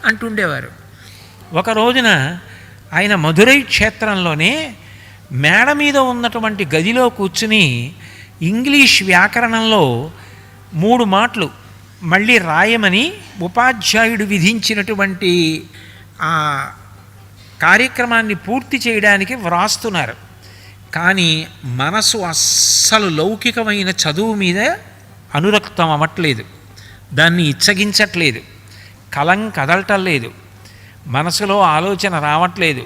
అంటుండేవారు. ఒక రోజున ఆయన మధురై క్షేత్రంలోనే మేడ మీద ఉన్నటువంటి గదిలో కూర్చుని ఇంగ్లీష్ వ్యాకరణంలో 3 మాటలు మళ్ళీ రాయమని ఉపాధ్యాయుడు విధించినటువంటి ఆ కార్యక్రమాన్ని పూర్తి చేయడానికి వ్రాస్తున్నారు. కానీ మనసు అస్సలు లౌకికమైన చదువు మీద అనురక్తం అవ్వట్లేదు, దాన్ని ఇచ్చగించట్లేదు, కలం కదలటం లేదు, మనసులో ఆలోచన రావట్లేదు.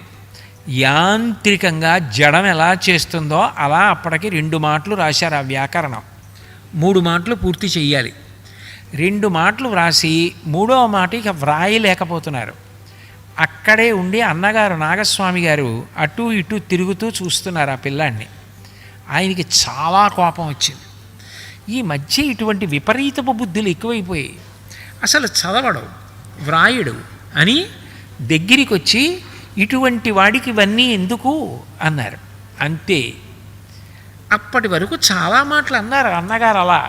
యాంత్రికంగా జడం ఎలా చేస్తుందో అలా అప్పటికి 2 మాటలు రాశారు. ఆ వ్యాకరణం 3 మాటలు పూర్తి చెయ్యాలి. 2 మాటలు వ్రాసి 3వ మాట ఇక వ్రాయలేకపోతున్నారు. అక్కడే ఉండి అన్నగారు నాగస్వామి గారు అటు ఇటు తిరుగుతూ చూస్తున్నారు ఆ పిల్లాడిని. ఆయనకి చాలా కోపం వచ్చింది. ఈ మధ్య ఇటువంటి విపరీతపు బుద్ధులు ఎక్కువైపోయాయి, అసలు చదవడు, వ్రాయడు అని దగ్గరికి వచ్చి ఇటువంటి వాడికి ఇవన్నీ ఎందుకు అన్నారు. అంతే. అప్పటి వరకు చాలా మాటలు అన్నారు అన్నగారు అలా.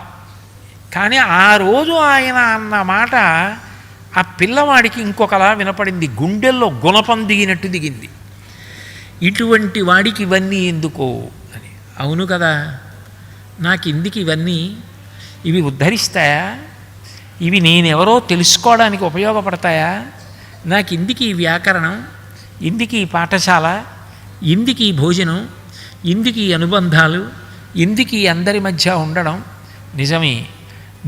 కానీ ఆ రోజు ఆయన అన్న మాట ఆ పిల్లవాడికి ఇంకొకలా వినపడింది, గుండెల్లో గుణపం దిగినట్టు దిగింది. ఇటువంటి వాడికి ఇవన్నీ ఎందుకో అని. అవును కదా, నాకు ఎందుకు ఇవన్నీ, ఇవి ఉద్ధరిస్తాయా, ఇవి నేనెవరో తెలుసుకోవడానికి ఉపయోగపడతాయా, నాకు ఎందుకు ఈ వ్యాకరణం, ఎందుకు ఈ పాఠశాల, ఎందుకు ఈ భోజనం, ఎందుకు ఈ అనుబంధాలు, ఎందుకు ఈ అందరి మధ్య ఉండడం. నిజమే,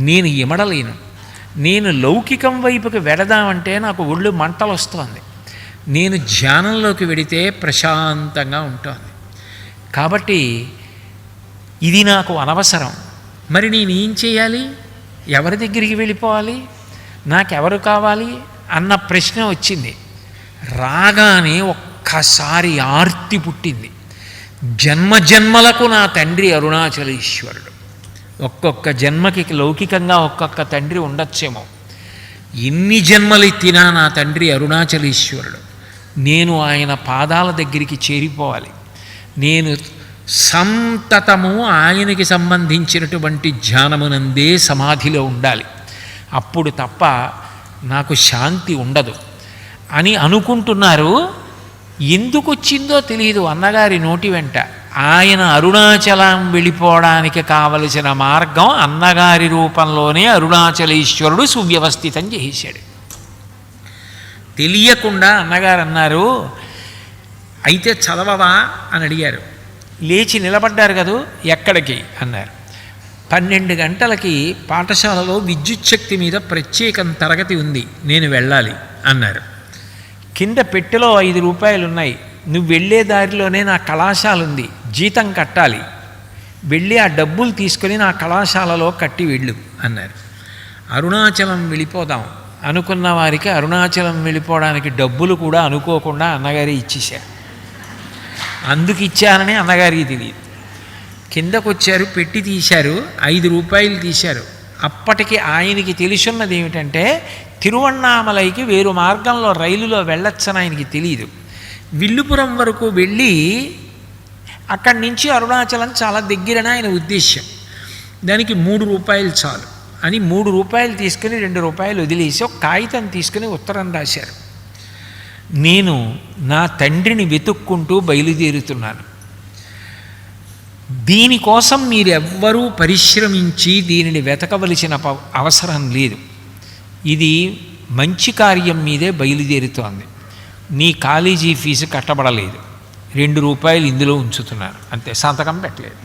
నేను ఇమడలేను. నేను లౌకికం వైపుకి వెడదామంటే నాకు ఒళ్ళు మంటలు వస్తుంది. నేను ధ్యానంలోకి వెడితే ప్రశాంతంగా ఉంటుంది. కాబట్టి ఇది నాకు అనవసరం. మరి నేనేం చేయాలి, ఎవరి దగ్గరికి వెళ్ళిపోవాలి, నాకెవరు కావాలి అన్న ప్రశ్న వచ్చింది. రాగానే ఒక్కసారి ఆర్తి పుట్టింది. జన్మజన్మలకు నా తండ్రి అరుణాచలేశ్వరుడు. ఒక్కొక్క జన్మకి లౌకికంగా ఒక్కొక్క తండ్రి ఉండొచ్చేమో, ఎన్ని జన్మలెత్తినా నా తండ్రి అరుణాచలేశ్వరుడు. నేను ఆయన పాదాల దగ్గరికి చేరిపోవాలి. నేను సంతతము ఆయనకి సంబంధించినటువంటి ధ్యానమునందే సమాధిలో ఉండాలి. అప్పుడు తప్ప నాకు శాంతి ఉండదు అని అనుకుంటున్నారు. ఎందుకు వచ్చిందో తెలియదు అన్నగారి నోటి వెంట. ఆయన అరుణాచలం వెళ్ళిపోవడానికి కావలసిన మార్గం అన్నగారి రూపంలోనే అరుణాచలేశ్వరుడు సువ్యవస్థితం చేశాడు. తెలియకుండా అన్నగారు అన్నారు, అయితే చదవవా అని అడిగారు. లేచి నిలబడ్డారు కదూ, ఎక్కడికి అన్నారు. 12 గంటలకి పాఠశాలలో విద్యుచ్ఛక్తి మీద ప్రత్యేకం తరగతి ఉంది, నేను వెళ్ళాలి అన్నారు. కింద పెట్టెలో 5 రూపాయలు ఉన్నాయి, నువ్వు వెళ్ళే దారిలోనే నా కళాశాల ఉంది, జీతం కట్టాలి, వెళ్ళి ఆ డబ్బులు తీసుకొని నా కళాశాలలో కట్టి వెళ్ళు అన్నారు. అరుణాచలం వెళ్ళిపోదాం అనుకున్న వారికి అరుణాచలం వెళ్ళిపోవడానికి డబ్బులు కూడా అనుకోకుండా అన్నగారి ఇచ్చేశారు. అందుకు ఇచ్చారని అన్నగారికి తెలియదు. కిందకు వచ్చారు, పెట్టి తీశారు, 5 రూపాయలు తీశారు. అప్పటికి ఆయనకి తెలుసున్నది ఏమిటంటే తిరువణ్ణామలైకి వేరు మార్గంలో రైలులో వెళ్ళొచ్చని ఆయనకి తెలియదు. విల్లుపురం వరకు వెళ్ళి అక్కడి నుంచి అరుణాచలం చాలా దగ్గరని ఆయన ఉద్దేశ్యం. దానికి 3 రూపాయలు చాలు అని 3 రూపాయలు తీసుకుని 2 రూపాయలు వదిలేసి ఒక కాగితం తీసుకుని ఉత్తరం రాశారు. నేను నా తండ్రిని వెతుక్కుంటూ బయలుదేరుతున్నాను. దీనికోసం మీరెవ్వరూ పరిశ్రమించి దీనిని వెతకవలసిన అవసరం లేదు. ఇది మంచి కార్యం మీదే బయలుదేరుతోంది. నీ కాలేజీ ఫీజు కట్టబడలేదు, 2 రూపాయలు ఇందులో ఉంచుతున్నారు అంతే, సంతకం పెట్టలేదు.